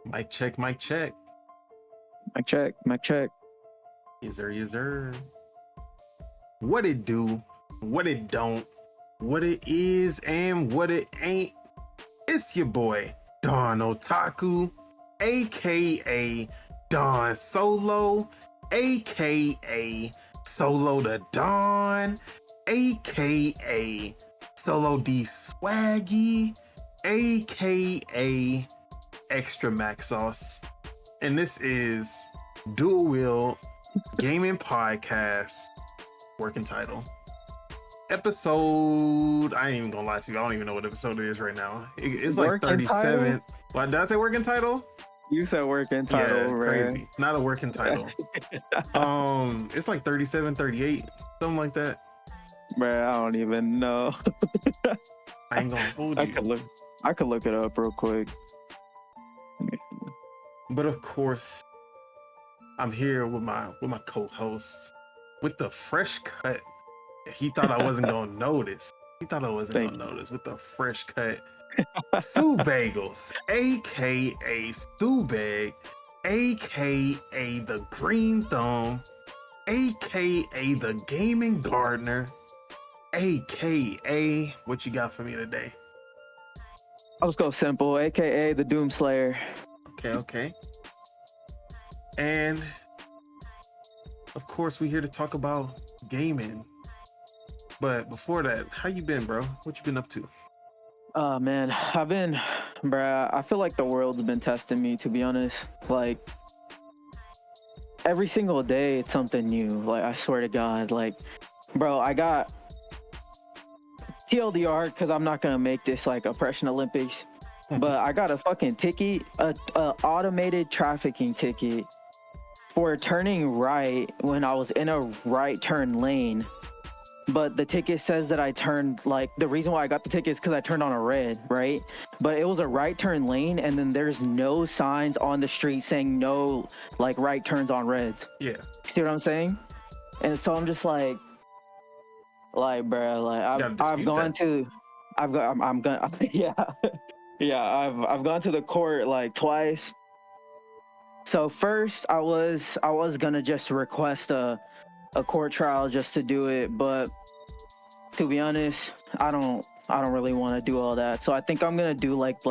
Mic check, mic check. Mic check, mic check. Yes, sir, yes, sir. What it do, what it don't, what it is, and what it ain't. It's your boy, Don Otaku, aka Don Solo, aka Solo the Don, aka Solo D Swaggy, aka Extra Max Sauce. And this is Dual-Wield Gaming Podcast, working title. Episode, I ain't even gonna lie to you, I don't even know what episode it is right now. It's like Working 37. title? What, did I say working title? You said working title, Yeah, right? crazy. Not a working title. It's like 37, 38, something like that. Bruh, I don't even know. I ain't gonna hold you. I could look it up real quick. But of course, I'm here with my co-host with the fresh cut. He thought I wasn't gonna notice. He thought I wasn't Thank gonna notice with the fresh cut. Subegels, aka Subeg, aka the Green Thumb, aka the Gaming Gardener, aka what you got for me today? I'll just go simple, aka the Doom Slayer. Okay. And of course, we're here to talk about gaming. But before that, how you been, bro? What you been up to? Oh man, bruh, I feel like the world's been testing me, to be honest. Like, every single day it's something new. Like, I swear to God, like, bro, I got TLDR, because I'm not gonna make this like Oppression Olympics, but I got a fucking ticket, a automated trafficking ticket for turning right when I was in a right turn lane. But the ticket says that I turned, like, the reason why I got the ticket is because I turned on a red, right? But it was a right turn lane, and then there's no signs on the street saying no, like, right turns on reds. Yeah. See what I'm saying? And so I'm just like, bro, like, I've gone to, I'm gonna, yeah, I've gone to the court like twice. So first I was gonna just request a court trial just to do it, but to be honest, I don't really want to do all that. So I think I'm gonna do like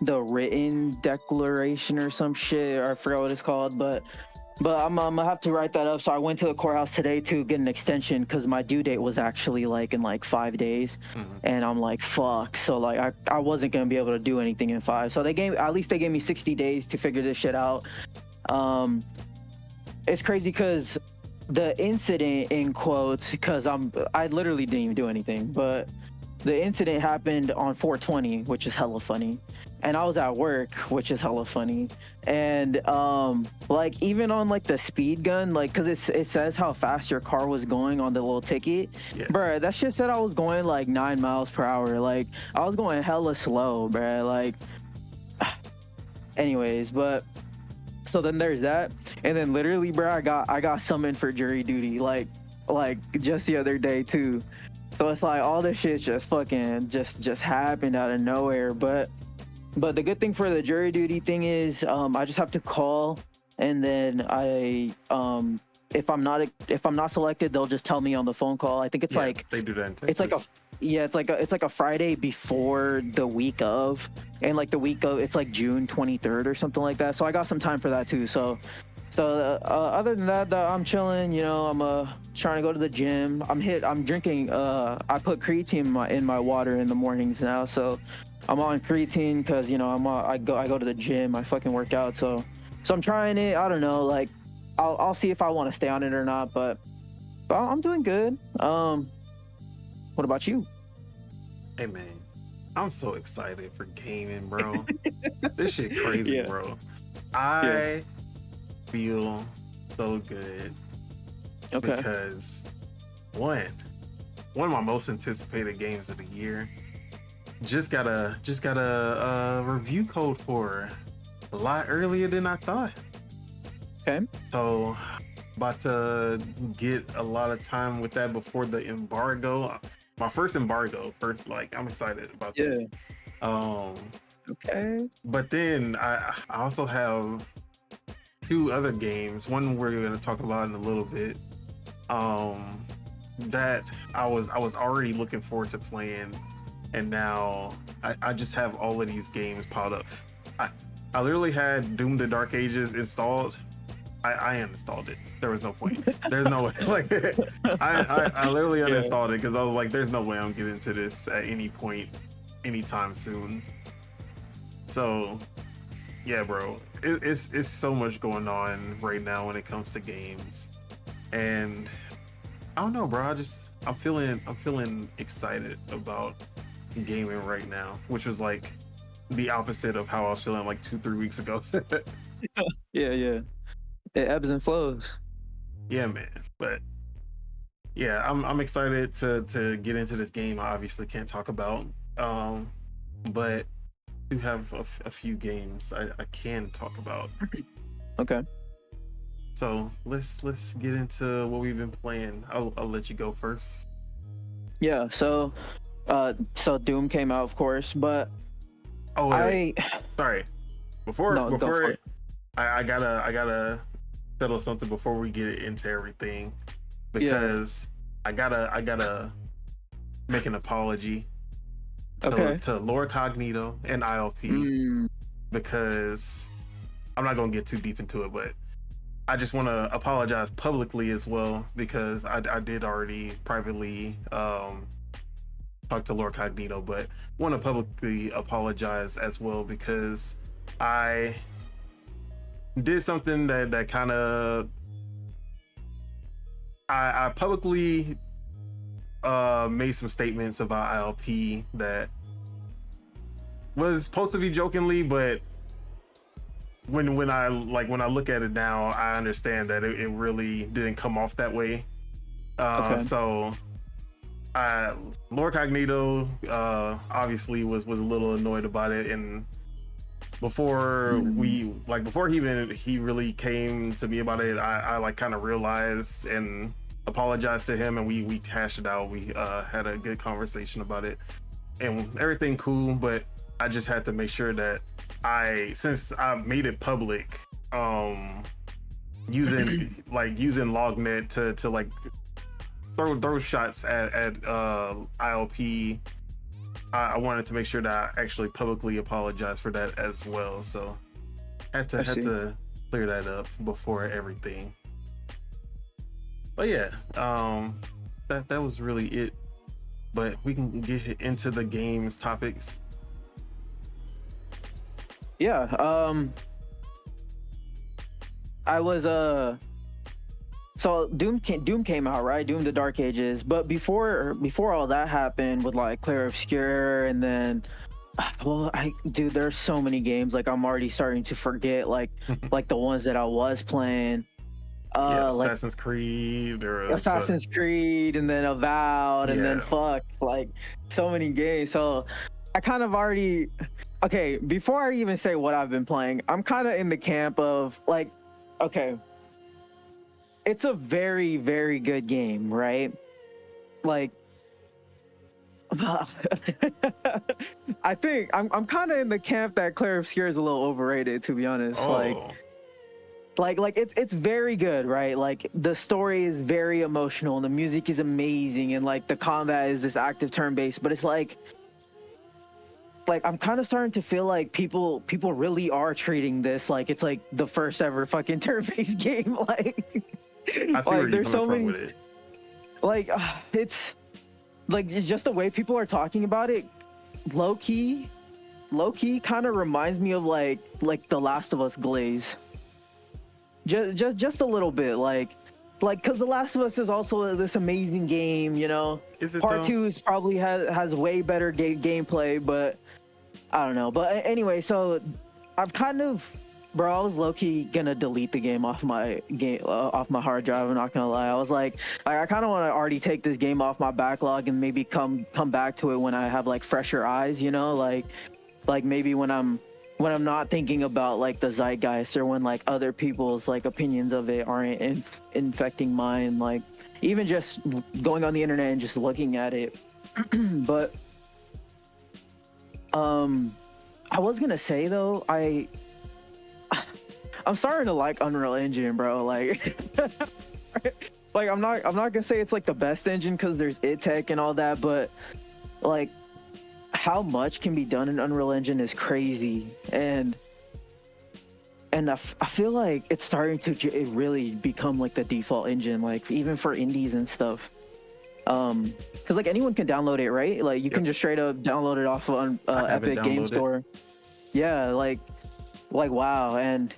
the written declaration or some shit, or I forgot what it's called, but I'm gonna have to write that up. So I went to the courthouse today to get an extension because my due date was actually like in like 5 days, and I'm like, fuck. So like I wasn't gonna be able to do anything in 5. So they gave me 60 days to figure this shit out. It's crazy because the incident, in quotes, because I literally didn't even do anything, but the incident happened on 420, which is hella funny, and I was at work, which is hella funny. And like, even on like the speed gun, like, because it says how fast your car was going on the little ticket. Yeah. Bruh, that shit said I was going like 9 miles per hour. Like, I was going hella slow, bruh. Like, anyways, but so then there's that, and then literally, bro, I got summoned for jury duty like just the other day too. So it's like all this shit just fucking just happened out of nowhere. But the good thing for the jury duty thing is I just have to call, and then if I'm not selected, they'll just tell me on the phone call. I think it's like they do that in Texas. It's like a Friday before the week of, and like the week of, it's like June 23rd or something like that. So I got some time for that too. So other than that, I'm chilling. You know, I'm trying to go to the gym. I'm drinking. I put creatine in my water in the mornings now. So I'm on creatine because, you know, I go to the gym. I fucking work out. So I'm trying it. I don't know. Like, I'll see if I want to stay on it or not. But I'm doing good. What about you? Hey man, I'm so excited for gaming, bro. This shit crazy, Yeah. bro. I feel so good. Okay. Because one of my most anticipated games of the year just got a review code for a lot earlier than I thought. Okay. So about to get a lot of time with that before the embargo. My first embargo, like, I'm excited about that. Okay. But then I also have two other games. One we're going to talk about in a little bit. That I was already looking forward to playing, and now I just have all of these games piled up. I literally had Doom: The Dark Ages installed. I uninstalled it. There was no point. There's no way. Like I literally uninstalled it because I was like, there's no way I'm getting to this at any point, anytime soon. So yeah, bro, it's so much going on right now when it comes to games, and I don't know, bro. I'm feeling excited about gaming right now, which was like the opposite of how I was feeling like 2-3 weeks ago. Yeah. It ebbs and flows. Yeah, man. But yeah, I'm excited to get into this game. I obviously can't talk about, but do have a few games I can talk about. Okay. So let's get into what we've been playing. I'll let you go first. Yeah. So Doom came out, of course, but sorry. Before I gotta settle something before we get into everything, because I gotta make an apology to Lord Cognito and ILP, because I'm not gonna get too deep into it, but I just want to apologize publicly as well, because I did already privately talk to Lord Cognito, but want to publicly apologize as well, because I did something that kind of I publicly made some statements about ILP that was supposed to be jokingly, but when I look at it now, I understand that it really didn't come off that way. So Lord Cognito obviously was a little annoyed about it, and before he really came to me about it, I like kind of realized and apologized to him, and we hashed it out. We had a good conversation about it, and everything cool. But I just had to make sure that since I made it public, using Lognet to like throw shots at ILP. I wanted to make sure that I actually publicly apologize for that as well. So had to clear that up before everything. But yeah, that was really it. But we can get into the games topics. Yeah. I was so Doom came out, right? Doom: The Dark Ages. But before all that happened with like Clair Obscur, and then there's so many games, like I'm already starting to forget like the ones that I was playing. Assassin's Creed, and then Avowed, and then like so many games. So I kind of already, okay, before I even say what I've been playing, I'm kind of in the camp of like, okay, it's a very, very good game, right? Like, I think I'm kind of in the camp that Clair Obscur is a little overrated, to be honest. Like it's very good, right? Like the story is very emotional and the music is amazing, and like the combat is this active turn-based, but it's like I'm kind of starting to feel like people really are treating this like it's like the first ever fucking turn-based game. Like I see where you're coming from with it. Like it's like just the way people are talking about it, low key kind of reminds me of like The Last of Us glaze. Just a little bit, like because The Last of Us is also this amazing game, you know. Is it Part 2 is probably has way better gameplay, but I don't know. But anyway, so I've kind of, bro, I was low-key gonna delete the game off my hard drive. I'm not gonna lie. I was like I kind of want to already take this game off my backlog and maybe come back to it when I have like fresher eyes, you know, like maybe when I'm not thinking about like the zeitgeist, or when like other people's like opinions of it aren't infecting mine, like even just going on the internet and just looking at it. But I was gonna say though, I'm starting to like Unreal Engine, bro. Like, like I'm not gonna say it's like the best engine because there's tech and all that, but like how much can be done in Unreal Engine is crazy, and I feel like it's starting to really become like the default engine, like even for indies and stuff. Because like anyone can download it, right? Like you can just straight up download it off of Epic Game Store. Yeah, like wow, and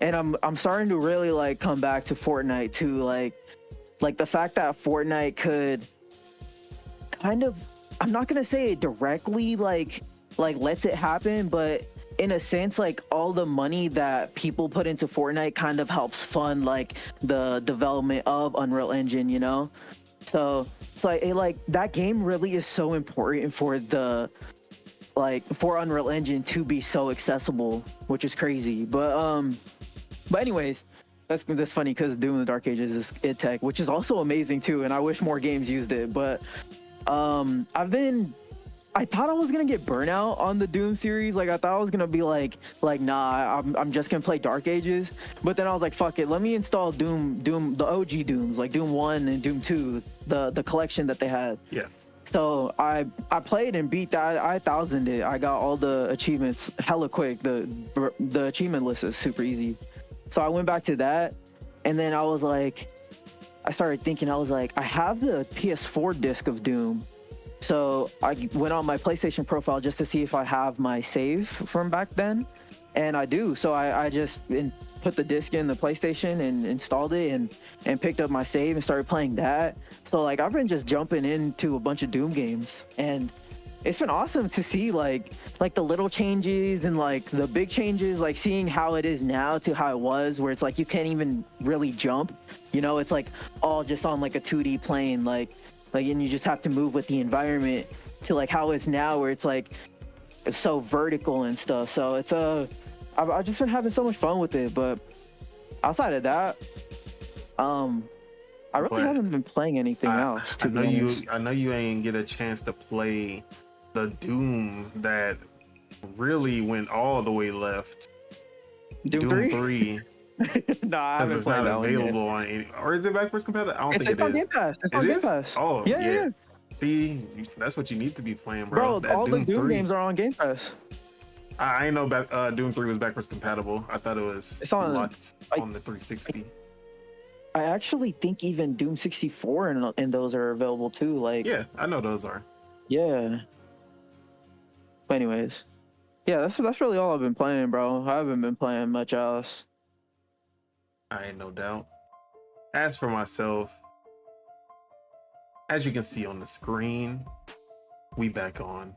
I'm starting to really like come back to Fortnite too, like the fact that Fortnite could kind of, I'm not gonna say it directly like lets it happen, but in a sense, like all the money that people put into Fortnite kind of helps fund like the development of Unreal Engine, you know? So it's like that game really is so important for the for Unreal Engine to be so accessible, which is crazy. But anyways, that's funny because Doom in the Dark Ages is tech, which is also amazing too, and I wish more games used it. But I thought I was gonna get burnout on the Doom series. Like I thought I was gonna be like nah, I'm just gonna play Dark Ages. But then I was like, fuck it, let me install Doom, the OG Dooms, like Doom 1 and Doom 2, the collection that they had. Yeah. So I played and beat that. I 1000'd it. I got all the achievements hella quick. The achievement list is super easy. So I went back to that, and then I was like, I started thinking, I was like, I have the PS4 disc of Doom. So I went on my PlayStation profile just to see if I have my save from back then, and I do. So I just put the disc in the PlayStation and installed it and picked up my save and started playing that. So like I've been just jumping into a bunch of Doom games, and it's been awesome to see like the little changes and like the big changes, like seeing how it is now to how it was, where it's like you can't even really jump, you know, it's like all just on like a 2D plane, like and you just have to move with the environment, to like how it's now where it's like it's so vertical and stuff. So it's I've just been having so much fun with it. But outside of that, I really haven't been playing anything else. I know you ain't get a chance to play the Doom that really went all the way left. Doom 3. No, I haven't played that one yet. Available on any, or is it backwards compatible? I don't think it's on Game Pass. It's on Game Pass. Oh yeah. See, that's what you need to be playing, bro. All the Doom games are on Game Pass. I ain't know Doom 3 was backwards compatible. I thought it was locked on the 360. I actually think even Doom 64 and those are available too. Like, yeah, I know those are. Yeah. But anyways, yeah, that's really all I've been playing, bro. I haven't been playing much else. I ain't no doubt. As for myself, as you can see on the screen, we back on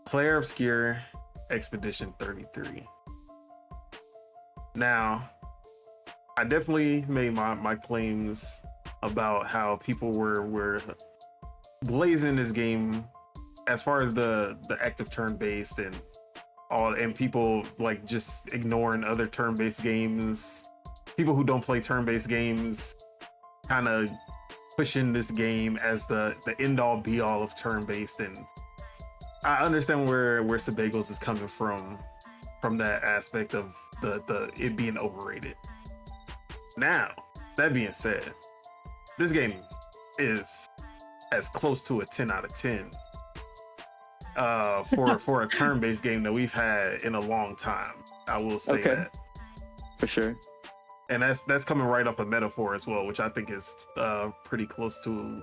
Player Obscure Expedition 33. Now, I definitely made my claims about how people were blazing this game as far as the active turn-based and people like just ignoring other turn-based games. People who don't play turn-based games kind of pushing this game as the end-all be-all of turn-based, and I understand where Subeg is coming from that aspect of the it being overrated. Now, that being said, this game is as close to a 10 out of 10 for a turn-based game that we've had in a long time. I will say that. For sure. And that's coming right off of Metaphor as well, which I think is pretty close to.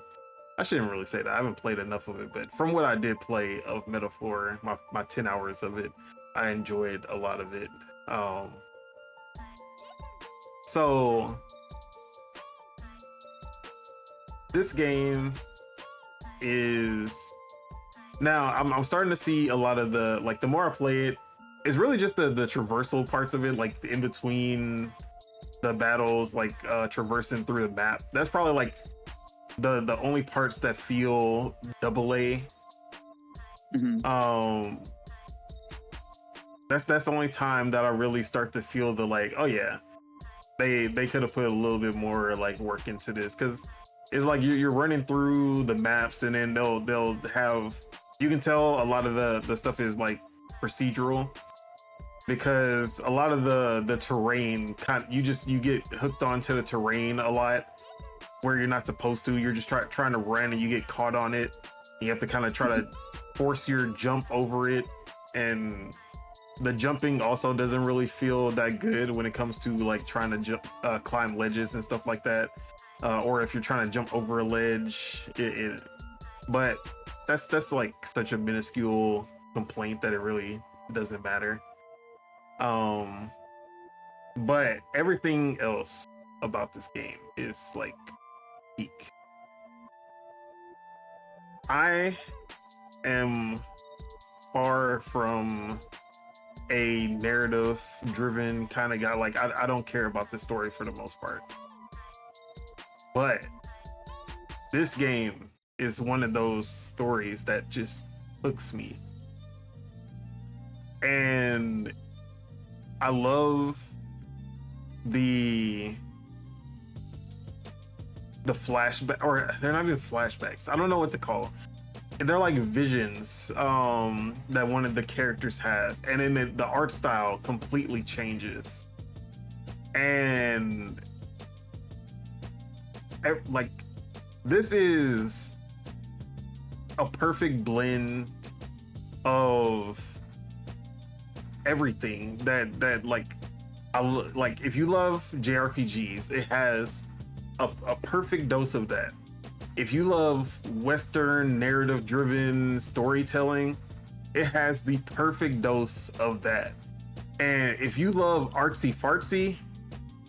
I shouldn't really say that. I haven't played enough of it, but from what I did play of Metaphor, my 10 hours of it, I enjoyed a lot of it. So this game is now I'm starting to see a lot of the more I play it, it's really just the traversal parts of it, like the in between the battles, like traversing through the map. That's probably like the only parts that feel AA. Mm-hmm. That's the only time that I really start to feel the like, oh yeah, they could have put a little bit more like work into this, because it's like you're running through the maps, and then they'll have, you can tell a lot of the stuff is like procedural, because a lot of the terrain you get hooked onto the terrain a lot where you're not supposed to. You're just trying to run and you get caught on it. You have to kind of try to force your jump over it, and the jumping also doesn't really feel that good when it comes to like trying to jump, climb ledges and stuff like that, or if you're trying to jump over a ledge. But that's like such a minuscule complaint that it really doesn't matter. But everything else about this game is like peak. I am far from a narrative driven kind of guy. Like I don't care about the story for the most part, but this game is one of those stories that just hooks me, and I love the flashback, or they're not even flashbacks, I don't know what to call them. They're like visions that one of the characters has, and then the art style completely changes, and like this is a perfect blend of everything that like like if you love JRPGs, it has a perfect dose of that. If you love Western narrative-driven storytelling, it has the perfect dose of that. And if you love artsy-fartsy,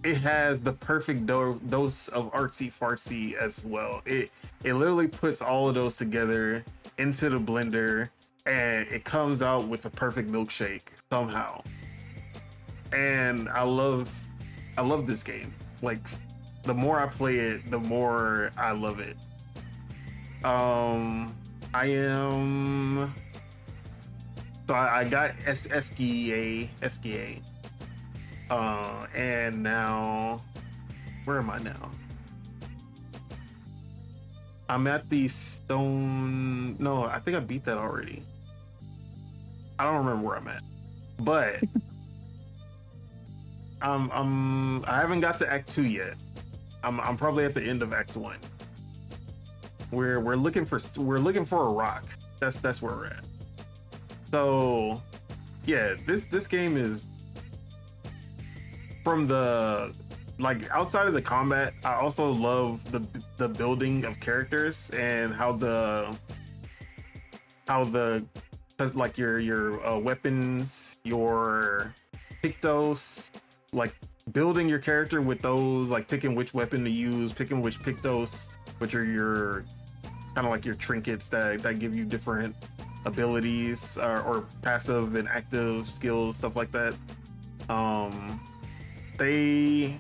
it has the perfect dose of artsy-fartsy as well. It literally puts all of those together into the blender, and it comes out with a perfect milkshake somehow. And I love this game. Like, the more I play it, the more I love it. I got Eskia, and now where am I now? I'm at the stone. No, I think I beat that already. I don't remember where I'm at, but I haven't got to Act 2 yet. I'm probably at the end of Act 1. We're looking for a rock. That's where we're at. So yeah, this game is, from the like outside of the combat, I also love the building of characters and how like your weapons, your Pictos, like building your character with those, like picking which weapon to use, picking which Pictos, which are your kind of like your trinkets that give you different abilities, or passive and active skills, stuff like that. They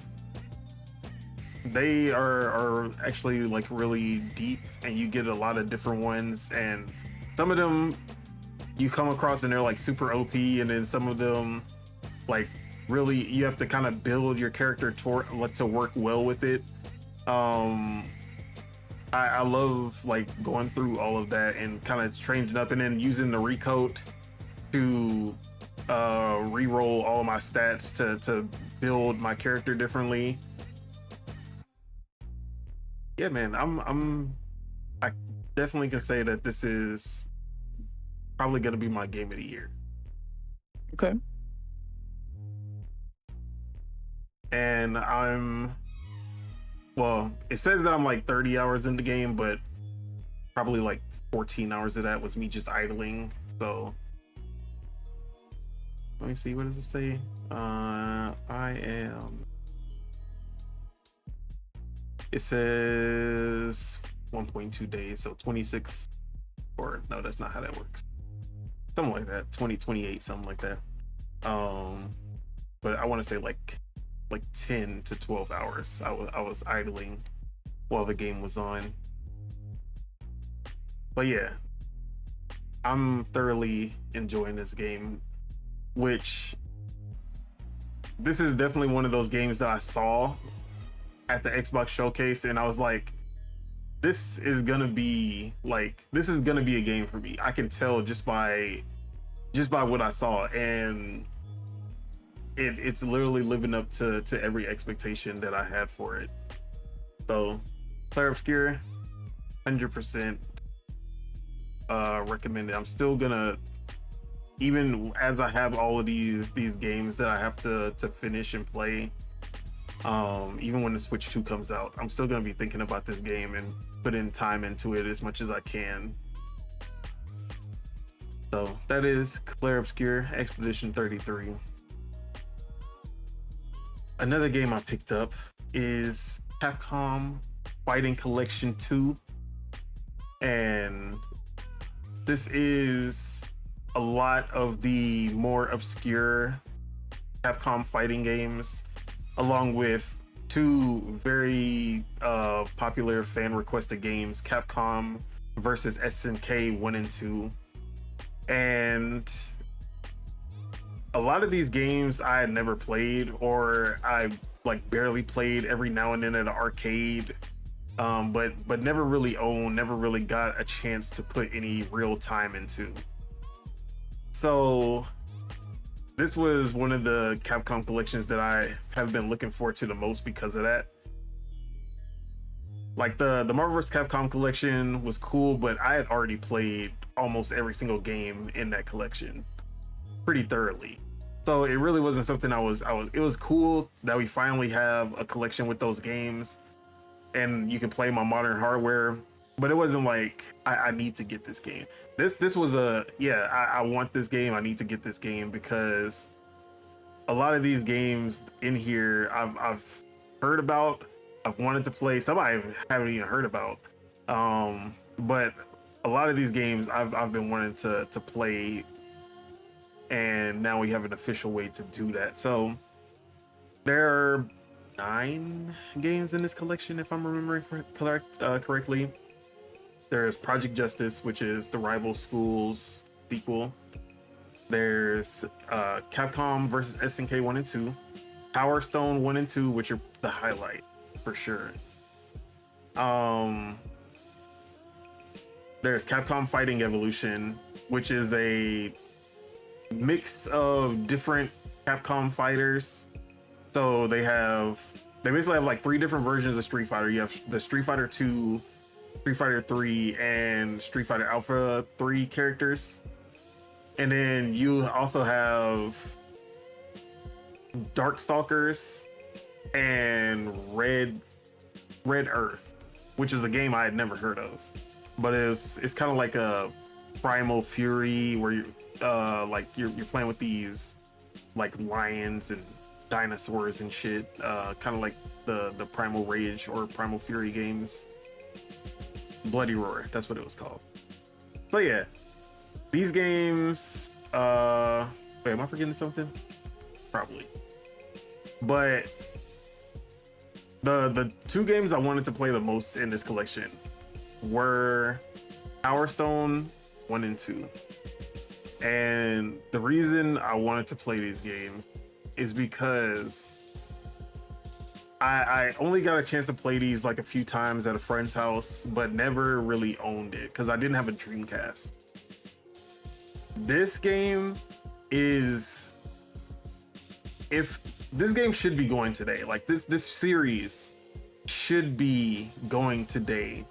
are actually like really deep, and you get a lot of different ones, and some of them you come across and they're like super OP, and then some of them like really you have to kind of build your character to work well with it. I love like going through all of that and kind of changing up, and then using the recoat to re-roll all of my stats to build my character differently. Yeah, man, I definitely can say that this is probably gonna be my game of the year. Okay. And well, it says that I'm like 30 hours in the game, but probably like 14 hours of that was me just idling. So let me see, what does it say? It says 1.2 days, so 26, or no, that's not how that works. Something like that, 28, something like that. But I want to say like 10 to 12 hours I was idling while the game was on. But yeah, I'm thoroughly enjoying this game, which this is definitely one of those games that I saw at the Xbox showcase, and I was like, this is gonna be a game for me. I can tell just by just by what I saw, and it's literally living up to every expectation that I had for it. So, Clair Obscur, 100% recommended. I'm still gonna, even as I have all of these games that I have to finish and play, even when the Switch 2 comes out, I'm still gonna be thinking about this game and put in time into it as much as I can. So that is Clair Obscur Expedition 33. Another game I picked up is Capcom Fighting Collection 2, and this is a lot of the more obscure Capcom fighting games, along with two very popular fan requested games, Capcom versus SNK 1 and 2. And a lot of these games I had never played, or I like barely played every now and then at an arcade, but never really owned, never really got a chance to put any real time into. So this was one of the Capcom collections that I have been looking forward to the most because of that. Like the Marvel vs. Capcom collection was cool, but I had already played almost every single game in that collection pretty thoroughly. So it really wasn't something it was cool that we finally have a collection with those games and you can play my modern hardware, but it wasn't like I need to get this game. This was I want this game. I need to get this game because a lot of these games in here I've heard about, I've wanted to play. Some I haven't even heard about. But a lot of these games I've been wanting to play, and now we have an official way to do that. So there are 9 games in this collection, if I'm remembering correctly. There's Project Justice, which is the Rival Schools sequel. There's Capcom versus SNK 1 and 2, Power Stone 1 and 2, which are the highlight for sure. There's Capcom Fighting Evolution, which is a mix of different Capcom fighters. So they basically have like 3 different versions of Street Fighter. You have the Street Fighter 2, Street Fighter 3, and Street Fighter Alpha 3 characters. And then you also have Darkstalkers and Red Earth, which is a game I had never heard of. But it's kind of like a Primal Fury where you're playing with these like lions and dinosaurs and shit, kind of like the Primal Rage or Primal Fury games. Bloody Roar, that's what it was called. So yeah, these games, wait, am I forgetting something? Probably. But the 2 games I wanted to play the most in this collection were Power Stone 1 and 2. And the reason I wanted to play these games is because I only got a chance to play these like a few times at a friend's house, but never really owned it because I didn't have a Dreamcast. This game should be going today. Like this series should be going today,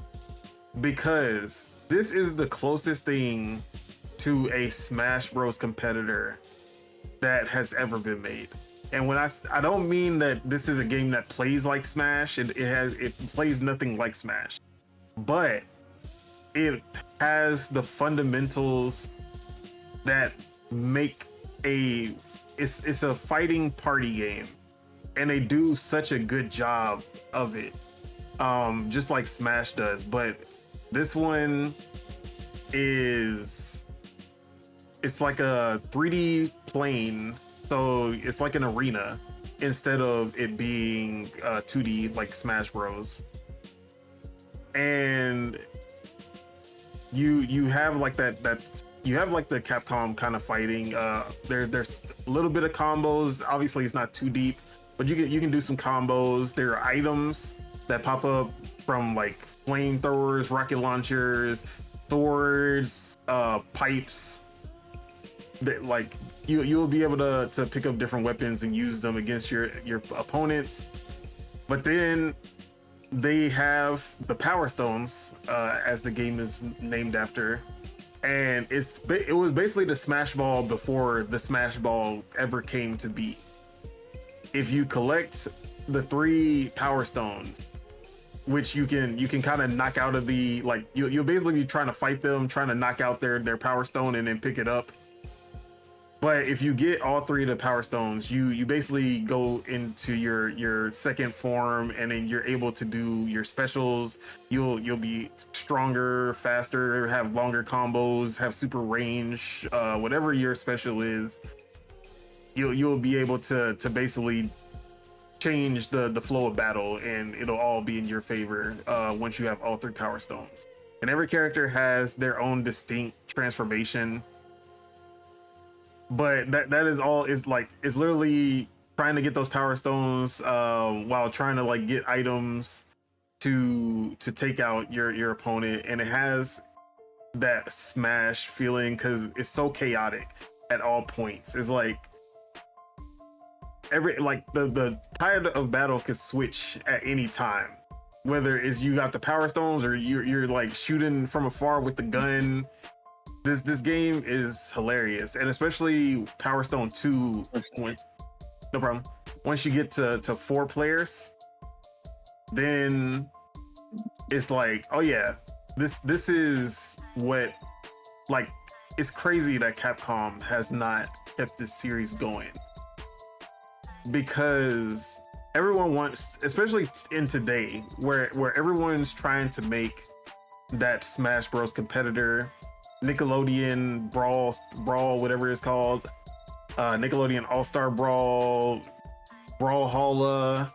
because this is the closest thing to a Smash Bros competitor that has ever been made. And when I don't mean that this is a game that plays like Smash. It plays nothing like Smash, but it has the fundamentals that make it's a fighting party game, and they do such a good job of it, just like Smash does. But this one it's like a 3D plane, so it's like an arena instead of it being 2D like Smash Bros. And you have like that you have like the Capcom kind of fighting. There's a little bit of combos. Obviously, it's not too deep, but you can do some combos. There are items that pop up from like flamethrowers, rocket launchers, swords, pipes, that like you'll be able to pick up different weapons and use them against your opponents. But then they have the Power Stones, as the game is named after, and it was basically the Smash Ball before the Smash Ball ever came to be. If you collect the 3 Power Stones, which you can kind of knock out of the, like, you'll basically be trying to fight them, trying to knock out their Power Stone and then pick it up. But if you get all 3 of the Power Stones, you basically go into your second form, and then you're able to do your specials. You'll be stronger, faster, have longer combos, have super range, whatever your special is. You'll be able to basically change the flow of battle, and it'll all be in your favor once you have all 3 Power Stones. And every character has their own distinct transformation. But that is all is literally trying to get those Power Stones while trying to like get items to take out your opponent, and it has that Smash feeling because it's so chaotic at all points. It's like the tide of battle could switch at any time, whether it's you got the Power Stones or you're like shooting from afar with the gun. This game is hilarious, and especially Power Stone 2. No problem. Once you get to 4 players, then it's like, oh yeah, this is what, like, it's crazy that Capcom has not kept this series going, because everyone wants, especially in today, where everyone's trying to make that Smash Bros competitor, Nickelodeon Brawl, whatever it's called, Nickelodeon All-Star Brawl, Brawlhalla,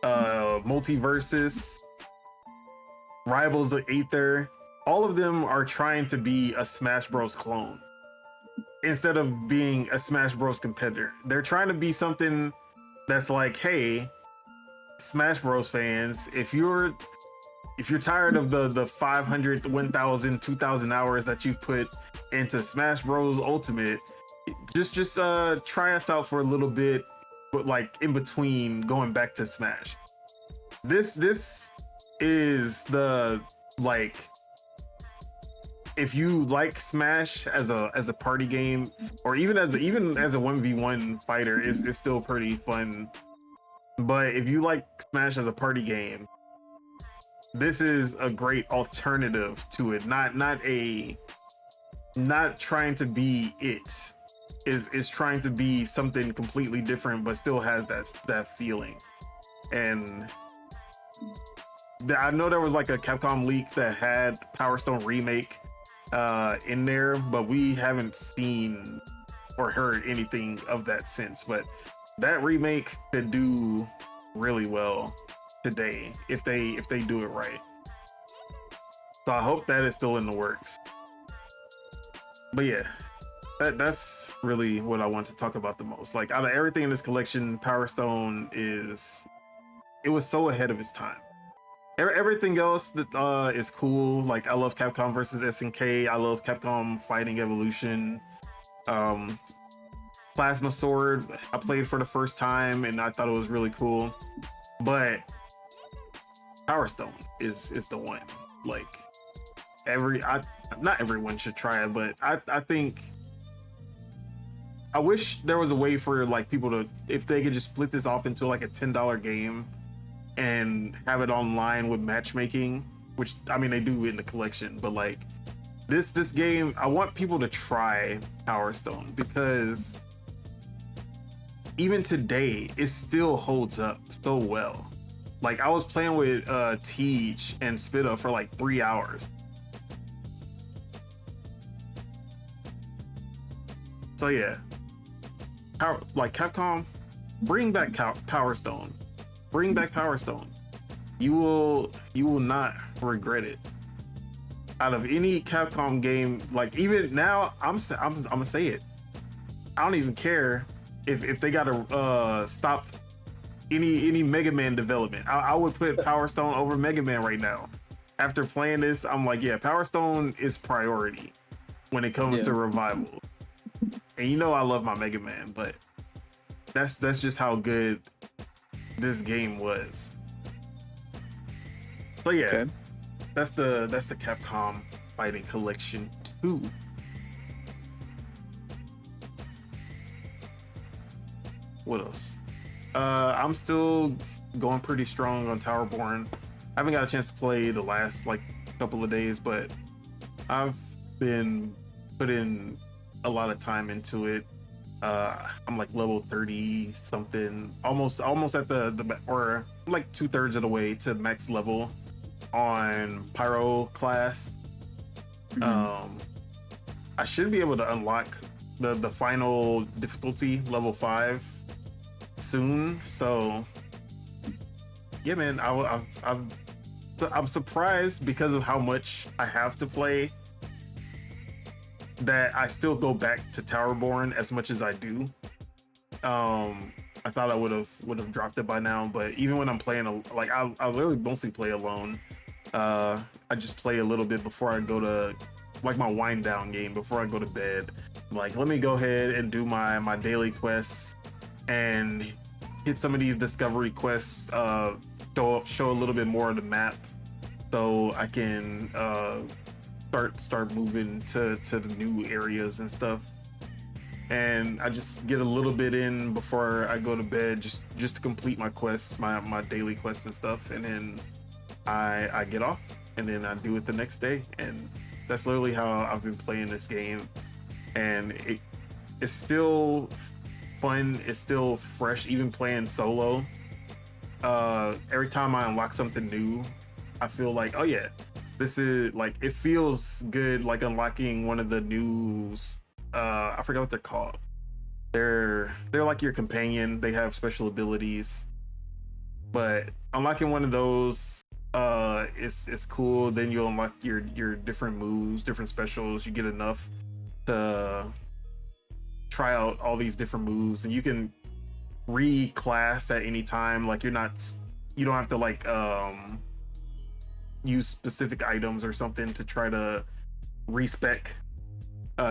Multiversus, Rivals of Aether. All of them are trying to be a Smash Bros clone instead of being a Smash Bros competitor. They're trying to be something that's like, hey, Smash Bros fans, if you're tired of the 500, 1,000, 2,000 hours that you've put into Smash Bros Ultimate, just try us out for a little bit, but like in between going back to Smash. This is the, like, if you like Smash as a party game, or even as a 1v1 fighter, it's still pretty fun. But if you like Smash as a party game, this is a great alternative to it. Not trying to be it. Is trying to be something completely different, but still has that feeling. And I know there was like a Capcom leak that had Power Stone Remake in there, but we haven't seen or heard anything of that since. But that remake could do really well today if they do it right. So I hope that is still in the works. But yeah, that's really what I want to talk about the most. Like, out of everything in this collection, Power Stone was so ahead of its time. Everything else that is cool. Like, I love Capcom versus SNK. I love Capcom Fighting Evolution. Plasma Sword, I played for the first time and I thought it was really cool. But Power Stone is the one. Like, not everyone should try it, but I think I wish there was a way for like people to, if they could just split this off into like a $10 game and have it online with matchmaking, which I mean they do in the collection, but like this game, I want people to try Power Stone because even today it still holds up so well. Like, I was playing with Teej and Spitta for like 3 hours. So yeah, Capcom, bring back Power Stone. Bring back Power Stone. You will not regret it. Out of any Capcom game, like even now, I'm gonna say it. I don't even care if they gotta stop any Mega Man development. I would put Power Stone over Mega Man right now. After playing this, I'm like, yeah, Power Stone is priority when it comes to revival. And you know I love my Mega Man, but that's just how good this game was. So yeah, Okay. that's the Capcom Fighting Collection 2. What else? I'm still going pretty strong on Towerborn. I haven't got a chance to play the last like couple of days, but I've been putting a lot of time into it. I'm like level 30 something, almost at the or like 2/3 of the way to max level on Pyro class. I should be able to unlock the final difficulty, level 5, soon. So yeah, man, I'm surprised because of how much I have to play that I still go back to Towerborn as much as I do. I thought I would have dropped it by now, but even when I'm playing, like I literally mostly play alone. I just play a little bit before I go to like my wind down game before I go to bed. Like, let me go ahead and do my daily quests and hit some of these discovery quests. Show a little bit more of the map, so I can start moving to the new areas and stuff. And I just get a little bit in before I go to bed, just to complete my quests, my daily quests and stuff, and then I get off, and then I do it the next day. And that's literally how I've been playing this game, and it's still fun. It's still fresh, even playing solo. Every time I unlock something new, I feel like, oh yeah, this is like, it feels good, like unlocking one of the new I forgot what they're called. They're like your companion. They have special abilities, but unlocking one of those it's cool. Then you'll unlock your different moves, different specials. You get enough to try out all these different moves, and you can reclass at any time. Like, you don't have to like use specific items or something to try to respec.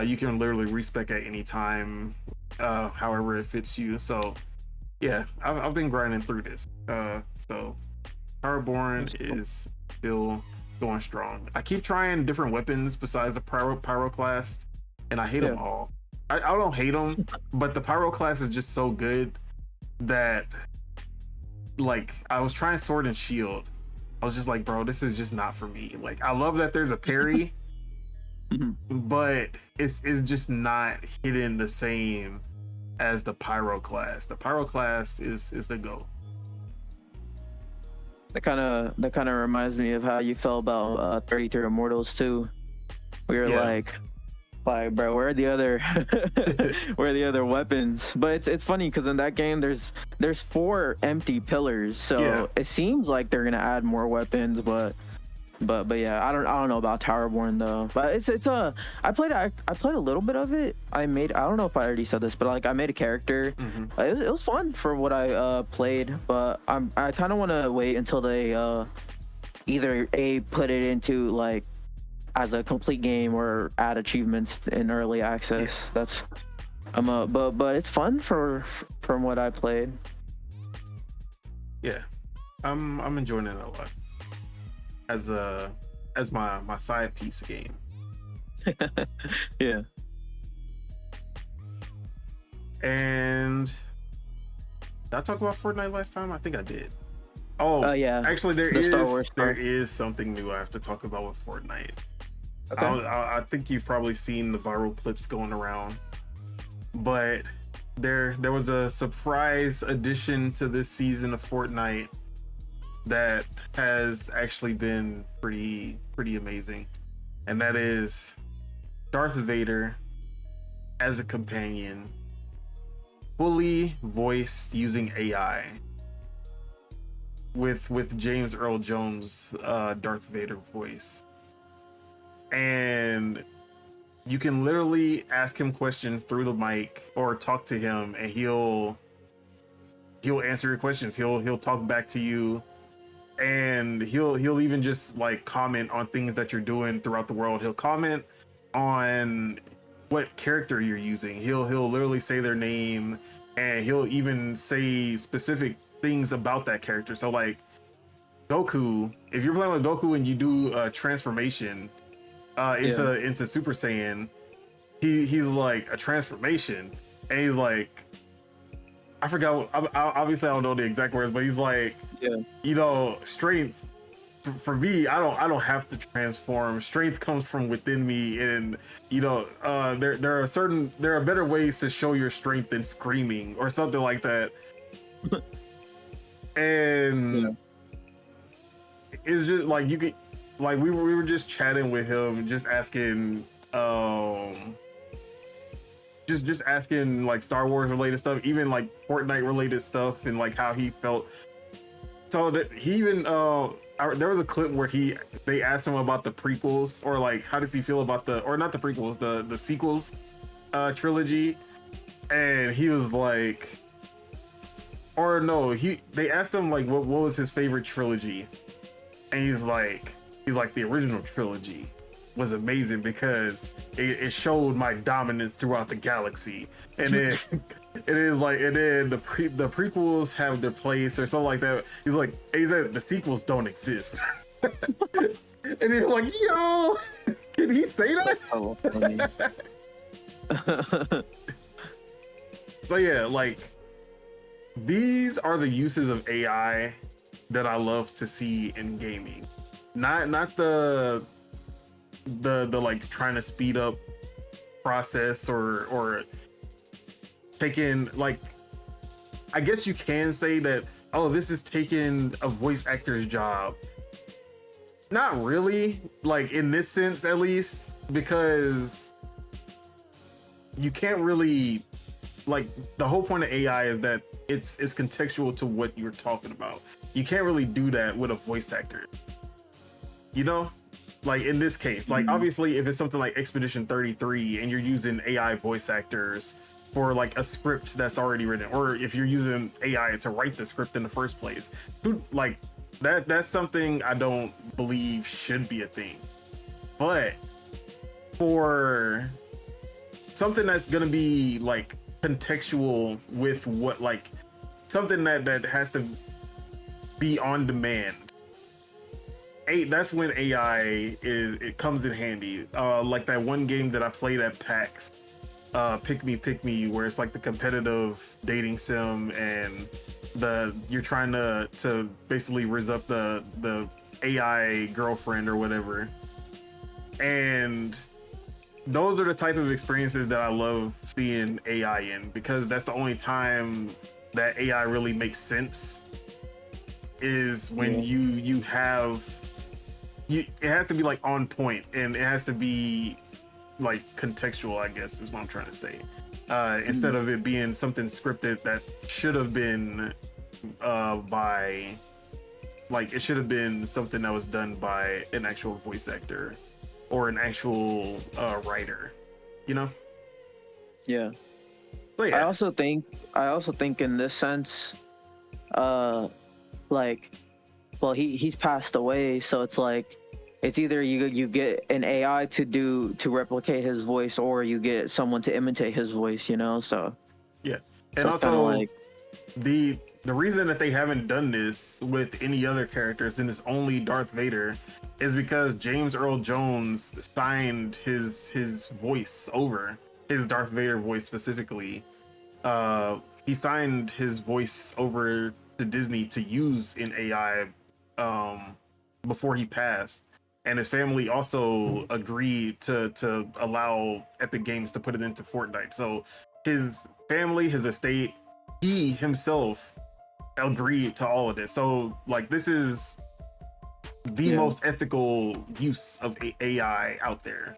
You can literally respec at any time, however it fits you. So yeah, I've been grinding through this. So Powerborn is still going strong. I keep trying different weapons besides the pyro class, and I hate them all. I don't hate them, but the pyro class is just so good that, like, I was trying sword and shield. I was just like, bro, this is just not for me. Like, I love that there's a parry, but it's just not hitting the same as the pyro class. The pyro class is the go. That kind of reminds me of how you felt about 33 Immortals too. We were like, bro, where are the other weapons? But it's funny because in that game there's 4 empty pillars, so it seems like they're gonna add more weapons, but yeah, I don't know about Towerborn though. But it's I played a little bit of it. I don't know if I already said this, but like, I made a character. It was fun for what I played, but I kind of want to wait until they either put it into like as a complete game or add achievements in early access. That's but it's fun from what I played. Yeah, I'm enjoying it a lot as my side piece game. Yeah. And did I talk about Fortnite last time? I think I did. Oh, yeah. Actually, there is something new I have to talk about with Fortnite. Okay. I think you've probably seen the viral clips going around, but there was a surprise addition to this season of Fortnite that has actually been pretty amazing, and that is Darth Vader as a companion, fully voiced using AI, with James Earl Jones' Darth Vader voice. And you can literally ask him questions through the mic or talk to him, and he'll answer your questions. He'll talk back to you, and he'll even just like comment on things that you're doing throughout the world. He'll comment on what character you're using. He'll literally say their name, and he'll even say specific things about that character. So like Goku, if you're playing with Goku and you do a transformation into Super Saiyan, he's like a transformation, and he's like, I forgot. Obviously, I don't know the exact words, but he's like, you know, strength. For me, I don't have to transform. Strength comes from within me, and you know, there are better ways to show your strength than screaming or something like that. And it's just like you could, like we were just chatting with him, just asking, just asking like Star Wars related stuff, even like Fortnite related stuff, and like how he felt. So that he even there was a clip where they asked him about the prequels, or like how does he feel about or not the prequels, the sequels trilogy, and he was like, or no, they asked him like what was his favorite trilogy, and he's like the original trilogy was amazing because it showed my dominance throughout the galaxy, and then and then the prequels have their place or something like that. He said the sequels don't exist. And you're like, yo, can he say that? Oh, funny. So yeah, like these are the uses of AI that I love to see in gaming. Not the like trying to speed up process or taking, like, I guess you can say that, oh, this is taking a voice actor's job. Not really, like in this sense at least, because you can't really, like, the whole point of AI is that it's contextual to what you're talking about. You can't really do that with a voice actor, you know? Like in this case, like obviously if it's something like Expedition 33 and you're using AI voice actors for like a script that's already written, or if you're using AI to write the script in the first place, dude, like that's something I don't believe should be a thing. But for something that's gonna be like contextual with what, like something that has to be on demand, that's when AI it comes in handy. Like that one game that I played at PAX, Pick Me, where it's like the competitive dating sim, and you're trying to basically rizz up the AI girlfriend or whatever. And those are the type of experiences that I love seeing AI in, because that's the only time that AI really makes sense, is when you have it has to be like on point, and it has to be like contextual, I guess is what I'm trying to say. Instead of it being something scripted that should have been it should have been something that was done by an actual voice actor or an actual writer, you know? Yeah. So, yeah. I also think in this sense, like, well, he's passed away, so it's like it's either you get an AI to replicate his voice, or you get someone to imitate his voice, you know? So yeah. So and also like, the reason that they haven't done this with any other characters and it's only Darth Vader is because James Earl Jones signed his voice over, his Darth Vader voice specifically. He signed his voice over to Disney to use in AI before he passed, and his family also agreed to allow Epic Games to put it into Fortnite. So his family, his estate, he himself agreed to all of this. So like this is the most ethical use of AI out there.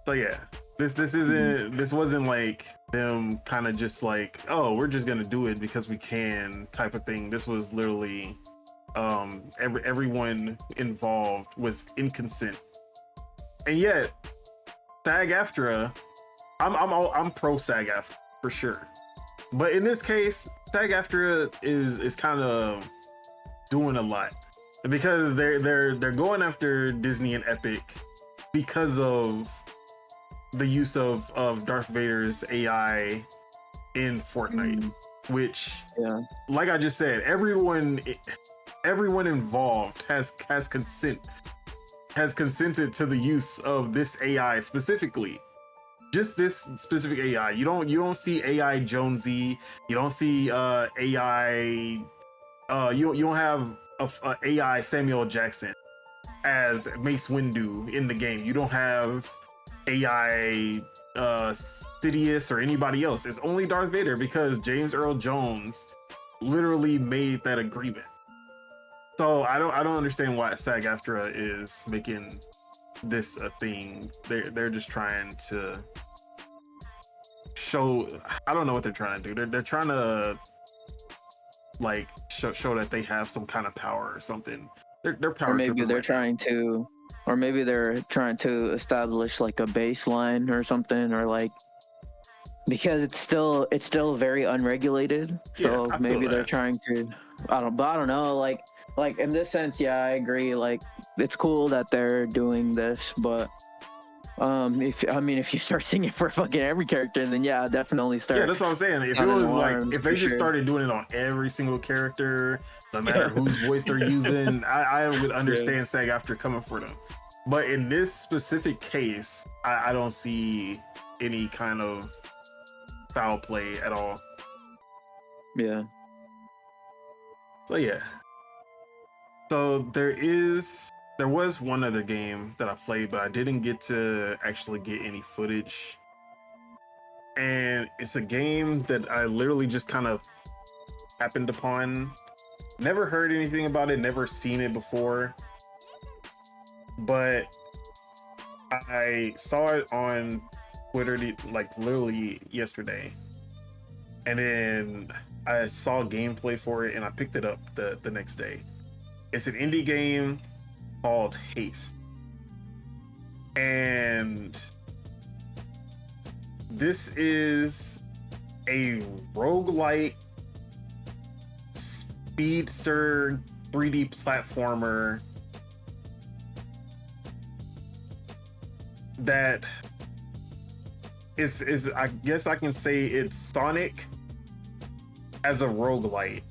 So yeah, this wasn't like them kind of just like, oh, we're just gonna do it because we can type of thing. This was literally everyone involved was in consent. And yet SAG-AFTRA, I'm pro SAG-AFTRA for sure, but in this case SAG-AFTRA is kind of doing a lot, because they're going after Disney and Epic because of the use of Darth Vader's AI in Fortnite, which, like I just said, everyone involved has consented to the use of this AI specifically. Just this specific AI. You don't see AI Jonesy. You don't see AI. You don't have a AI Samuel Jackson as Mace Windu in the game. You don't have AI Sidious or anybody else. It's only Darth Vader because James Earl Jones literally made that agreement. So I don't understand why SAG-AFTRA is making this a thing. They're just trying to show. I don't know what they're trying to do. They're trying to like show that they have some kind of power or something. They're power. Or maybe they're trying to establish like a baseline or something, or like, because it's still very unregulated. So maybe they're trying to. I don't know. Like in this sense, yeah, I agree. Like, it's cool that they're doing this, but if you start singing for fucking every character, then yeah, definitely start. Yeah, that's what I'm saying. If it was like, if they just started doing it on every single character, no matter whose voice they're using, I would understand SAG-AFTRA coming for them. But in this specific case, I don't see any kind of foul play at all. Yeah. So yeah. So there was one other game that I played, but I didn't get to actually get any footage. And it's a game that I literally just kind of happened upon. Never heard anything about it, never seen it before. But I saw it on Twitter like literally yesterday. And then I saw gameplay for it and I picked it up the next day. It's an indie game called Haste. And this is a roguelike speedster 3D platformer that is I guess I can say it's Sonic as a roguelite.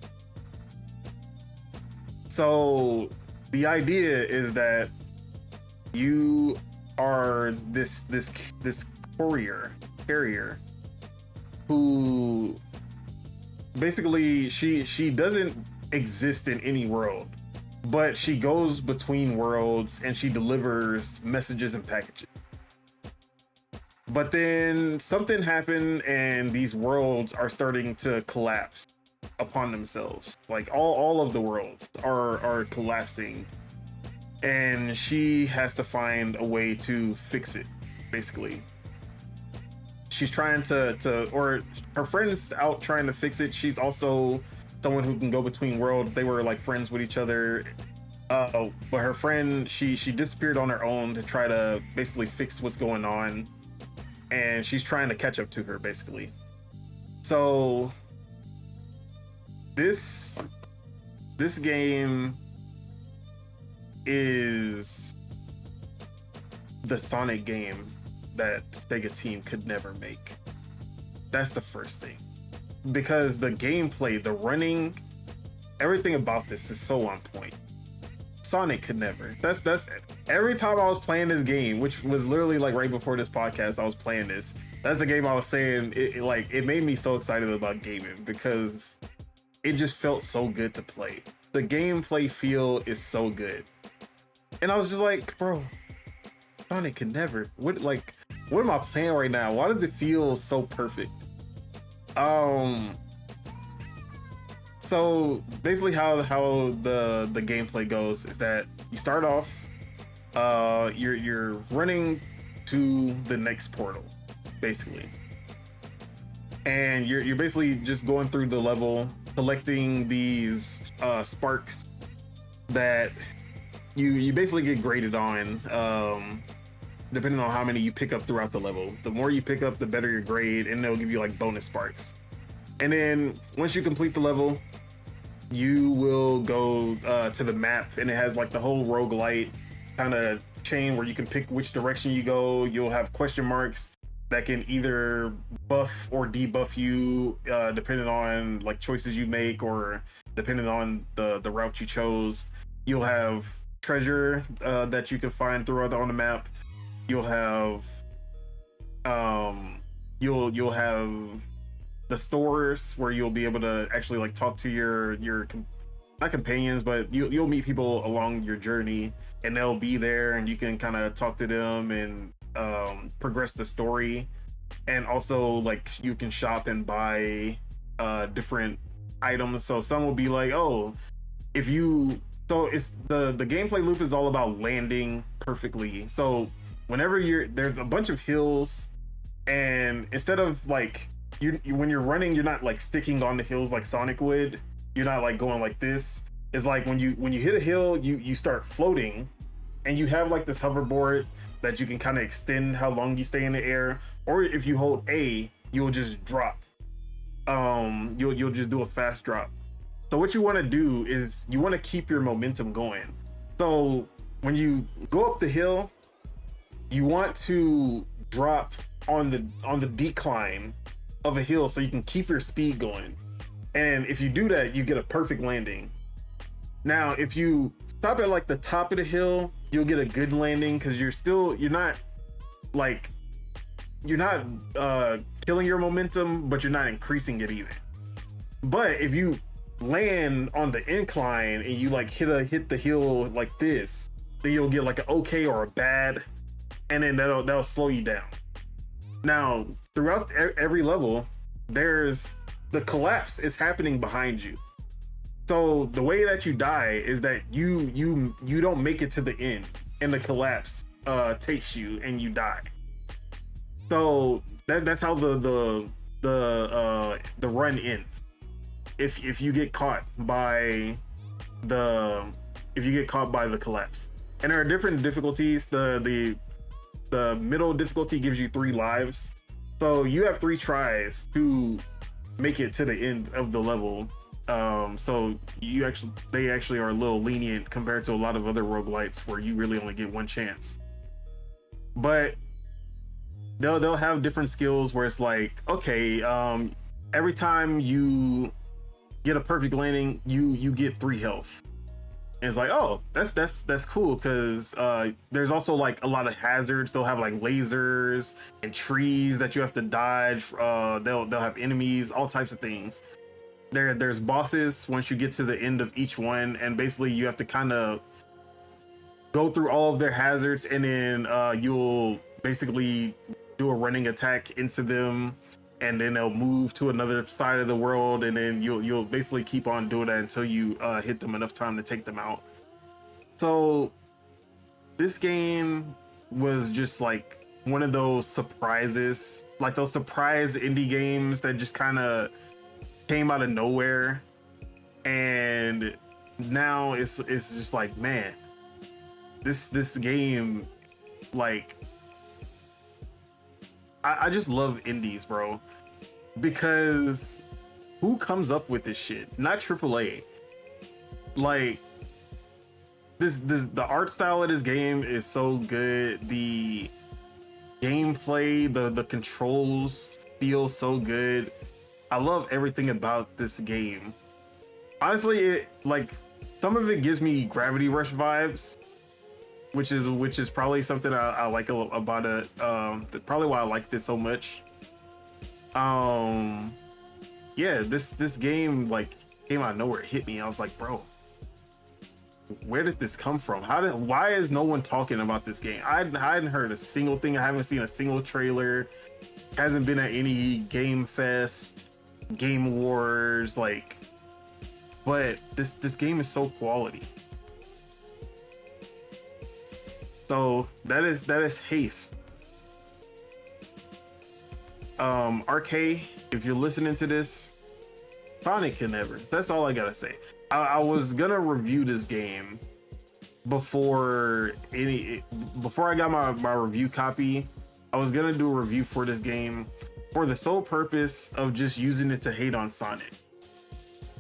So the idea is that you are this carrier who basically she doesn't exist in any world, but she goes between worlds and she delivers messages and packages. But then something happened and these worlds are starting to collapse upon themselves. Like all of the worlds are collapsing, and she has to find a way to fix it. Basically, she's trying to or her friend's out trying to fix it. She's also someone who can go between worlds. They were like friends with each other, but her friend she disappeared on her own to try to basically fix what's going on, and she's trying to catch up to her basically. So this game is the Sonic game that Sega team could never make. That's the first thing. Because the gameplay, the running, everything about this is so on point. Sonic could never. That's every time I was playing this game, which was literally like right before this podcast, I was playing this. That's the game I was saying. It made me so excited about gaming because it just felt so good to play. The gameplay feel is so good. And I was just like, bro, Sonic can never. What am I playing right now? Why does it feel so perfect? So basically how the gameplay goes is that you start off, you're running to the next portal, basically. And you're basically just going through the level, collecting these sparks that you basically get graded on, depending on how many you pick up throughout the level. The more you pick up, the better your grade, and they'll give you like bonus sparks. And then once you complete the level, you will go to the map, and it has like the whole roguelite kind of chain where you can pick which direction you go. You'll have question marks that can either buff or debuff you, depending on like choices you make or depending on the route you chose. You'll have treasure that you can find throughout on the map. You'll have you'll have the stores where you'll be able to actually like talk to your not companions, but you'll meet people along your journey, and they'll be there, and you can kind of talk to them and progress the story. And also like you can shop and buy different items. So some will be like, oh, if you it's the gameplay loop is all about landing perfectly. So whenever there's a bunch of hills, and instead of like when you're running, you're not like sticking on the hills like Sonic would. You're not like going like this. It's like when you hit a hill, you start floating, and you have like this hoverboard that you can kind of extend how long you stay in the air. Or if you hold A, you'll just drop. You'll just do a fast drop. So what you want to do is you want to keep your momentum going. So when you go up the hill, you want to drop on the decline of a hill so you can keep your speed going. And if you do that, you get a perfect landing. Now, if you stop at like the top of the hill, you'll get a good landing because you're not killing your momentum, but you're not increasing it either. But if you land on the incline and you like hit the hill like this, then you'll get like an okay or a bad, and then that'll slow you down. Now, throughout every level, there's the collapse is happening behind you. So the way that you die is that you don't make it to the end, and the collapse takes you and you die. So that's how the run ends. If you get caught by the collapse. And there are different difficulties. The middle difficulty gives you 3 lives. So you have 3 tries to make it to the end of the level. So they actually are a little lenient compared to a lot of other roguelites where you really only get 1 chance. But they'll have different skills where it's like, okay, every time you get a perfect landing, you get 3 health. And it's like, oh, that's cool, because there's also like a lot of hazards. They'll have like lasers and trees that you have to dodge. They'll have enemies, all types of things. There's bosses once you get to the end of each one, and basically you have to kind of go through all of their hazards, and then you'll basically do a running attack into them, and then they'll move to another side of the world, and then you'll basically keep on doing that until you hit them enough time to take them out. So this game was just like one of those surprises, like those surprise indie games that just kind of came out of nowhere. And now it's just like, man, this game, like, I just love indies, bro, because who comes up with this shit? Not AAA. Like, the art style of this game is so good. The gameplay, the controls feel so good. I love everything about this game. Honestly, it like some of it gives me Gravity Rush vibes, which is probably something I like about it. Probably why I liked it so much. Yeah, this game like came out of nowhere. It hit me. I was like, bro, where did this come from? Why is no one talking about this game? I hadn't heard a single thing. I haven't seen a single trailer. Hasn't been at any Game Fest, Game Awards, like. But this game is so quality. So that is Haste. RK, if you're listening to this, Sonic can never. That's all I gotta say. I was gonna review this game before I got my review copy. I was gonna do a review for this game for the sole purpose of just using it to hate on Sonic.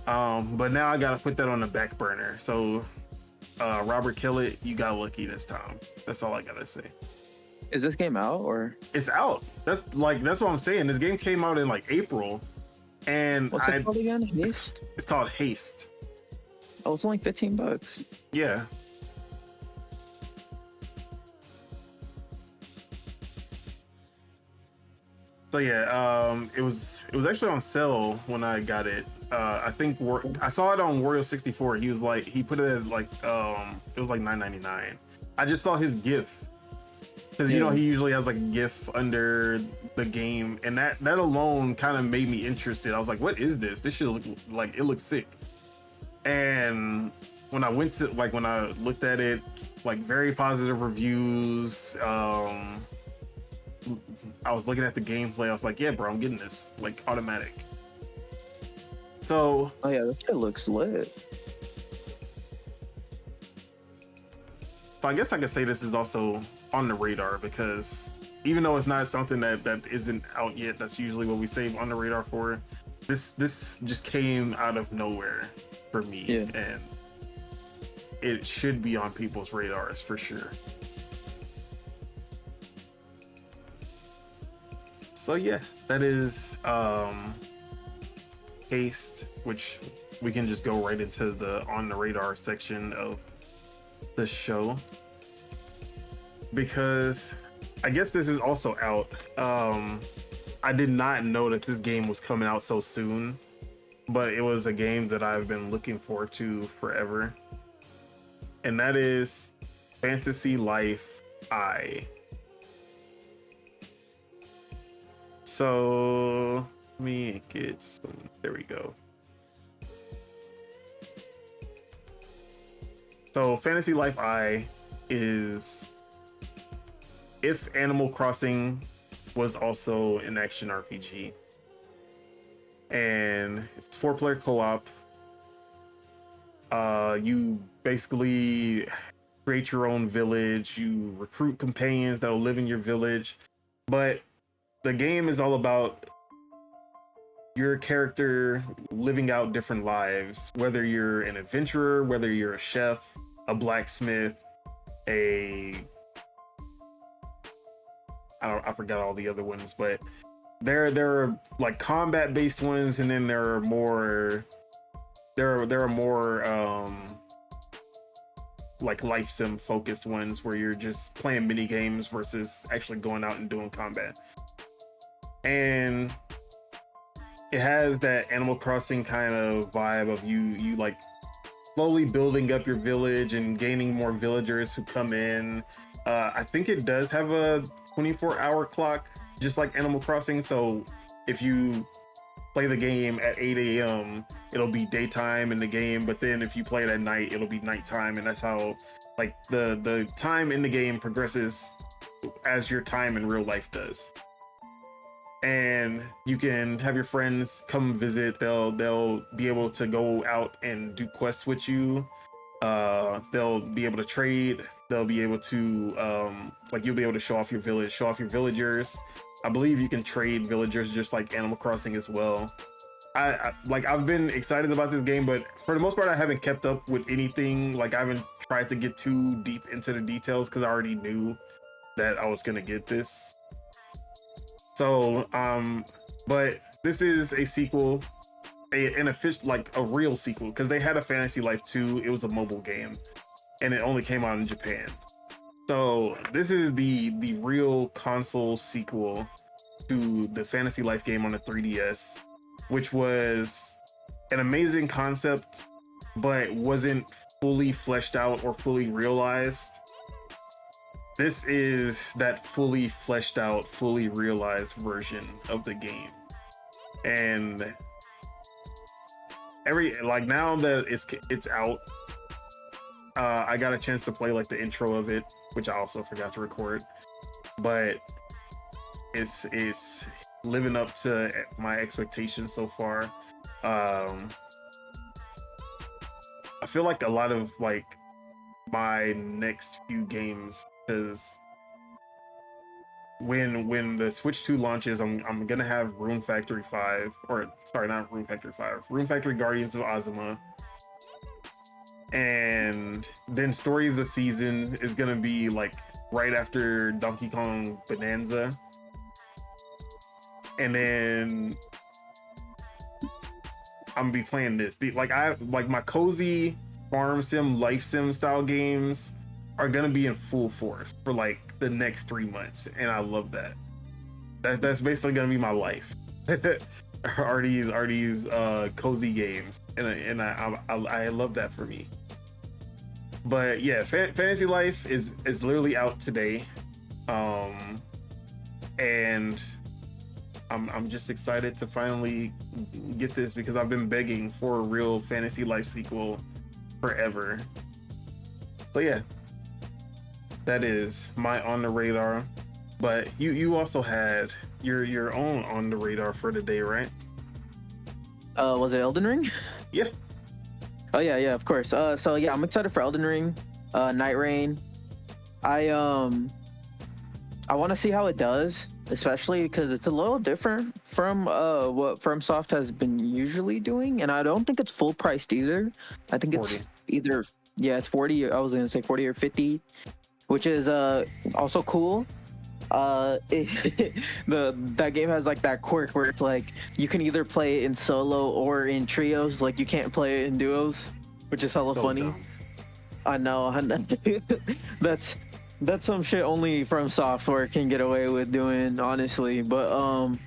But now I gotta put that on the back burner. So Robert Kellett, you got lucky this time. That's all I gotta say. Is this game out or? It's out. That's what I'm saying. This game came out in like April, and What's it called again? Haste. It's called Haste. Oh, it's only $15. Yeah. So yeah, it was actually on sale when I got it. I think I saw it on Wario64. He put it as like it was like $9.99. I just saw his GIF because you know he usually has like a GIF under the game, and that alone kind of made me interested. I was like, what is this? This should look like it looks sick. And when I looked at it, like very positive reviews. I was looking at the gameplay. I was like, yeah, bro, I'm getting this like automatic. So, oh yeah, this shit looks lit. So I guess I could say this is also on the radar because even though it's not something that isn't out yet, that's usually what we save on the radar for. This just came out of nowhere for me, and it should be on people's radars for sure. So yeah, that is Haste, which we can just go right into the on the radar section of the show, because I guess this is also out. I did not know that this game was coming out so soon, but it was a game that I've been looking forward to forever, and that is Fantasy Life I. So let me get some, there we go. So Fantasy Life I is if Animal Crossing was also an action RPG. And it's 4-player co-op. You basically create your own village, you recruit companions that will live in your village, but the game is all about your character living out different lives, whether you're an adventurer, whether you're a chef, a blacksmith, I forgot all the other ones, but there are like combat based ones, and then there are more like life sim focused ones where you're just playing mini games versus actually going out and doing combat. And it has that Animal Crossing kind of vibe of you like slowly building up your village and gaining more villagers who come in. I think it does have a 24-hour clock, just like Animal Crossing. So if you play the game at 8 a.m., it'll be daytime in the game. But then if you play it at night, it'll be nighttime. And that's how like the time in the game progresses as your time in real life does. And you can have your friends come visit. They'll be able to go out and do quests with you. They'll be able to trade. They'll be able to like you'll be able to show off your village, show off your villagers. I believe you can trade villagers just like Animal Crossing as well. I've been excited about this game, but for the most part I haven't kept up with anything. Like I haven't tried to get too deep into the details because I already knew that I was gonna get this. So, but this is a sequel, an official, like a real sequel, because they had a Fantasy Life 2. It was a mobile game, and it only came out in Japan. So this is the real console sequel to the Fantasy Life game on the 3DS, which was an amazing concept, but wasn't fully fleshed out or fully realized. This is that fully fleshed out, fully realized version of the game. And now that it's out, I got a chance to play like the intro of it, which I also forgot to record. But it's living up to my expectations so far. I feel like a lot of like my next few games, because when the Switch 2 launches, I'm gonna have Rune Factory 5, or sorry, not Rune Factory 5, Rune Factory Guardians of Ozma, And then Story of the Season is gonna be like right after Donkey Kong Bonanza. And then I'm gonna be playing this. I like my cozy farm sim, life sim style games are gonna be in full force for like the next 3 months, and I love that. That's basically gonna be my life. are these cozy games, and I love that for me. But yeah, Fantasy Life is literally out today, and I'm just excited to finally get this because I've been begging for a real Fantasy Life sequel forever. So yeah, that is my on the radar. But you also had your own on the radar for the day, right? Was it Elden Ring? Yeah. Oh yeah, of course. So yeah, I'm excited for Elden Ring, Night Rain. I want to see how it does, especially because it's a little different from what FromSoft has been usually doing, and I don't think it's full priced either. I think 40. it's either it's 40. I was gonna say 40 or 50, which is also cool. That game has like that quirk where it's like you can either play it in solo or in trios. Like you can't play it in duos, which is hella funny. Dumb. I know. That's some shit only From Software can get away with doing, honestly. But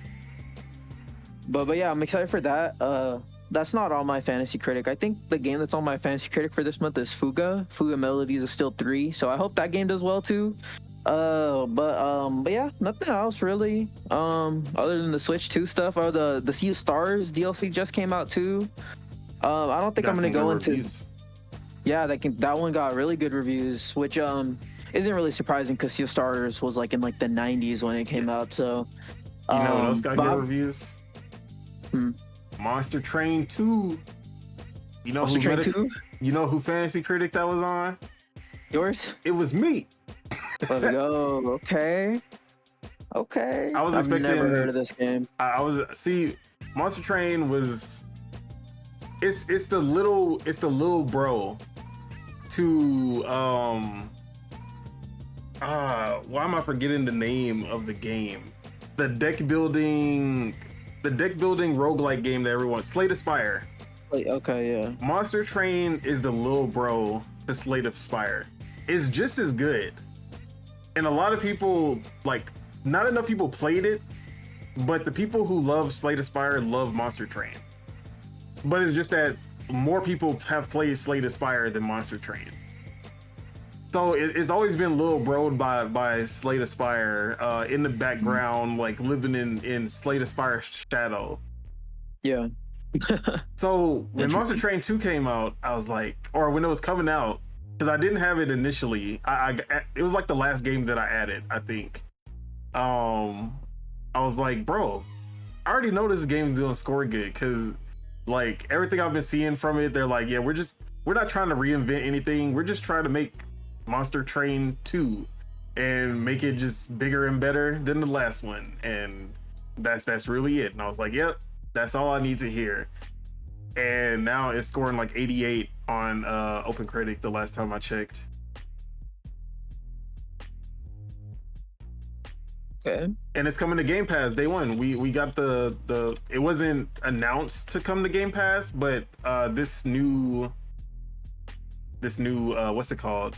yeah, I'm excited for that. That's not on my Fantasy Critic. I think the game that's on my Fantasy Critic for this month is Fuga. Fuga Melodies is still 3, so I hope that game does well too. But yeah, nothing else really. Other than the Switch 2 stuff. The Sea of Stars DLC just came out too. I don't think I'm gonna go into. Reviews. Yeah, that one got really good reviews, which isn't really surprising because Sea of Stars was like in like the 90s when it came out. So you know what else got good reviews? Monster Train 2. You know Monster Train 2? You know who Fantasy Critic that was on? Yours? It was me. Let's go. Okay. I was expecting. I've never heard of this game. Monster Train was. It's the little bro to why am I forgetting the name of the game? The deck building roguelike game that everyone Slay the Spire. Okay, yeah. Monster Train is the little bro to Slay the Spire. It's just as good. And a lot of people, like, not enough people played it, but the people who love Slay the Spire love Monster Train. But it's just that more people have played Slay the Spire than Monster Train. So it's always been little broed by Slay the Spire in the background, like living in Slay the Spire's shadow. Yeah. So when Monster Train 2 came out, I was like, or when it was coming out, because I didn't have it initially. It was like the last game that I added, I think. I was like, bro, I already know this game's doing score good because like everything I've been seeing from it, they're like, yeah, we're not trying to reinvent anything. We're just trying to make Monster Train 2 and make it just bigger and better than the last one. And that's really it. And I was like, yep, that's all I need to hear. And now it's scoring like 88 on Open Critic the last time I checked. Okay. And it's coming to Game Pass day one. We got the it wasn't announced to come to Game Pass, but this new what's it called?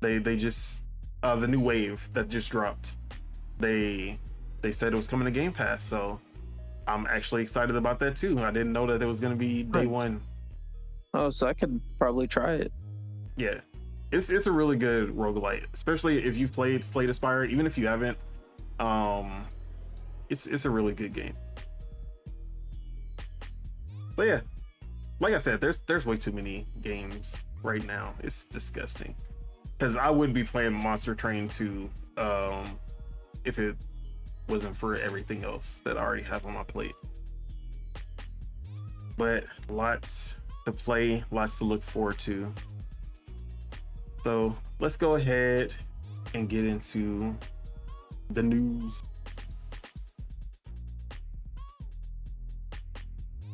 They just the new wave that just dropped. They said it was coming to Game Pass, so I'm actually excited about that too. I didn't know that it was going to be day one. Oh, so I could probably try it. Yeah, it's a really good roguelite, especially if you've played Slay the Spire. Even if you haven't, it's a really good game. So yeah, like I said, there's way too many games right now. It's disgusting. Because I would be playing Monster Train 2 if it wasn't for everything else that I already have on my plate. But lots to play, lots to look forward to. So let's go ahead and get into the news.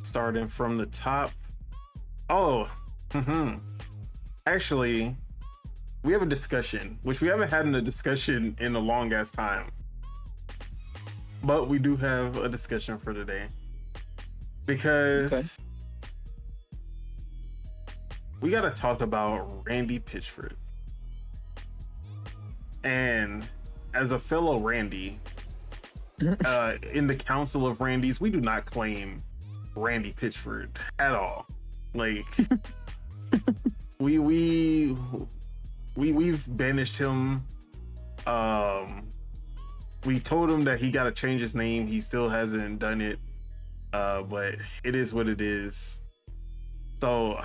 Starting from the top. Oh, actually, we have a discussion, which we haven't had in a discussion in a long ass time. But we do have a discussion for today. Because we got to talk about Randy Pitchford. And as a fellow Randy, in the Council of Randys, we do not claim Randy Pitchford at all. Like, we've banished him. We told him that he got to change his name. He still hasn't done it. But it is what it is. So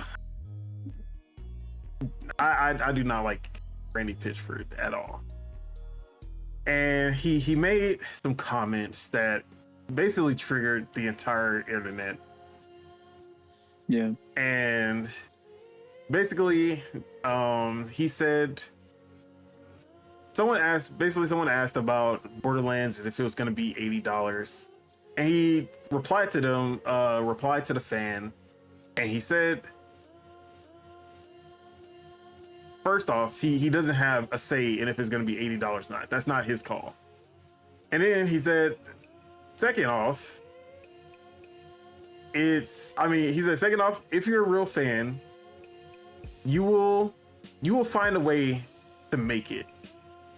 I do not like Randy Pitchford at all. And he made some comments that basically triggered the entire internet. Yeah. And basically, he said someone asked about Borderlands and if it was going to be $80. And he replied to the fan, and he said, first off, he doesn't have a say in if it's going to be $80 or not. That's not his call. And then he said, second off, second off, if you're a real fan, you will find a way to make it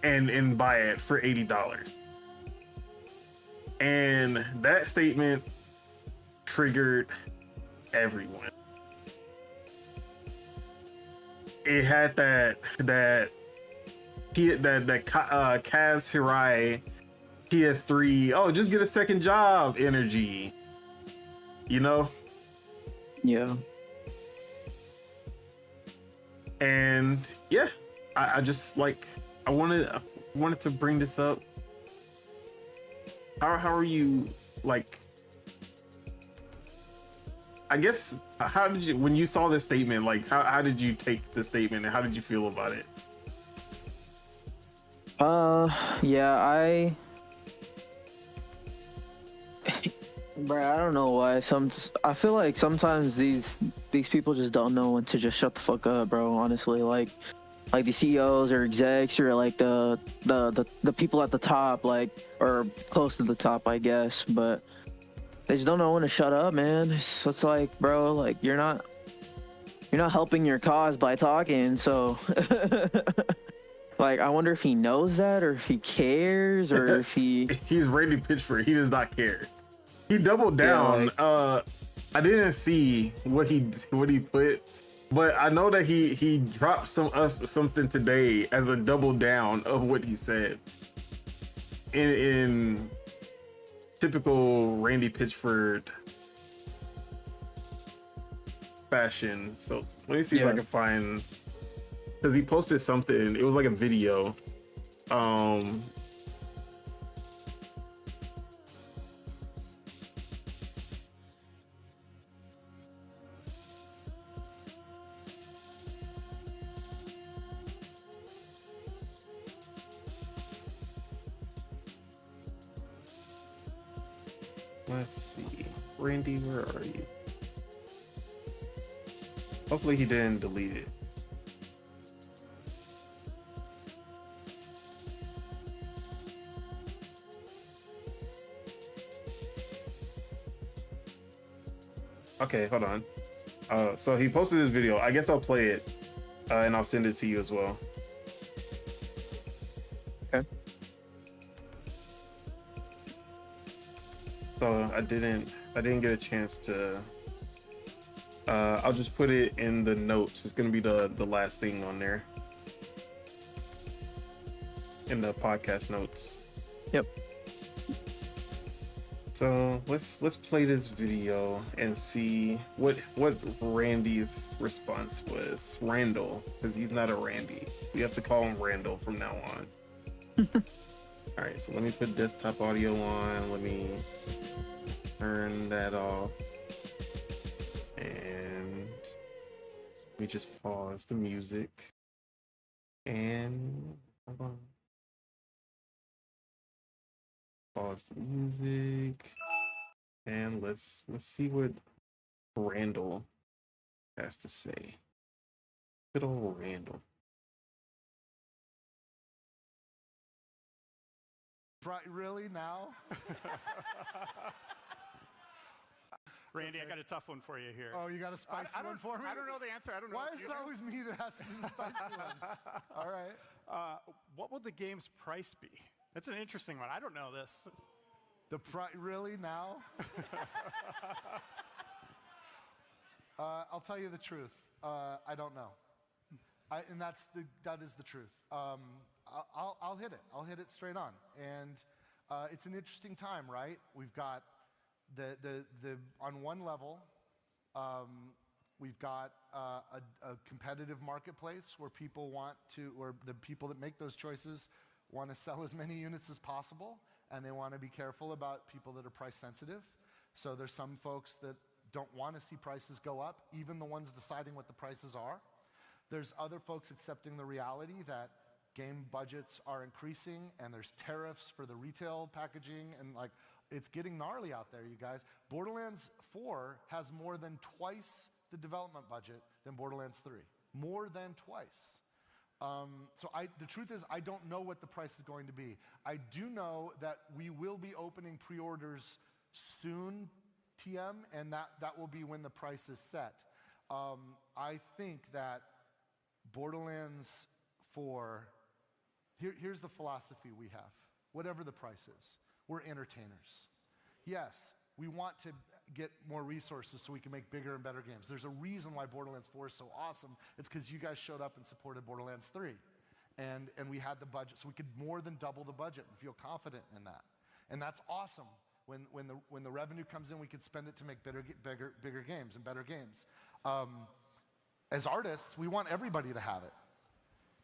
and buy it for $80. And that statement triggered everyone. It had that Kaz Hirai PS3, oh, just get a second job energy. You know? Yeah. And yeah, I just like I wanted to bring this up. How are you, like, I guess, how did you, when you saw this statement, like, how did you take the statement and how did you feel about it? Yeah, bro, I don't know why. I feel like sometimes these people just don't know when to just shut the fuck up, bro. Honestly, like the CEOs or execs or like the people at the top, like, or close to the top, I guess. But they just don't know when to shut up, man. It's like, bro, like you're not helping your cause by talking. So, like, I wonder if he knows that or if he cares or if he's Randy Pitchford. He does not care. He doubled down. Yeah, like, I didn't see what he put, but I know that he dropped something today as a double down of what he said in typical Randy Pitchford fashion. So let me see if I can find, because he posted something. It was like a video. Let's see. Randy, where are you? Hopefully he didn't delete it. Okay, hold on. So he posted this video. I guess I'll play it and I'll send it to you as well. Okay. So I didn't get a chance to. I'll just put it in the notes. It's gonna be the last thing on there in the podcast notes. Yep. So let's play this video and see what Randy's response was. Randall, because he's not a Randy. We have to call him Randall from now on. All right, so let me put desktop audio on. Let me turn that off. And let me just pause the music. And hold on. Pause the music. And let's see what Randall has to say. Good old Randall. Really now? Randy, I got a tough one for you here. Oh, you got a spicy one for me? I don't know the answer. I don't know. Why is it always me that has to do the spicy ones? All right. What will the game's price be? That's an interesting one. I don't know this. Really now? I'll tell you the truth. I don't know. And that is the truth. I'll hit it. I'll hit it straight on. And it's an interesting time, right? We've got the on one level, we've got a competitive marketplace where people want to, or the people that make those choices want to sell as many units as possible, and they want to be careful about people that are price sensitive. So there's some folks that don't want to see prices go up, even the ones deciding what the prices are. There's other folks accepting the reality that game budgets are increasing and there's tariffs for the retail packaging, and like it's getting gnarly out there, you guys. Borderlands 4 has more than twice the development budget than Borderlands 3. More than twice. So the truth is, I don't know what the price is going to be. I do know that we will be opening pre-orders soon, TM, and that will be when the price is set. I think that Borderlands 4, here's the philosophy we have. Whatever the price is, we're entertainers. Yes, we want to get more resources so we can make bigger and better games. There's a reason why Borderlands 4 is so awesome. It's because you guys showed up and supported Borderlands 3. And we had the budget, so we could more than double the budget and feel confident in that. And that's awesome. When the revenue comes in, we can spend it to make bigger games and better games. As artists, we want everybody to have it.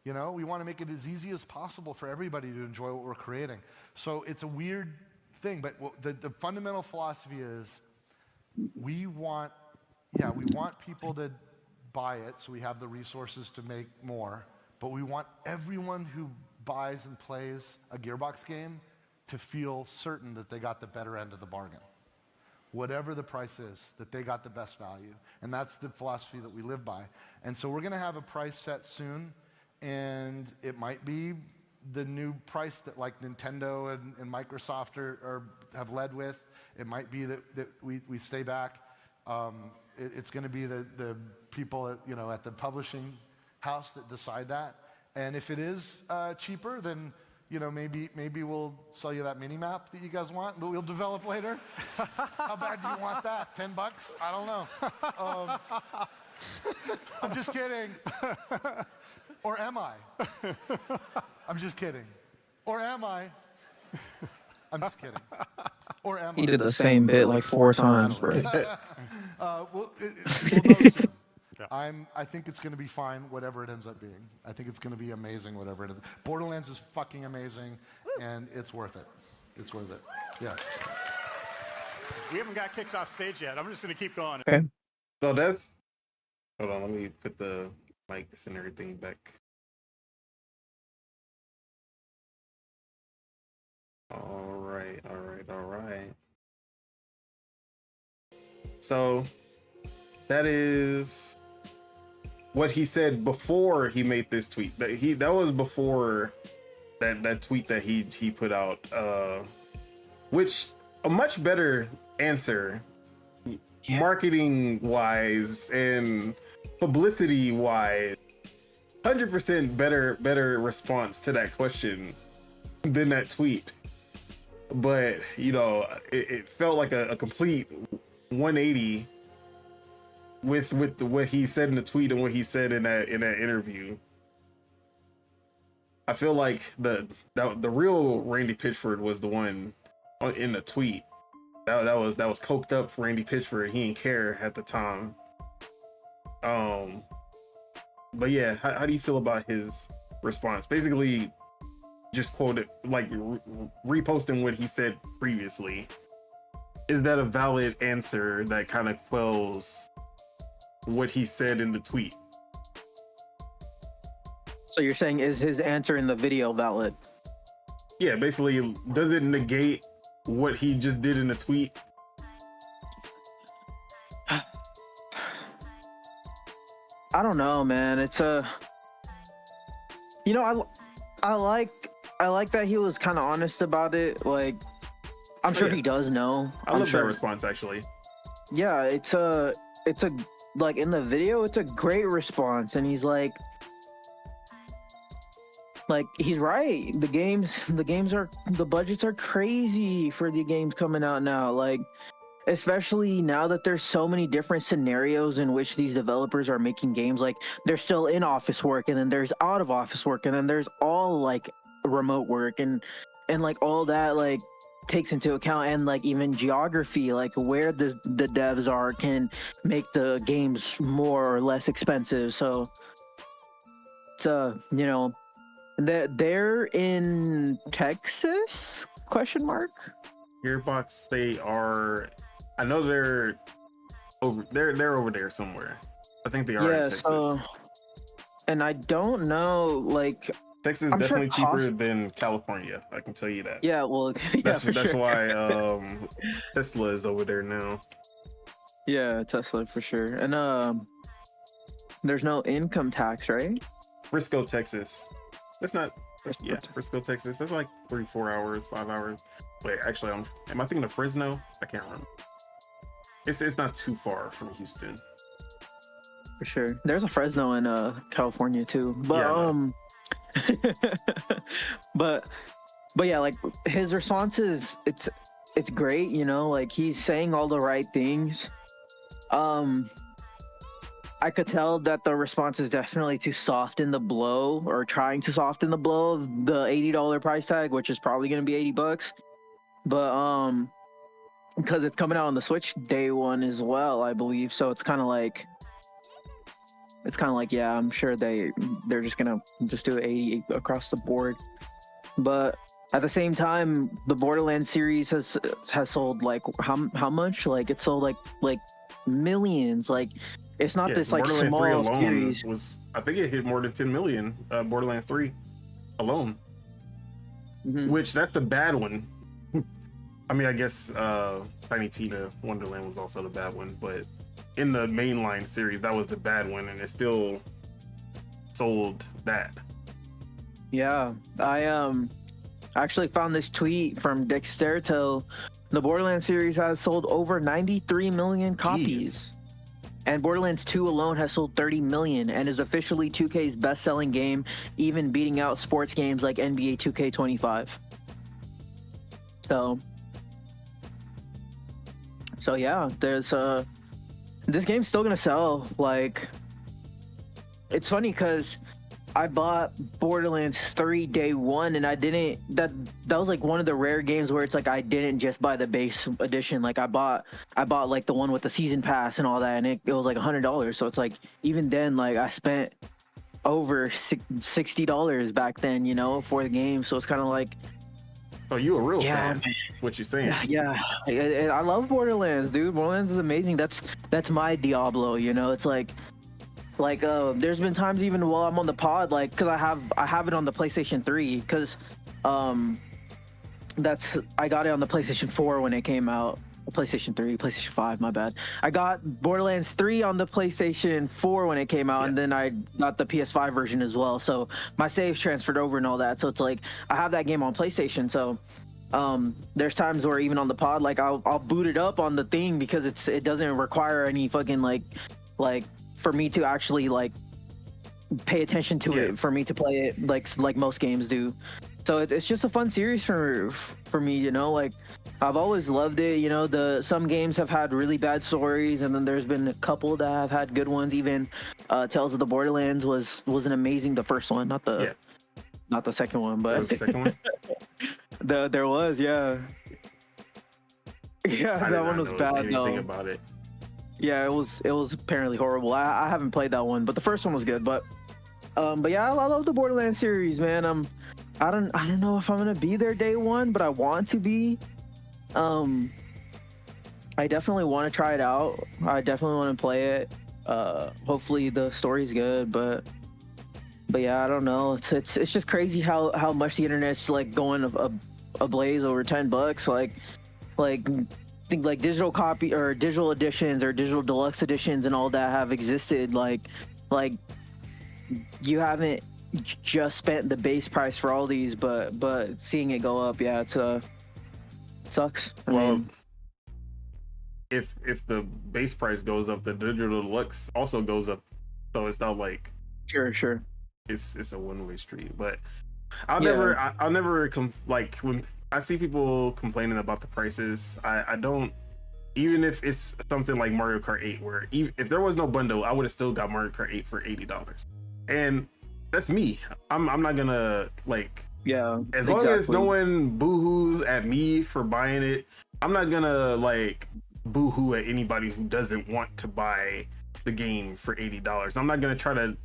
You know, we want to make it as easy as possible for everybody to enjoy what we're creating. So it's a weird thing, but the fundamental philosophy is we want people to buy it so we have the resources to make more, but we want everyone who buys and plays a Gearbox game to feel certain that they got the better end of the bargain. Whatever the price is, that they got the best value. And that's the philosophy that we live by. And so we're going to have a price set soon, and it might be the new price that like Nintendo and Microsoft have led with. It might be that we stay back. It's going to be the people at the publishing house that decide that. And if it is cheaper, then maybe we'll sell you that mini map that you guys want, but we'll develop later. How bad do you want that? $10? I don't know. I'm just kidding. Or am I? I'm just kidding. Or am I? I'm just kidding. Or am I? He did the same bit like 4 times, bro. We'll know soon. Yeah. I think it's going to be fine, whatever it ends up being. I think it's going to be amazing, whatever it is. Borderlands is fucking amazing, and it's worth it. It's worth it. Yeah. We haven't got kicked off stage yet. I'm just going to keep going. Okay. So that's... Hold on, let me put the mics and everything back. All right. So that is what he said before he made this tweet. That was before that tweet that he put out, which a much better answer, marketing wise and publicity wise, 100% better response to that question than that tweet. But it felt like a complete 180 with what he said in the tweet and what he said in that interview. I feel like the real Randy Pitchford was the one in the tweet. That was coked up for Randy Pitchford. He didn't care at the time. But yeah, how do you feel about his response? Basically, just quoted, like reposting what he said previously. Is that a valid answer that kind of quells what he said in the tweet? So you're saying, is his answer in the video valid? Yeah, basically, does it negate what he just did in the tweet? I don't know, man. It's you know, I like that he was kind of honest about it. Like, I'm sure he does know. I love that response, actually. Yeah, it's a like in the video, it's a great response, and he's like he's right. The budgets are crazy for the games coming out now. Like, especially now that there's so many different scenarios in which these developers are making games. Like, they're still in office work, and then there's out of office work, and then there's all like remote work, and like all that like takes into account, and like even geography, like where the devs are, can make the games more or less expensive. So it's you know, they're in Texas ? Gearbox, they are. I know they're over. They're over there somewhere. I think they are in Texas. And I don't know, like, Texas is definitely cheaper than California. I can tell you that. Yeah, well, that's why Tesla is over there now. Yeah, Tesla for sure. And there's no income tax, right? Frisco, Texas. That's not. Frisco, Texas. That's like 3-4 hours, 5 hours. Wait, actually, am I thinking of Fresno? I can't remember. It's not too far from Houston. For sure. There's a Fresno in California too. But but yeah, like his response is it's great, you know, like he's saying all the right things. I could tell that the response is definitely to soften the blow, or trying to soften the blow of the $80 price tag, which is probably going to be $80. But because it's coming out on the Switch day one as well, I believe. So it's kind of like yeah, I'm sure they're just gonna just do 80 across the board. But at the same time, the Borderlands series has sold like how much? Like it's sold like millions. Like, it's not this like Borderlands small 3 alone series. I think it hit more than 10 million. Borderlands 3 alone, which that's the bad one. I mean, I guess Tiny Tina Wonderland was also the bad one, but in the mainline series, that was the bad one, and it still sold that. Yeah, I actually found this tweet from Dexterto. The Borderlands series has sold over 93 million copies. Jeez. And Borderlands 2 alone has sold 30 million and is officially 2K's best-selling game, even beating out sports games like NBA 2K25. So yeah, there's this game's still gonna sell. Like, it's funny because I bought Borderlands 3 day one, and I didn't. That was like one of the rare games where it's like I didn't just buy the base edition. Like I bought like the one with the season pass and all that, and it was like $100. So it's like, even then, like I spent over $60 back then, you know, for the game. So it's kind of like, oh, you a real fan? Man. What you saying? Yeah, I love Borderlands, dude. Borderlands is amazing. That's my Diablo, you know. It's like there's been times even while I'm on the pod, like, because I have it on the PlayStation 3, because I got it on the PlayStation 4 when it came out. PlayStation 3, PlayStation 5, my bad. I got Borderlands 3 on the PlayStation 4 when it came out, and then I got the PS5 version as well. So my saves transferred over and all that. So it's like I have that game on PlayStation. So there's times where even on the pod, like I'll boot it up on the thing, because it doesn't require any fucking like for me to actually like pay attention to it, for me to play it like most games do. So it's just a fun series for me, you know. Like, I've always loved it, you know. Some games have had really bad stories, and then there's been a couple that have had good ones. Even Tales of the Borderlands was an amazing, the first one, not the second one, but was the second one. There was, yeah, that one was bad though. About it. Yeah, it was apparently horrible. I haven't played that one, but the first one was good. But yeah, I love the Borderlands series, man. I don't know if I'm gonna be there day one, but I want to be. I definitely want to try it out. I definitely want to play it. Hopefully the story's good, but yeah, I don't know. It's just crazy how much the internet's like going ablaze over $10. Think like digital copy or digital editions or digital deluxe editions and all that have existed like like you haven't just spent the base price for all these, but seeing it go up, yeah, it's sucks. I mean, if the base price goes up, the digital deluxe also goes up, so it's not like sure. It's a one-way street. But I'll never like when I see people complaining about the prices, I don't. Even if it's something like Mario Kart 8, where if there was no bundle, I would have still got Mario Kart 8 for $80. And that's me. I'm not gonna like. Yeah. As long as no one boo-hoos at me for buying it, I'm not gonna like boo-hoo at anybody who doesn't want to buy the game for $80. I'm not gonna try to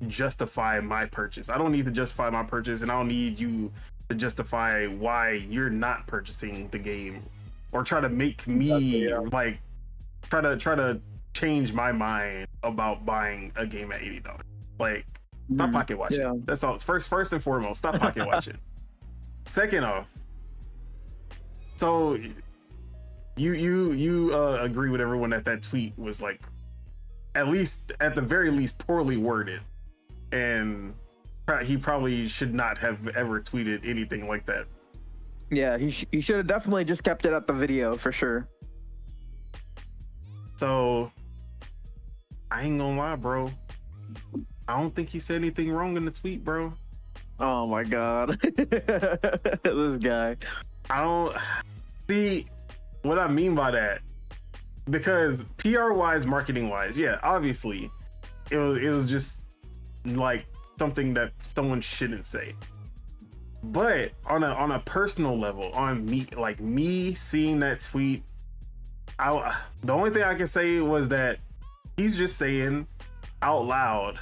justify my purchase. I don't need to justify my purchase, and I don't need you to justify why you're not purchasing the game. Or try to make me like try to change my mind about buying a game at $80. Like, stop pocket watching. Yeah. That's all. First and foremost, stop pocket watching. Second off, so you agree with everyone that tweet was like, at the very least, poorly worded, and he probably should not have ever tweeted anything like that. Yeah, he should have definitely just kept it at the video for sure. So, I ain't gonna lie, bro. I don't think he said anything wrong in the tweet, bro. Oh my god. This guy. I don't see what I mean by that. Because PR-wise, marketing-wise, yeah, obviously, it was just like something that someone shouldn't say. But on a personal level, on me seeing that tweet, the only thing I can say was that he's just saying out loud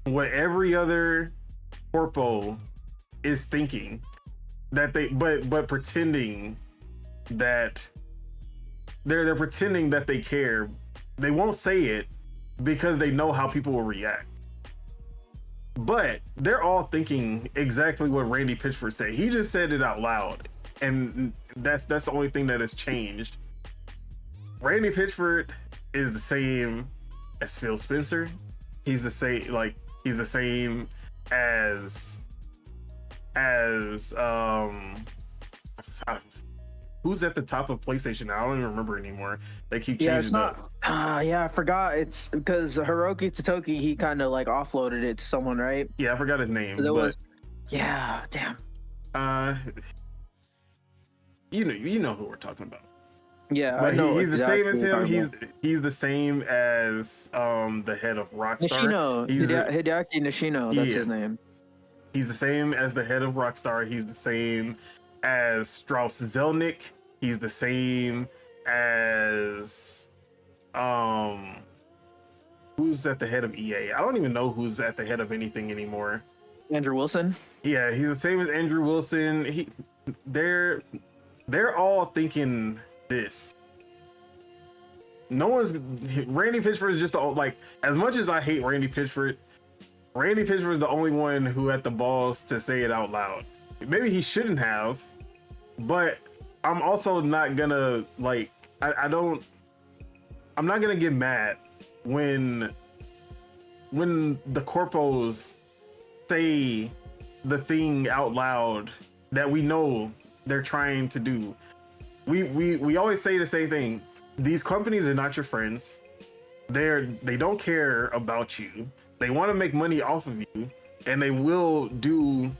what every other corpo is thinking, that they but pretending that they're pretending that they care. They won't say it because they know how people will react. But they're all thinking exactly what Randy Pitchford said. He just said it out loud, and that's the only thing that has changed. Randy Pitchford is the same as Phil Spencer. He's the same as who's at the top of PlayStation now? I don't even remember anymore. They keep changing up. I forgot. It's because Hiroki Totoki, he kind of like offloaded it to someone, right? Yeah, I forgot his name. Yeah, damn. You know who we're talking about. Yeah, but I know he's exactly the same as him. He's the same as the head of Rockstar. Hideaki Nishino. That's his name. He's the same as the head of Rockstar. He's the same as Strauss Zelnick. He's the same as who's at the head of EA? I don't even know who's at the head of anything anymore. Andrew Wilson. Yeah, he's the same as Andrew Wilson. They're all thinking this. Randy Pitchford is just like, as much as I hate Randy Pitchford is the only one who had the balls to say it out loud. Maybe he shouldn't have, but I'm also not gonna like, I'm not gonna get mad when the corpos say the thing out loud that we know they're trying to do. We always say the same thing. These companies are not your friends. They don't care about you. They want to make money off of you, and they will do.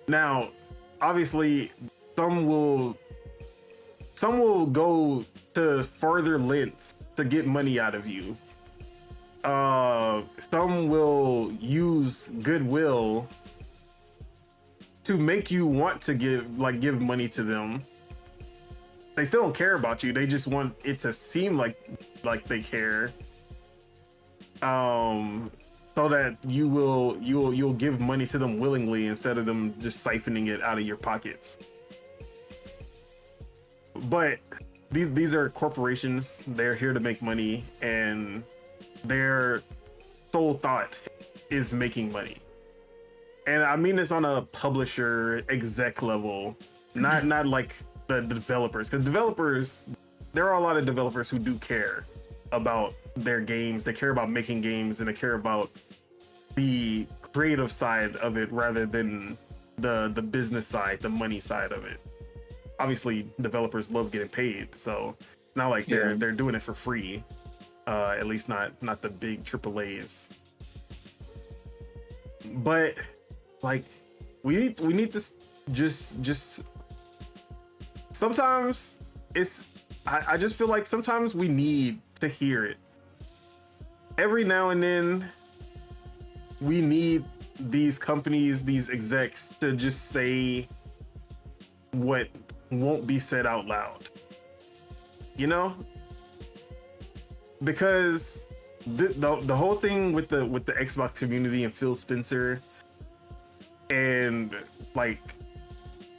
Now, obviously, some will go to further lengths to get money out of you. Some will use goodwill to make you want to give money to them. They still don't care about you. They just want it to seem like they care. So that you'll give money to them willingly instead of them just siphoning it out of your pockets. But these are corporations. They're here to make money, and their sole thought is making money. And I mean this on a publisher exec level, not like the developers, because there are a lot of developers who do care about their games. They care about making games, and they care about the creative side of it rather than the business side, the money side of it. Obviously, developers love getting paid, so it's not like they're doing it for free. At least not the big AAAs. But like we need to just sometimes I just feel like sometimes we need to hear it. Every now and then we need these companies, these execs to just say what won't be said out loud. You know? Because the whole thing with the Xbox community and Phil Spencer, and like,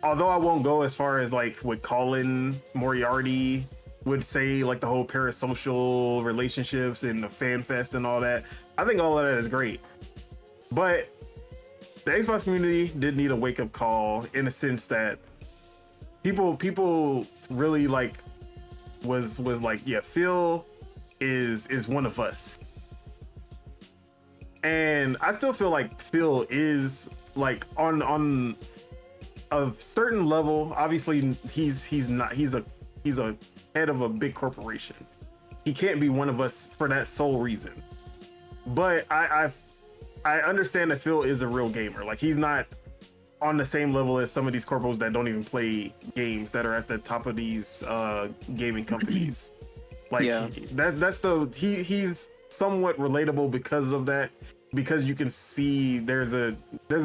although I won't go as far as like what Colin Moriarty would say, like the whole parasocial relationships and the fan fest and all that, I think all of that is great. But the Xbox community did need a wake up call in a sense that people really like was like, yeah, Phil is one of us. And I still feel like Phil is like on a certain level. Obviously he's a head of a big corporation. He can't be one of us for that sole reason. But I understand that Phil is a real gamer. Like, he's not on the same level as some of these corporals that don't even play games, that are at the top of these gaming companies. Like, he's somewhat relatable because of that, because you can see there's a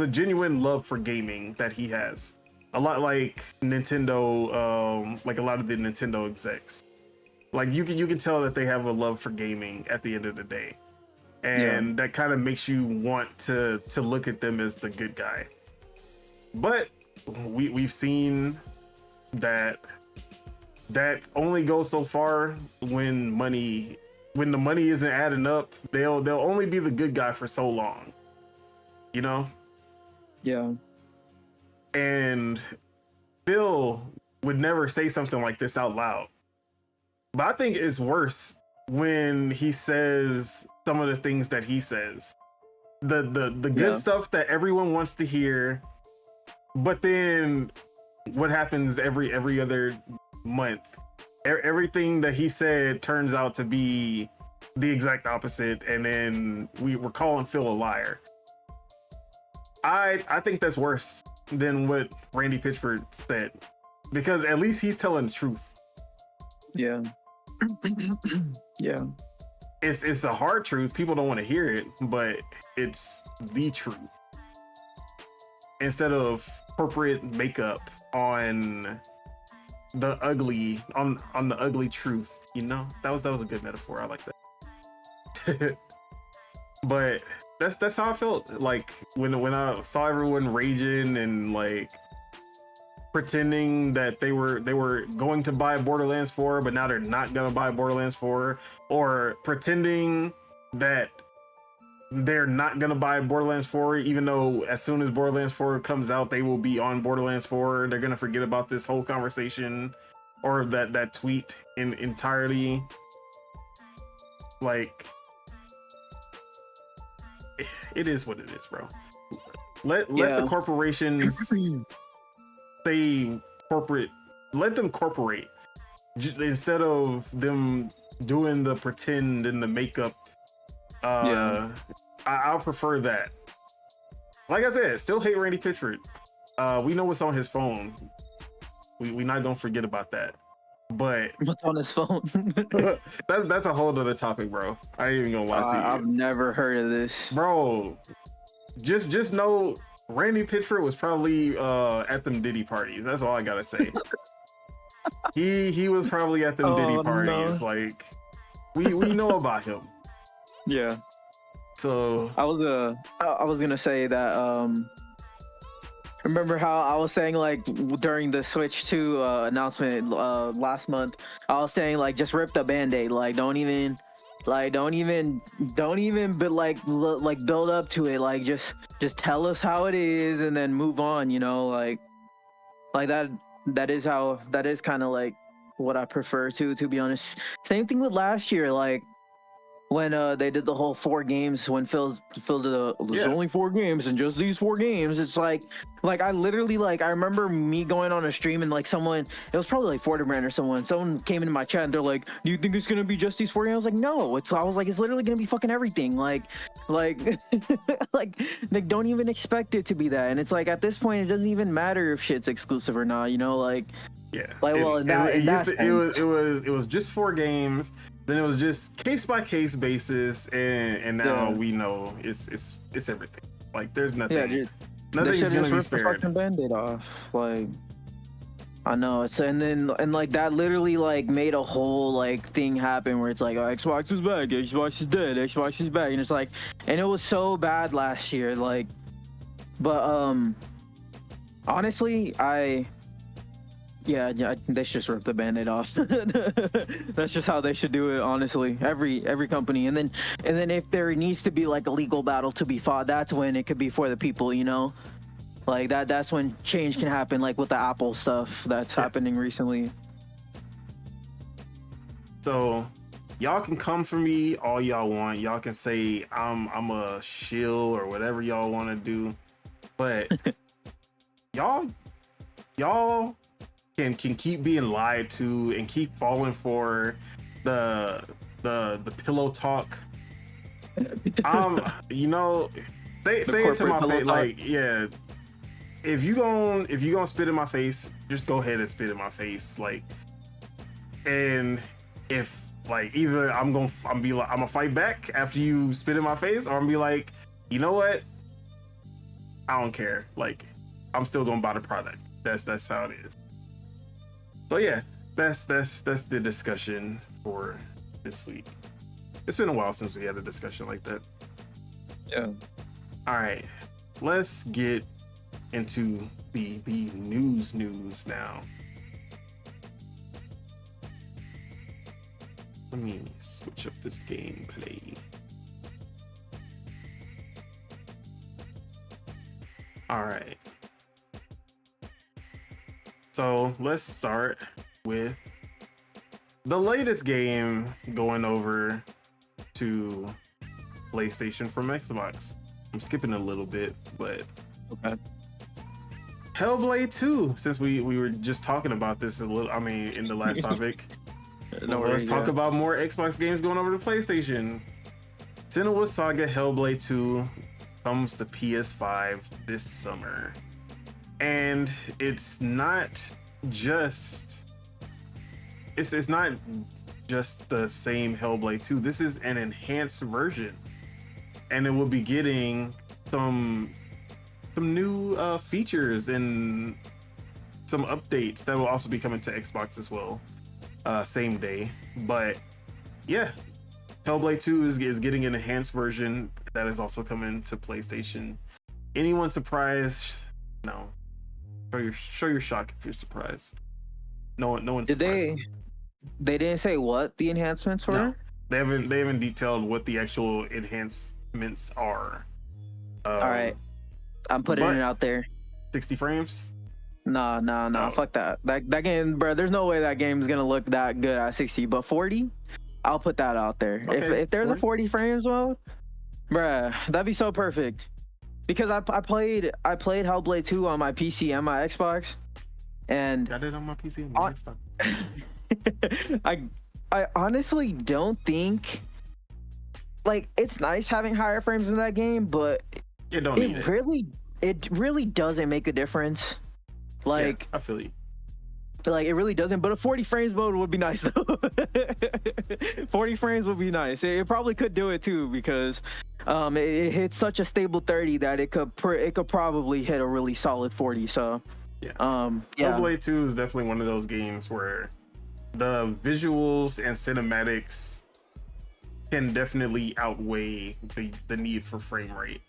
genuine love for gaming that he has. A lot like Nintendo, like a lot of the Nintendo execs. Like, you can tell that they have a love for gaming at the end of the day. And that kind of makes you want to look at them as the good guy. But we've seen that only goes so far when the money isn't adding up. They'll only be the good guy for so long, you know? Yeah. And Phil would never say something like this out loud. But I think it's worse when he says some of the things that he says. The good stuff that everyone wants to hear, but then what happens every other month? Everything that he said turns out to be the exact opposite, and then we're calling Phil a liar. I think that's worse than what Randy Pitchford said, because at least he's telling the truth. Yeah. Yeah. It's a hard truth. People don't want to hear it, but it's the truth. Instead of corporate makeup on the ugly truth, you know? That was a good metaphor. I like that. But that's how I felt like when I saw everyone raging and like pretending that they were going to buy Borderlands 4, but now they're not gonna buy Borderlands 4, or pretending that they're not gonna buy Borderlands 4, even though as soon as Borderlands 4 comes out, they will be on Borderlands 4. They're gonna forget about this whole conversation or that tweet entirely. Like, it is what it is, bro. Let the corporations say corporate. Let them corporate instead of them doing the pretend and the makeup. I'll prefer that. Like I said, still hate Randy Pitchford. We know what's on his phone. We not gonna forget about that. But what's on his phone? that's a whole other topic, bro. I ain't even gonna lie to you. I've never heard of this, bro. Just know Randy Pitchford was probably at them Diddy parties. That's all I gotta say. he was probably at them Diddy parties. No. Like, we know about him. Yeah. So I was gonna say that remember how I was saying, like, during the Switch 2 announcement last month, I was saying, like, just rip the Band-Aid, like, don't even build up to it, like, just tell us how it is and then move on, you know, like that is kind of like what I prefer to be honest. Same thing with last year, like when they did the whole 4 games, when Phil did there's only 4 games and just these 4 games. It's like I literally I remember me going on a stream and it was probably like Fortibrand or someone came into my chat and they're like, do you think it's gonna be just these 4 games? I was like, no, it's literally gonna be fucking everything. Like they don't even expect it to be that. And it's like, at this point it doesn't even matter if shit's exclusive or not, you know, like. Yeah. It was just 4 games. Then it was just case by case basis, and now we know it's everything. Like, there's nothing. Yeah, dude. Nothing's gonna be spared. Fucking Band-Aid off. Like, I know it's and that literally made a whole thing happen where it's like, oh, Xbox is back, Xbox is dead, Xbox is back, and it's like, and it was so bad last year, but honestly, Yeah, they should just rip the Band-Aid off. That's just how they should do it, honestly. Every company, and then if there needs to be a legal battle to be fought, that's when it could be for the people, you know, that's when change can happen, with the Apple stuff that's happening recently. So, y'all can come for me all y'all want. Y'all can say I'm a shill or whatever y'all want to do, but y'all can keep being lied to and keep falling for the pillow talk. You know, say it to my face. If you gonna spit in my face, just go ahead and spit in my face. And if either I'm gonna fight back after you spit in my face, or I'm gonna be like, you know what, I don't care. I'm still gonna buy the product. That's how it is. So yeah, that's the discussion for this week. It's been a while since we had a discussion like that. Yeah. All right, let's get into the news now. Let me switch up this gameplay. All right. So let's start with the latest game going over to PlayStation from Xbox. I'm skipping a little bit, but okay. Hellblade 2, since we were just talking about this in the last topic. Let's talk about more Xbox games going over to PlayStation. Senua's Saga Hellblade 2 comes to PS5 this summer. And it's not just the same Hellblade 2. This is an enhanced version, and it will be getting some new features and some updates that will also be coming to Xbox as well, same day. But yeah, Hellblade 2 is getting an enhanced version that is also coming to PlayStation. Anyone surprised? No. Show your shock if you're surprised. No one's Did surprised. They didn't say what the enhancements were? No, they haven't detailed what the actual enhancements are. All right, I'm putting it out there. 60 frames? No, fuck that. That game, bro. There's no way that game is gonna look that good at 60, but 40, I'll put that out there. Okay, if there's 40? A 40 frames mode, bruh, that'd be so perfect. Because I played Hellblade 2 on my PC and my Xbox, and I did on my PC and my Xbox. I honestly don't think it's nice having higher frames in that game, but it really doesn't make a difference. I feel you. It really doesn't, but a 40 frames mode would be nice though. 40 frames would be nice. It probably could do it too, because it hits such a stable 30 that it could probably hit a really solid 40. So yeah. Hellblade 2 is definitely one of those games where the visuals and cinematics can definitely outweigh the need for frame rate.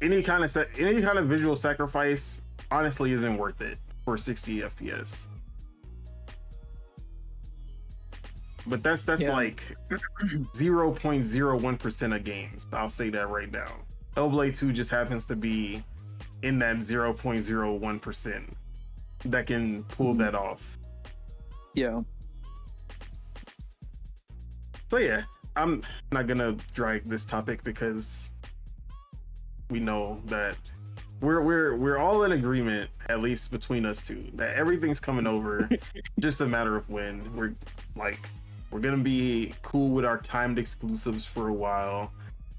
Any kind of visual sacrifice honestly isn't worth it for 60 FPS. But that's 0.01% of games. I'll say that right now. Hellblade 2 just happens to be in that 0.01% that can pull that off. Yeah. So yeah, I'm not gonna drag this topic because we know that we're all in agreement, at least between us two, that everything's coming over. Just a matter of when. We're gonna be cool with our timed exclusives for a while,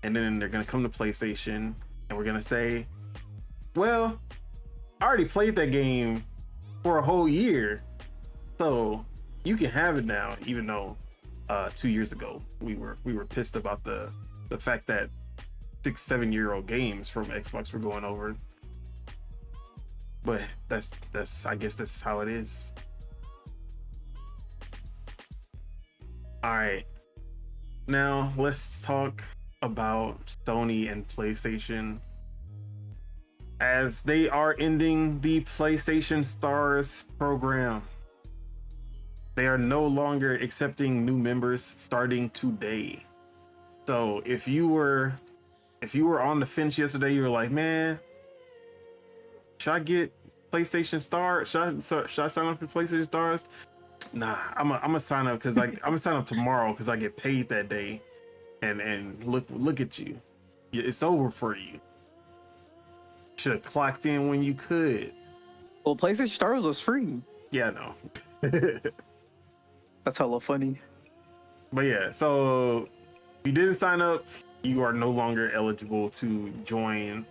and then they're gonna come to PlayStation, and we're gonna say, well, I already played that game for a whole year, so you can have it now. Even though 2 years ago we were pissed about the fact that 6-7 year old games from Xbox were going over. But that's I guess that's how it is. All right, now let's talk about Sony and PlayStation, as they are ending the PlayStation Stars program. They are no longer accepting new members starting today. So if you were on the fence yesterday, you were like, man, should I get PlayStation Star? Should I sign up for PlayStation Stars? Nah, I'm gonna sign up because I'm gonna sign up tomorrow because I get paid that day. And look at you, it's over for you. Should have clocked in when you could. Well, PlayStation Stars was free. Yeah, I know. That's hella funny. But yeah, so if you didn't sign up, you are no longer eligible to join.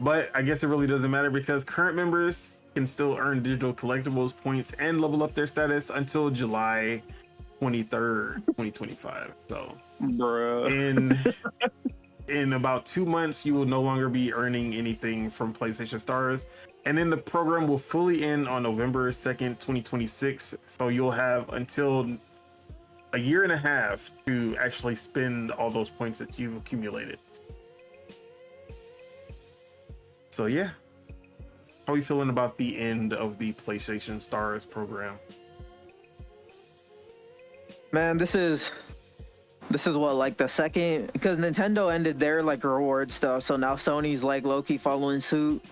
But I guess it really doesn't matter because current members can still earn digital collectibles points and level up their status until July 23rd, 2025. So bruh, in about 2 months, you will no longer be earning anything from PlayStation Stars. And then the program will fully end on November 2nd, 2026. So you'll have until a year and a half to actually spend all those points that you've accumulated. So yeah, how are you feeling about the end of the PlayStation Stars program? man, this is what, like the second, because Nintendo ended their like reward stuff, so now Sony's like low-key following suit.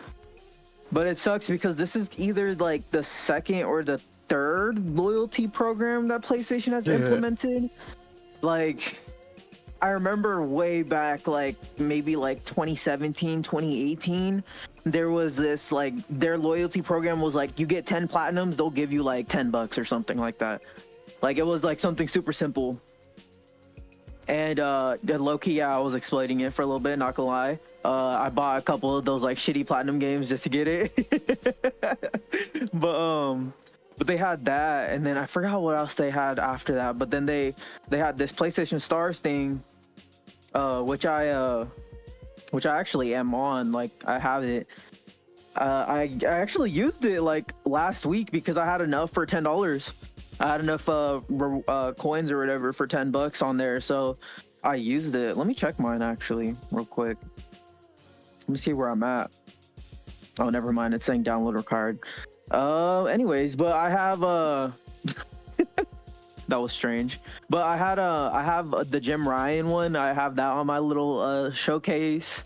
But it sucks because this is either like the second or the third loyalty program that PlayStation has implemented. Like, I remember way back, like maybe like 2017, 2018, there was this like their loyalty program was like, you get 10 platinums, they'll give you like $10 or something like that. Like, it was like something super simple. And low-key, yeah, I was exploiting it for a little bit, not gonna lie. I bought a couple of those like shitty platinum games just to get it. But they had that, and then I forgot what else they had after that. But then they had this PlayStation Stars thing, which I actually am on. Like, I have it. I actually used it like last week because I had enough for $10. I had enough coins or whatever for $10 on there, so I used it. Let me check mine actually real quick. Let me see where I'm at. Oh, never mind. It's saying download card. Anyways, but I have that was strange. But I have the Jim Ryan one. I have that on my little showcase.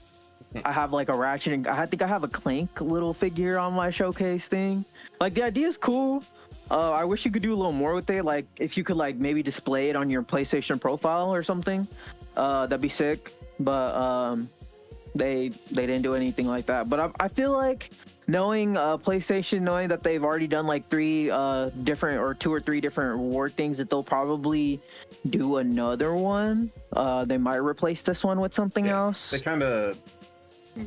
I have like a Ratchet and I think I have a Clank little figure on my showcase thing. Like, the idea is cool. I wish you could do a little more with it. Like, if you could like maybe display it on your PlayStation profile or something, that'd be sick. But they didn't do anything like that. But I feel like knowing PlayStation, knowing that they've already done like 2 or 3 different reward things, that they'll probably do another one. They might replace this one with something else. They kind of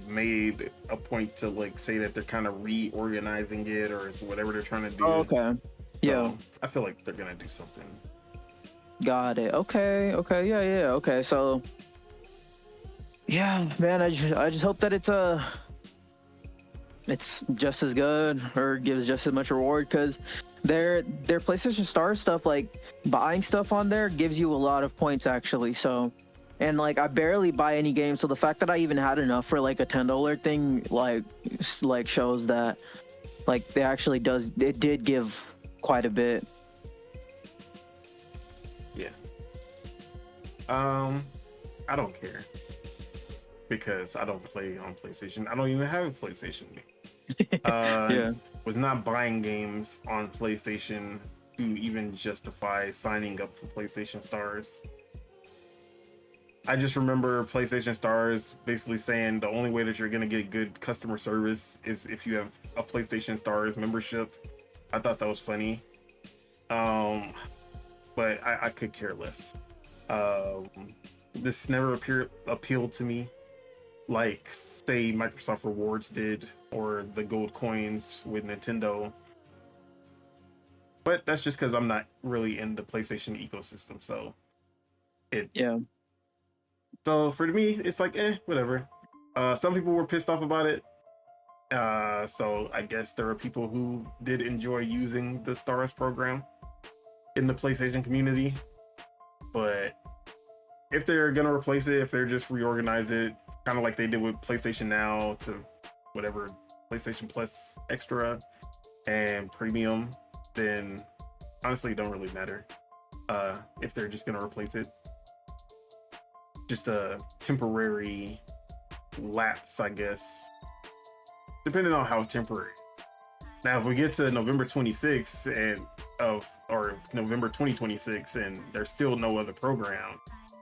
made a point to like say that they're kind of reorganizing it or whatever they're trying to do. Oh, okay. Yeah. So I feel like they're gonna do something. Got it. Okay. Yeah. Okay. So yeah, man, I just hope that it's just as good or gives just as much reward, because their PlayStation Star stuff, like buying stuff on there, gives you a lot of points actually. So, and like I barely buy any games, so the fact that I even had enough for like a $10 thing, like shows that like it did give quite a bit. Yeah. I don't care because I don't play on PlayStation. I don't even have a PlayStation. Yeah. Was not buying games on PlayStation to even justify signing up for PlayStation Stars. I just remember PlayStation Stars basically saying the only way that you're gonna get good customer service is if you have a PlayStation Stars membership. I thought that was funny, but I could care less. This never appealed to me, like say Microsoft Rewards did, or the gold coins with Nintendo. But that's just because I'm not really in the PlayStation ecosystem, so So for me, it's like whatever. Some people were pissed off about it. So I guess there are people who did enjoy using the Stars program in the PlayStation community. But if they're gonna replace it, if they're just reorganize it, kind of like they did with PlayStation Now to whatever PlayStation Plus Extra and Premium, then honestly it don't really matter. If they're just gonna replace it. Just a temporary lapse, I guess, depending on how temporary. Now, if we get to November 26th or November 2026 and there's still no other program,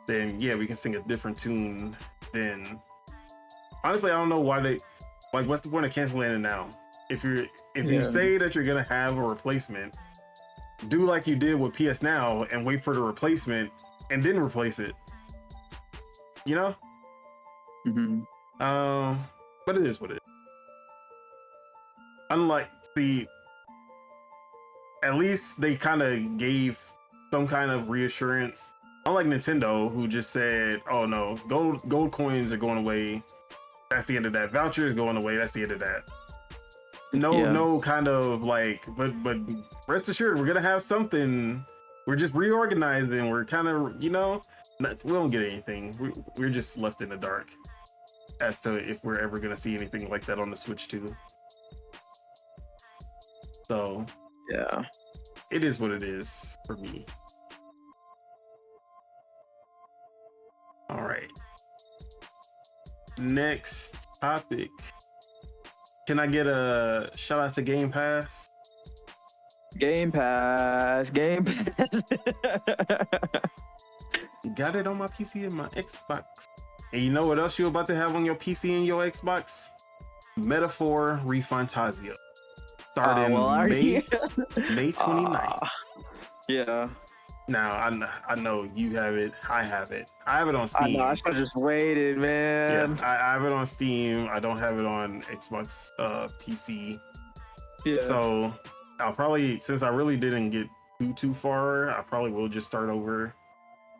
then yeah, we can sing a different tune. Then honestly, I don't know why what's the point of canceling it now? If you say that you're gonna have a replacement, do like you did with PS Now and wait for the replacement and then replace it. You know? But it is what it is. Unlike at least they kind of gave some kind of reassurance. Unlike Nintendo, who just said, "Oh no, gold coins are going away. That's the end of that. Voucher is going away. That's the end of that." No kind of like, but rest assured, we're gonna have something. We're just reorganizing. We're kind of, we don't get anything. We're just left in the dark as to if we're ever gonna see anything like that on the Switch too. So yeah, it is what it is for me. All right. Next topic. Can I get a shout out to Game Pass? Game Pass. Got it on my PC and my Xbox. And you know what else you're about to have on your PC and your Xbox? Metaphor Refantasia. Starting May 29th. Yeah. Now, I know you have it. I have it. I have it on Steam. I know, I should have just waited, man. Yeah, I have it on Steam. I don't have it on Xbox PC. Yeah. So I'll probably, since I really didn't get too far, I probably will just start over.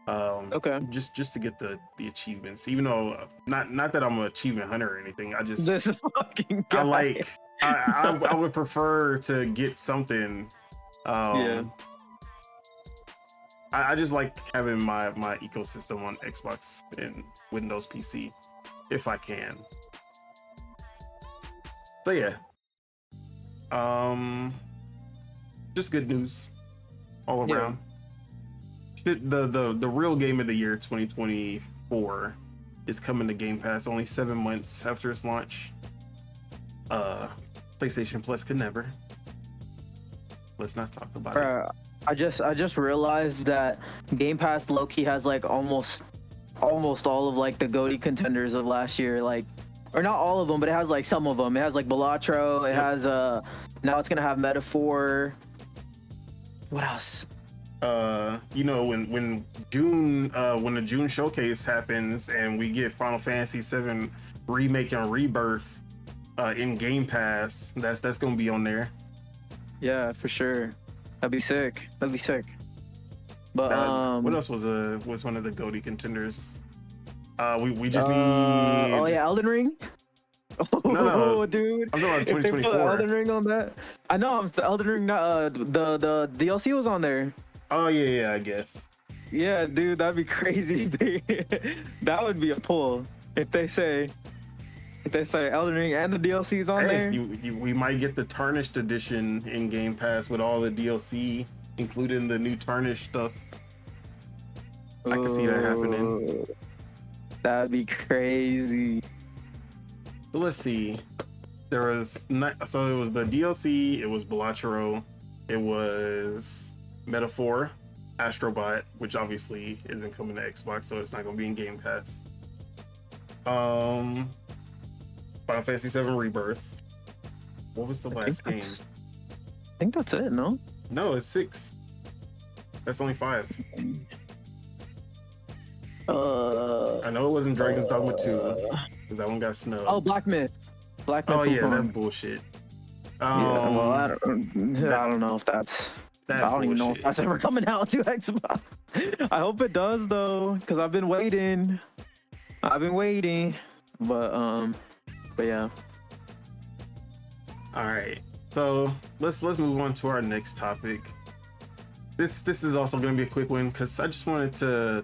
Okay. Just to get the achievements, even though not that I'm an achievement hunter or anything. I just this fucking guy. I would prefer to get something. I just like having my ecosystem on Xbox and Windows PC if I can. So yeah. Just good news all around. The real game of the year 2024 is coming to Game Pass only 7 months after its launch. PlayStation Plus could never. Let's not talk about it. I just realized that Game Pass low-key has like almost all of like the GOTY contenders of last year, like, or not all of them, but it has like some of them. It has like Balatro. It has now it's gonna have Metaphor. What else? When the June showcase happens and we get Final Fantasy VII Remake and Rebirth in Game Pass, that's gonna be on there. Yeah, for sure. That'd be sick. But what else was one of the GOTY contenders? We just need. Oh yeah, Elden Ring. No, dude. I'm talking about 2024. If they put Elden Ring on that, I know. I'm Elden Ring. The DLC was on there. Oh yeah, I guess. Yeah, dude, that'd be crazy. That would be a pull if they say Elden Ring and the DLC's on there. We might get the Tarnished edition in Game Pass with all the DLC, including the new Tarnished stuff. I can see that happening. That'd be crazy. So let's see. It was the DLC. It was Balatro. It was Metaphor. Astrobot, which obviously isn't coming to Xbox, so it's not going to be in Game Pass. Final Fantasy VII Rebirth. What was the last game? I think that's it, no? No, it's 6. That's only 5. I know it wasn't Dragon's Dogma 2, because that one got snubbed. Oh, Black Myth. Oh, yeah, that bullshit. Yeah, well, I don't know if that's... I don't even know if that's ever coming out to Xbox. I hope it does, though, because I've been waiting. But yeah. All right, so let's move on to our next topic. This is also going to be a quick one because I just wanted to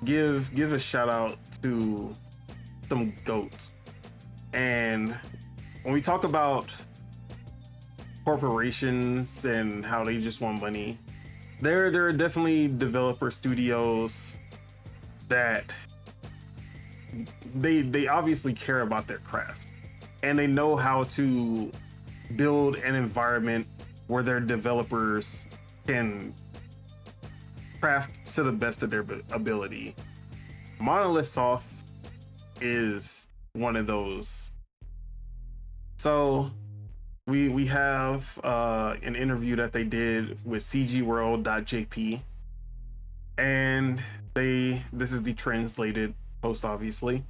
give a shout out to some GOATs. And when we talk about corporations and how they just want money, there are definitely developer studios that they obviously care about their craft, and they know how to build an environment where their developers can craft to the best of their ability. Monolith Soft is one of those. So we have an interview that they did with cgworld.jp, and this is the translated post, obviously,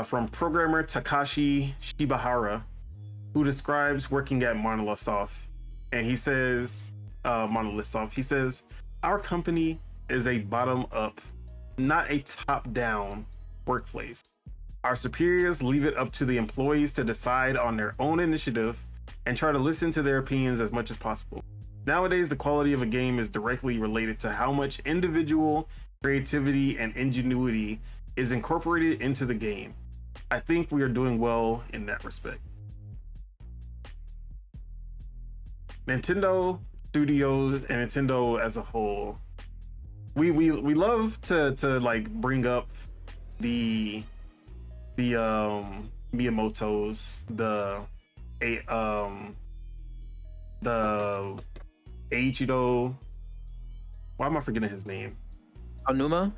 from programmer Takashi Shibahara, who describes working at Monolith Soft. And he says, Monolith Soft, he says, "Our company is a bottom-up, not a top-down workplace. Our superiors leave it up to the employees to decide on their own initiative and try to listen to their opinions as much as possible. Nowadays, the quality of a game is directly related to how much individual creativity and ingenuity is incorporated into the game. I think we are doing well in that respect." Nintendo Studios and Nintendo as a whole, we love to like bring up the Miyamoto's, the Eiichiro, why am I forgetting his name? Aonuma,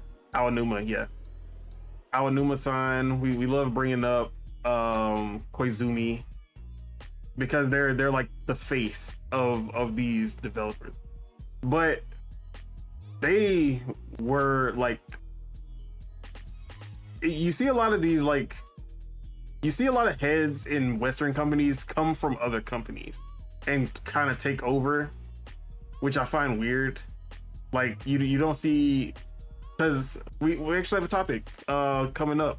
yeah. Aonuma-san. We love bringing up Koizumi, because they're like the face of these developers. But they were like, you see a lot of these, like, you see a lot of heads in Western companies come from other companies and kind of take over, which I find weird. Like, you don't see, because we actually have a topic coming up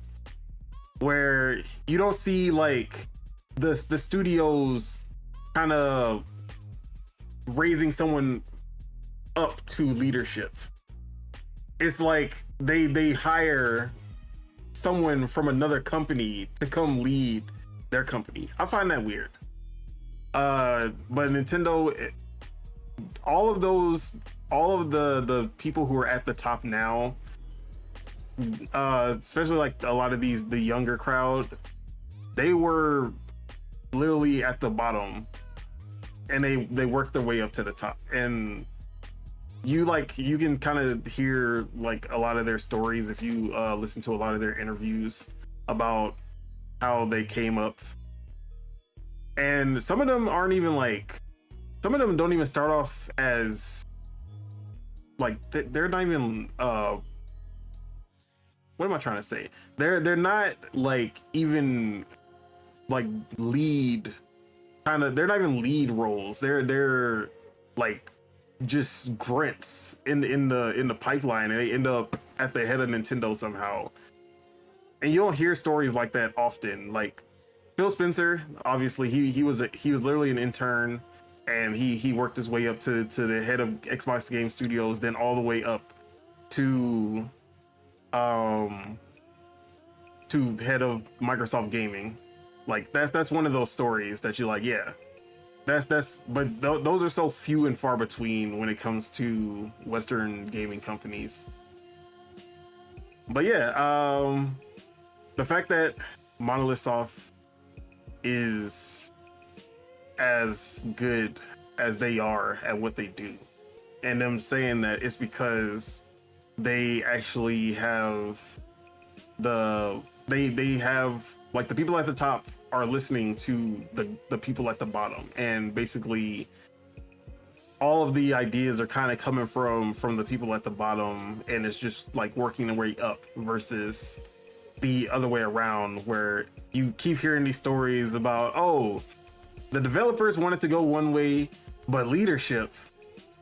where you don't see like the studios kind of raising someone up to leadership. It's like they hire someone from another company to come lead their company. I find that weird. But Nintendo, all of the people who are at the top now, especially like a lot of the younger crowd, they were literally at the bottom, and they worked their way up to the top. And you can kind of hear like a lot of their stories if you listen to a lot of their interviews about how they came up. And some of them don't even start off as like, they're not even what am I trying to say? They're not like even like lead kind of, they're not even lead roles. They're like just grunts in the pipeline, and they end up at the head of Nintendo somehow. And you don't hear stories like that often. Like Phil Spencer, obviously he was literally an intern, and he worked his way up to the head of Xbox Game Studios, then all the way up to head of Microsoft Gaming. Like that's one of those stories that you're like, yeah, but those are so few and far between when it comes to Western gaming companies. But yeah, the fact that Monolith Soft is as good as they are at what they do and them saying that it's because they actually have they have like the people at the top are listening to the people at the bottom, and basically all of the ideas are kind of coming from the people at the bottom, and it's just like working their way up versus the other way around, where you keep hearing these stories about, oh, the developers wanted to go one way, but leadership,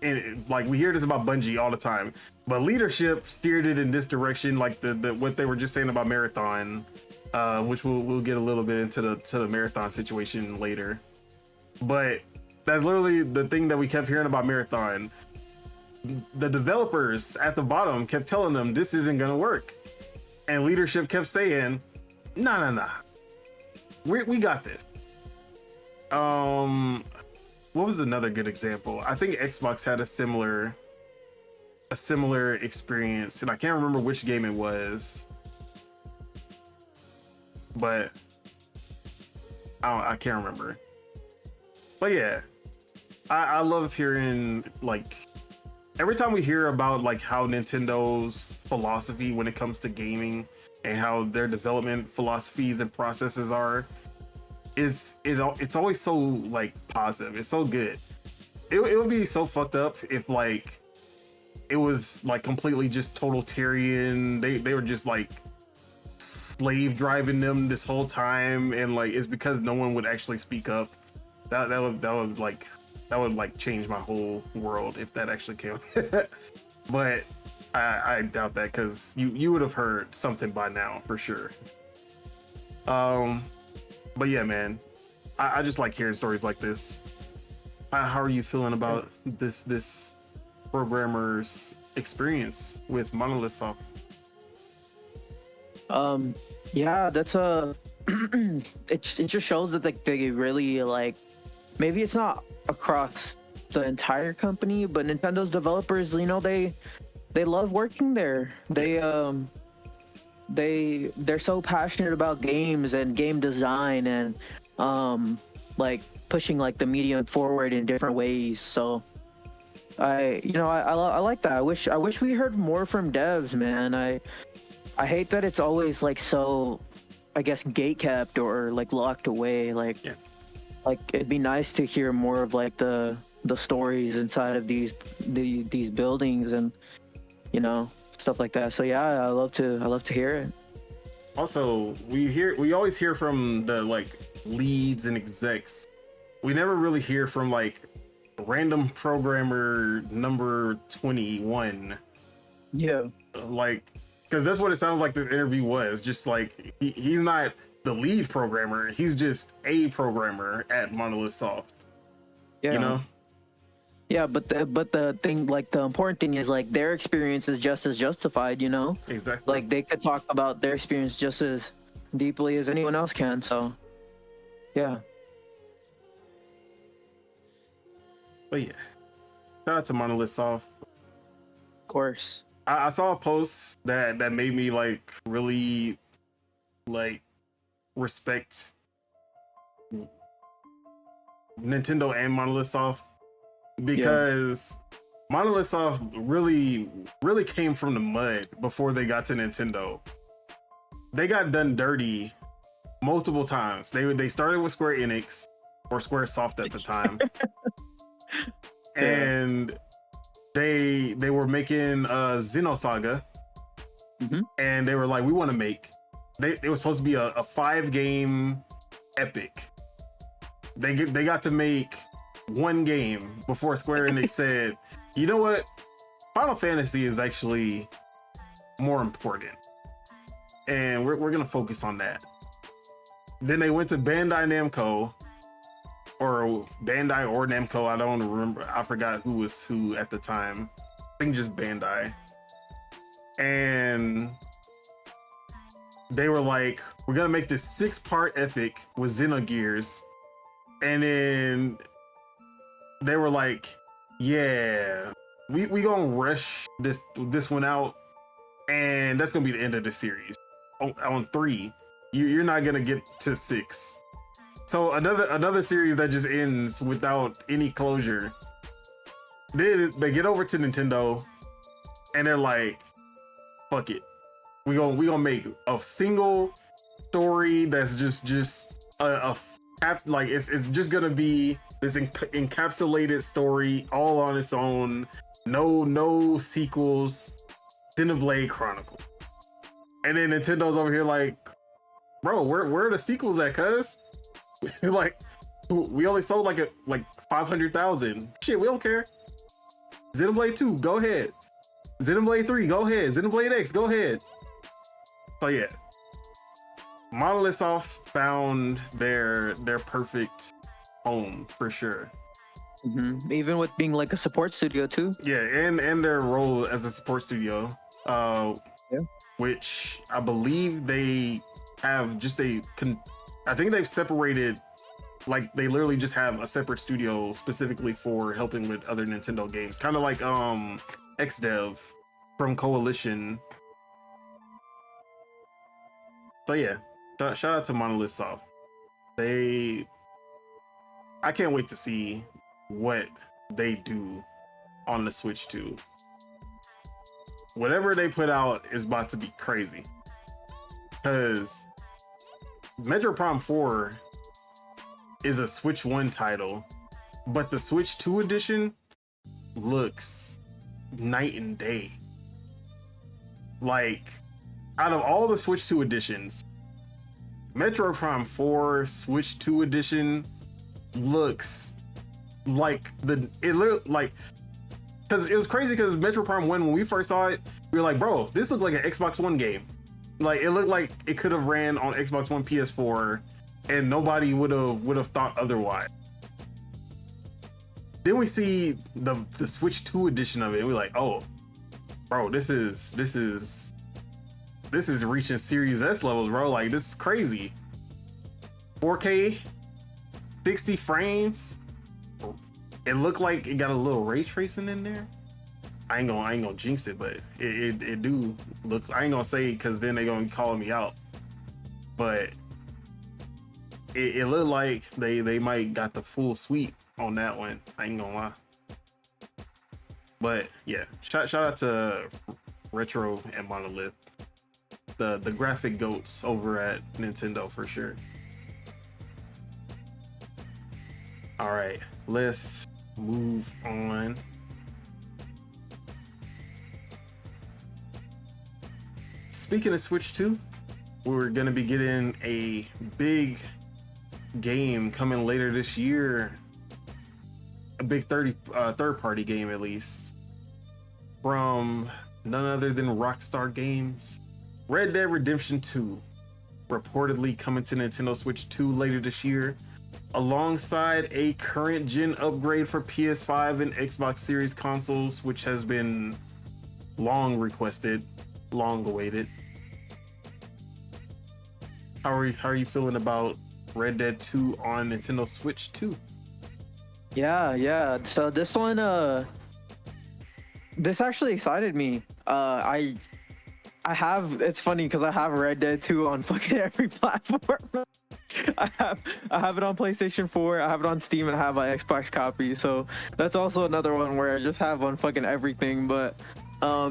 and like we hear this about Bungie all the time, but leadership steered it in this direction, like the what they were just saying about Marathon, which we'll get a little bit into the Marathon situation later. But that's literally the thing that we kept hearing about Marathon. The developers at the bottom kept telling them this isn't gonna work, and leadership kept saying, nah, we got this. What was another good example? I think Xbox had a similar experience, and I can't remember which game it was, but I can't remember. But yeah, I love hearing, like, every time we hear about like how Nintendo's philosophy when it comes to gaming and how their development philosophies and processes are, it's always so like positive. It's so good. It would be so fucked up if like it was like completely just totalitarian. They were just like slave driving them this whole time, and like it's because no one would actually speak up. That would like change my whole world if that actually came. But I doubt that, because you would have heard something by now for sure. But yeah, man, I just like hearing stories like this. How are you feeling about this programmer's experience with Monolith Soft? Yeah, that's it just shows that like they really, like, maybe it's not across the entire company, but Nintendo's developers, you know, they love working there. They're so passionate about games and game design, and like pushing like the medium forward in different ways. So I like that. I wish we heard more from devs, man. I hate that it's always like so, I guess, gate kept or like locked away. Like, yeah. Like it'd be nice to hear more of like the stories inside of these buildings, and you know, stuff like that. So yeah, I love to hear it. Also, we always hear from the like leads and execs. We never really hear from like random programmer number 21. Yeah. Like, because that's what it sounds like this interview was. Just like he's not the lead programmer, he's just a programmer at Monolith Soft. Yeah. You know? Yeah, but the thing, like the important thing is like their experience is just as justified, you know? Exactly. Like they could talk about their experience just as deeply as anyone else can. So yeah. But yeah. Shout out to Monolith Soft. Of course. I saw a post that made me like really like respect Nintendo and Monolith Soft, because Monolith Soft really came from the mud before they got to Nintendo. They got done dirty multiple times. They started with Square Enix, or Square Soft at the time. And they were making Xenosaga, and they were like, we want to make. It was supposed to be a 5-game epic. They got to make one game before Square Enix said, you know what, Final Fantasy is actually more important, and we're gonna focus on that. Then they went to Bandai Namco, or Namco, I don't remember, I forgot who was who at the time. I think just Bandai. And they were like, we're gonna make this 6-part epic with Xenogears. And then they were like, yeah, we gonna rush this one out, and that's gonna be the end of the series. On 3, you're not gonna get to 6. So another series that just ends without any closure. then they get over to Nintendo, and they're like, "Fuck it, we gonna make a single story that's just like it's just gonna be this encapsulated story all on its own, no sequels, Xenoblade Chronicle." And then Nintendo's over here like, "Bro, where are the sequels at, cuz?" Like, we only sold like 500,000. Shit, we don't care. Xenoblade 2, go ahead. Xenoblade 3, go ahead. Xenoblade X, go ahead. So yeah, Monolith Soft found their perfect home for sure. Mm-hmm. Even with being like a support studio too. Yeah, and their role as a support studio, which I believe they have just I think they've separated. Like, they literally just have a separate studio specifically for helping with other Nintendo games, kind of like XDev from Coalition. So yeah, shout out to Monolith Soft. I can't wait to see what they do on the Switch 2. Whatever they put out is about to be crazy, because Metro Prime 4 is a Switch 1 title, but the Switch 2 edition looks night and day. Like, out of all the Switch 2 editions, Metro Prime 4 Switch 2 edition looks like because it was crazy, because Metro Prime 1, when we first saw it, we were like, bro, this looked like an Xbox One game. Like, it looked like it could have ran on Xbox One, PS4, and nobody would have thought otherwise. Then we see the Switch 2 edition of it, and we're like, oh, bro, this is reaching Series S levels, bro. Like, this is crazy. 4K, 60 frames. It looked like it got a little ray tracing in there. I ain't gonna jinx it, but it do look. I ain't gonna say, because then they gonna call me out. But it looked like they might got the full suite on that one. I ain't gonna lie. But yeah, shout out to Retro and Monolith, the graphic goats over at Nintendo for sure. All right, let's move on. Speaking of Switch 2, we're gonna be getting a big game coming later this year. A big third-party game, at least, from none other than Rockstar Games. Red Dead Redemption 2, reportedly coming to Nintendo Switch 2 later this year, alongside a current gen upgrade for PS5 and Xbox Series consoles, which has been long requested, long awaited. How are you feeling about Red Dead 2 on Nintendo Switch 2? Yeah. So this one, this actually excited me. I have. It's funny because I have Red Dead 2 on fucking every platform. I have it on PlayStation 4. I have it on Steam, and I have my Xbox copy. So that's also another one where I just have on fucking everything. But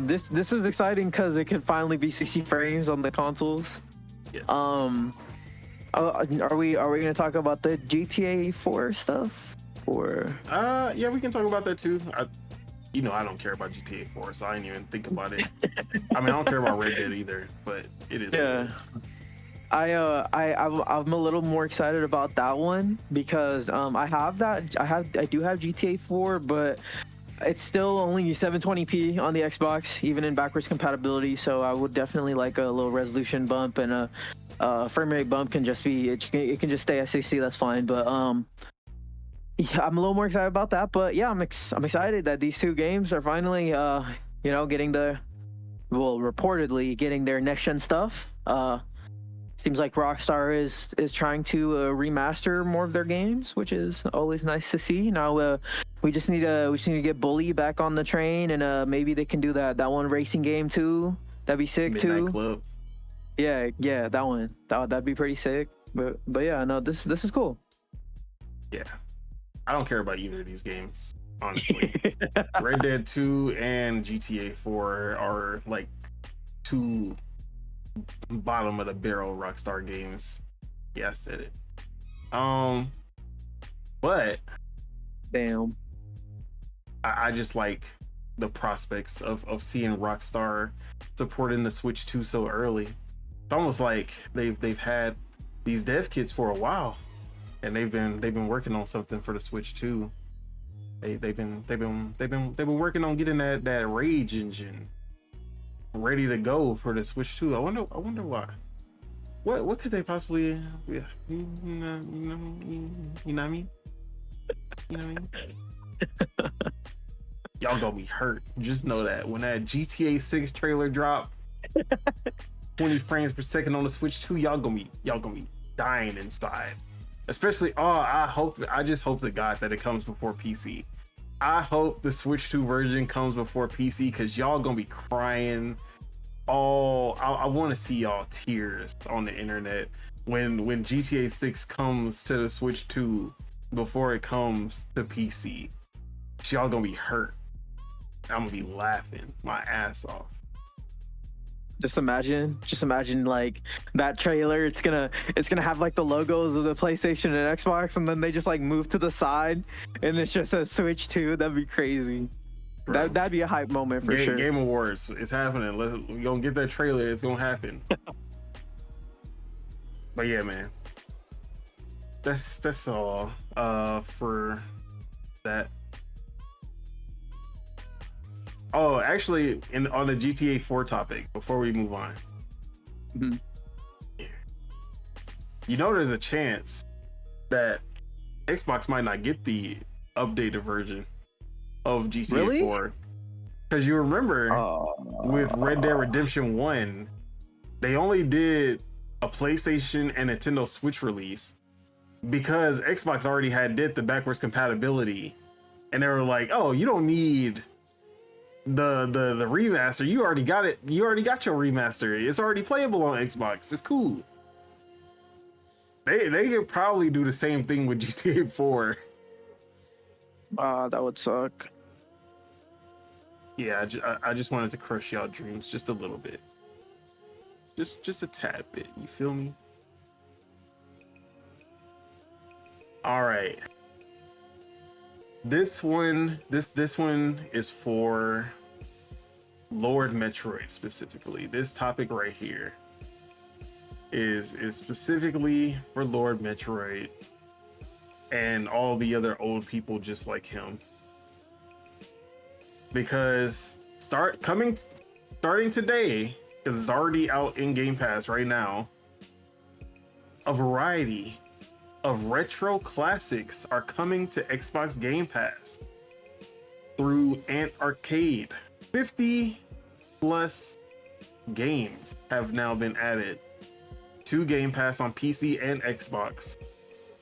this is exciting because it can finally be 60 frames on the consoles. Yes. Are we gonna talk about the GTA 4 stuff, or? Yeah, we can talk about that too. I don't care about GTA 4, so I didn't even think about it. I mean, I don't care about Red Dead either, but it is. Yeah. I'm a little more excited about that one because I do have GTA 4, but it's still only 720p on the Xbox, even in backwards compatibility. So I would definitely like a little resolution bump, and a frame rate bump can just be it can just stay at 60. That's fine. But yeah, I'm a little more excited about that. But yeah, I'm excited that these two games are finally getting reportedly getting their next gen stuff. Seems like Rockstar is trying to remaster more of their games, which is always nice to see. Now we just need to get Bully back on the train, and maybe they can do that one racing game too. That'd be sick Midnight too. Club. Yeah, that one. That'd be pretty sick. But yeah, no, this is cool. Yeah, I don't care about either of these games. honestly. Red Dead 2 and GTA 4 are like two bottom of the barrel Rockstar games. Yeah, I said it. But Damn. I just like the prospects of seeing Rockstar supporting the Switch 2 so early. It's almost like they've had these dev kits for a while, and they've been working on something for the Switch 2. They've been working on getting that Rage engine ready to go for the Switch 2. I wonder why. What could they possibly? You know what I mean? You know what I mean? Y'all gonna be hurt. Just know that when that GTA 6 trailer drop, 20 frames per second on the Switch 2, y'all gonna be dying inside. Especially, I just hope to God that it comes before PC. I hope the Switch 2 version comes before PC, because y'all gonna be crying. I want to see y'all tears on the internet when GTA 6 comes to the Switch 2 before it comes to PC. Y'all gonna be hurt. I'm gonna be laughing my ass off. Just imagine like that trailer. It's gonna have like the logos of the PlayStation and Xbox, and then they just like move to the side, and it's just a Switch 2. That'd be crazy. Bro. That'd be a hype moment for sure. Game Awards, it's happening. We're gonna get that trailer. It's gonna happen. But yeah, man, that's all for that. Oh, actually, on the GTA 4 topic, before we move on, Mm-hmm. you know, there's a chance that Xbox might not get the updated version of GTA 4. Because you remember with Red Dead Redemption 1, they only did a PlayStation and Nintendo Switch release because Xbox already did the backwards compatibility. And they were like, oh, you don't need the remaster. You already got it. You already got your remaster. It's already playable on Xbox. It's cool. They could probably do the same thing with GTA 4. That would suck. Yeah, I just wanted to crush y'all dreams just a little bit. Just a tad bit. You feel me? All right. This one is for Lord Metroid specifically. This topic right here is specifically for Lord Metroid and all the other old people just like him. Because starting today, because it's already out in Game Pass right now, a variety of retro classics are coming to Xbox Game Pass through Ant Arcade. 50 plus games have now been added to Game Pass on PC and Xbox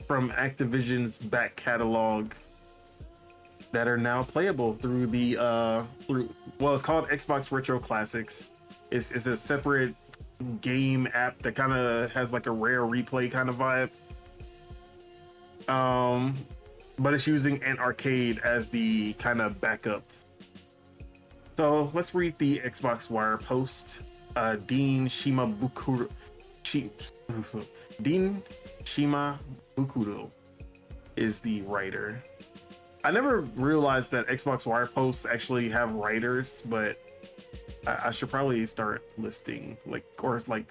from Activision's back catalog that are now playable through it's called Xbox Retro Classics. It's a separate game app that kind of has like a rare replay kind of vibe. But it's using Ant Arcade as the kind of backup. So let's read the Xbox Wire post. Dean Shimabukuro is the writer. I never realized that Xbox Wire posts actually have writers, but I should probably start listing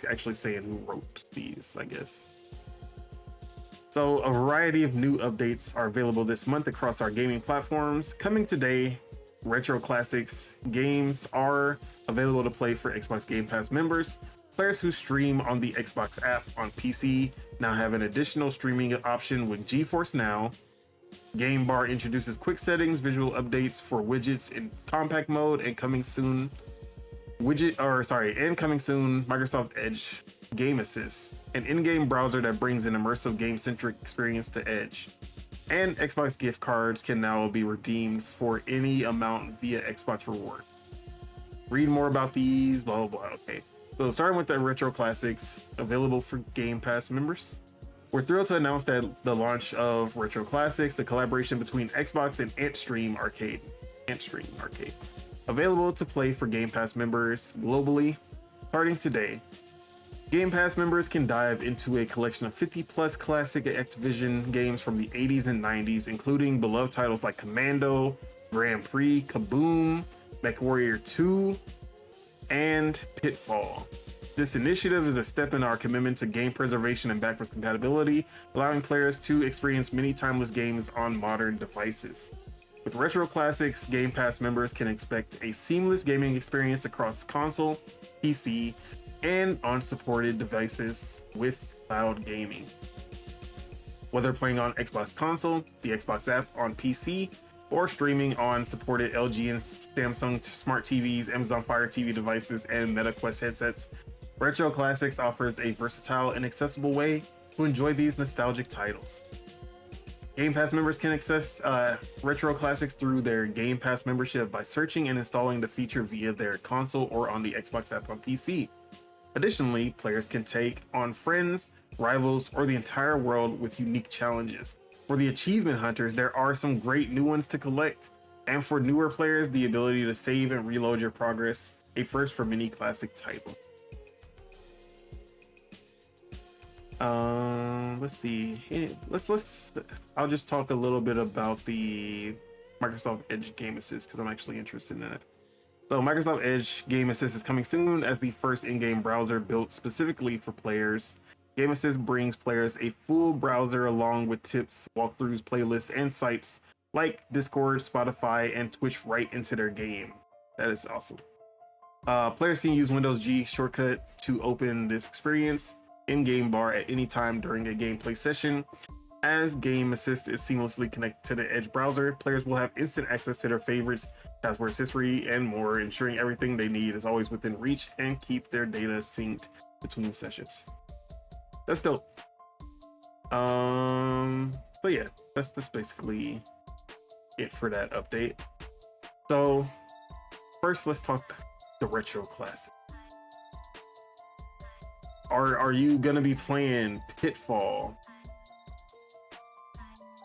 actually saying who wrote these, I guess. So a variety of new updates are available this month across our gaming platforms. Coming today, retro classics games are available to play for Xbox Game Pass members. Players who stream on the Xbox app on PC now have an additional streaming option with GeForce Now. Game Bar introduces quick settings, visual updates for widgets in compact mode, and coming soon, Microsoft Edge Game Assist, an in-game browser that brings an immersive game-centric experience to Edge. And Xbox gift cards can now be redeemed for any amount via Xbox Reward. Read more about these, blah, blah, blah. Okay. So starting with the retro classics available for Game Pass members. We're thrilled to announce that the launch of Retro Classics, a collaboration between Xbox and Antstream Arcade, available to play for Game Pass members globally, starting today. Game Pass members can dive into a collection of 50 plus classic Activision games from the 80s and 90s, including beloved titles like Commando, Grand Prix, Kaboom, MechWarrior 2, and Pitfall. This initiative is a step in our commitment to game preservation and backwards compatibility, allowing players to experience many timeless games on modern devices. With Retro Classics, Game Pass members can expect a seamless gaming experience across console, PC, and on supported devices with cloud gaming. Whether playing on Xbox console, the Xbox app on PC, or streaming on supported LG and Samsung smart TVs, Amazon Fire TV devices, and MetaQuest headsets, Retro Classics offers a versatile and accessible way to enjoy these nostalgic titles. Game Pass members can access Retro Classics through their Game Pass membership by searching and installing the feature via their console or on the Xbox app on PC. Additionally, players can take on friends, rivals, or the entire world with unique challenges. For the achievement hunters, there are some great new ones to collect, and for newer players, the ability to save and reload your progress, a first for many classic titles. Let's see. I'll just talk a little bit about the Microsoft Edge Game Assist because I'm actually interested in it. So Microsoft Edge Game Assist is coming soon as the first in-game browser built specifically for players. Game Assist brings players a full browser along with tips, walkthroughs, playlists, and sites like Discord, Spotify, and Twitch right into their game. That is awesome. Players can use Windows G shortcut to open this experience in-game bar at any time during a gameplay session. As Game Assist is seamlessly connected to the Edge browser, players will have instant access to their favorites, passwords, history, and more, ensuring everything they need is always within reach and keep their data synced between sessions. That's dope. So yeah, that's basically it for that update. So first, let's talk the Retro Classic. Are you gonna be playing Pitfall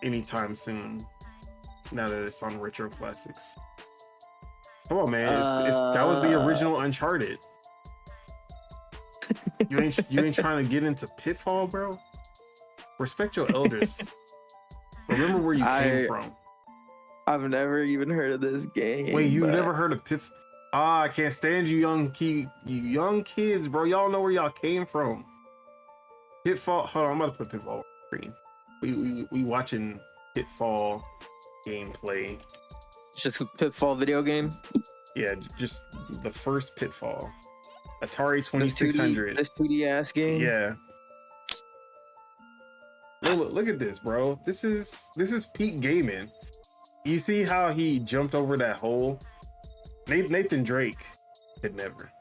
anytime soon? Now that it's on Retro Classics. Come on, man! That was the original Uncharted. You ain't trying to get into Pitfall, bro. Respect your elders. Remember where you came from. I've never even heard of this game. Wait, you've never heard of Pitfall? I can't stand you young kids, bro. Y'all know where y'all came from. Pitfall. Hold on, I'm about to put Pitfall on the screen. We watching Pitfall gameplay. It's just a Pitfall video game? Yeah, just the first Pitfall. Atari 2600. This 2D ass game? Yeah. Look at this, bro. This is peak gaming. You see how he jumped over that hole? Nathan Drake could never.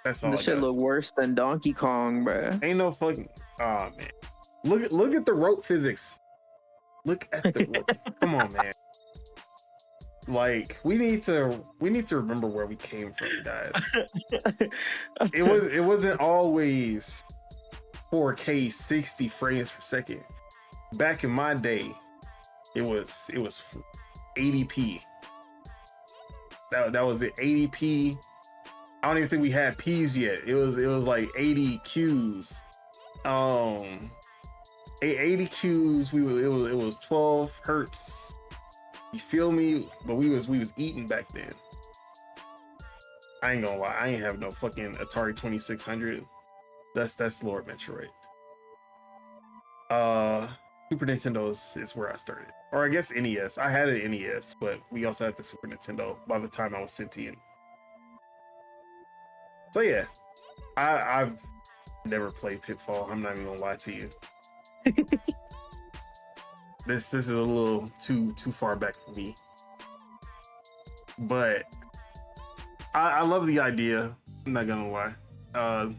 That's all. This shit look worse than Donkey Kong, bro. Ain't no fucking. Oh man, look at the rope physics. Look at the rope. Come on, man. Like we need to remember where we came from, guys. It wasn't always 4K 60 frames per second. Back in my day, it was 80p. That was it. 80p. I don't even think we had P's yet. It was like 80 Qs. 80 Qs. It was 12 hertz. You feel me? But we was eating back then. I ain't gonna lie. I ain't have no fucking Atari 2600. That's Lord Metroid. Super Nintendo is where I started. Or I guess NES. I had an NES, but we also had the Super Nintendo by the time I was sentient. So yeah, I've never played Pitfall. I'm not even gonna lie to you. This is a little too far back for me. But I love the idea. I'm not gonna lie.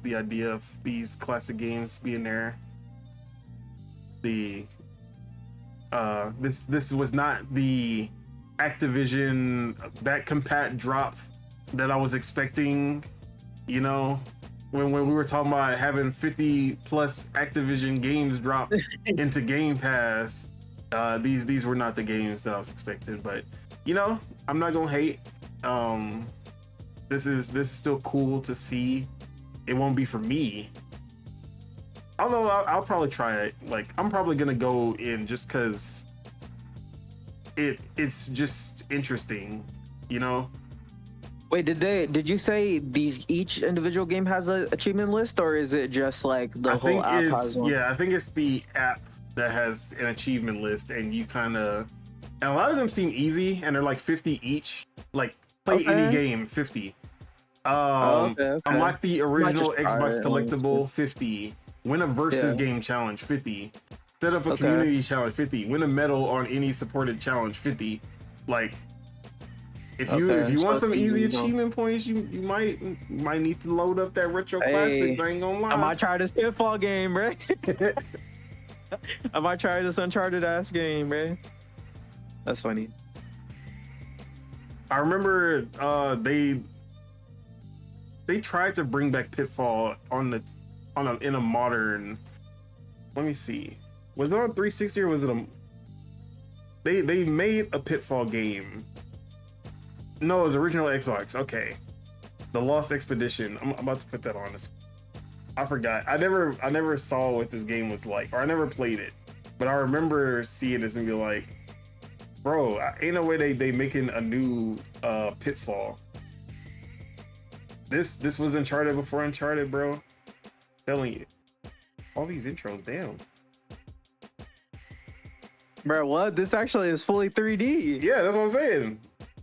The idea of these classic games being there. This was not the Activision back compat drop that I was expecting, you know, when we were talking about having 50 plus Activision games drop into Game Pass. These were not the games that I was expecting, but you know, I'm not gonna hate. This is still cool to see. It won't be for me. Although I'll probably try it. Like, I'm probably gonna go in just because it's just interesting, you know. Wait, did you say each individual game has an achievement list, or is it just like the whole app has one? I think it's the app that has an achievement list, and you kind of, and a lot of them seem easy, and they're like 50 each. Like, play any game, 50. Unlock the original Xbox collectible, 50. Win a versus game challenge, 50. Set up a community challenge, 50. Win a medal on any supported challenge, 50. Like, if you want some easy achievement points, you might need to load up that retro classics. I ain't gonna lie. I might try this Pitfall game, right? I might try this Uncharted ass game, man. That's funny. I remember they tried to bring back Pitfall in a modern. Let me see. Was it on 360 or was it they made a Pitfall game? No, it was original Xbox. Okay, the Lost Expedition. I'm about to put that on this. I forgot. I never saw what this game was like, or I never played it, but I remember seeing this and be like, bro, ain't no way they making a new Pitfall. This was Uncharted before Uncharted, bro. I'm telling you, all these intros, damn. Bro, what? This actually is fully 3D. Yeah, that's what I'm saying.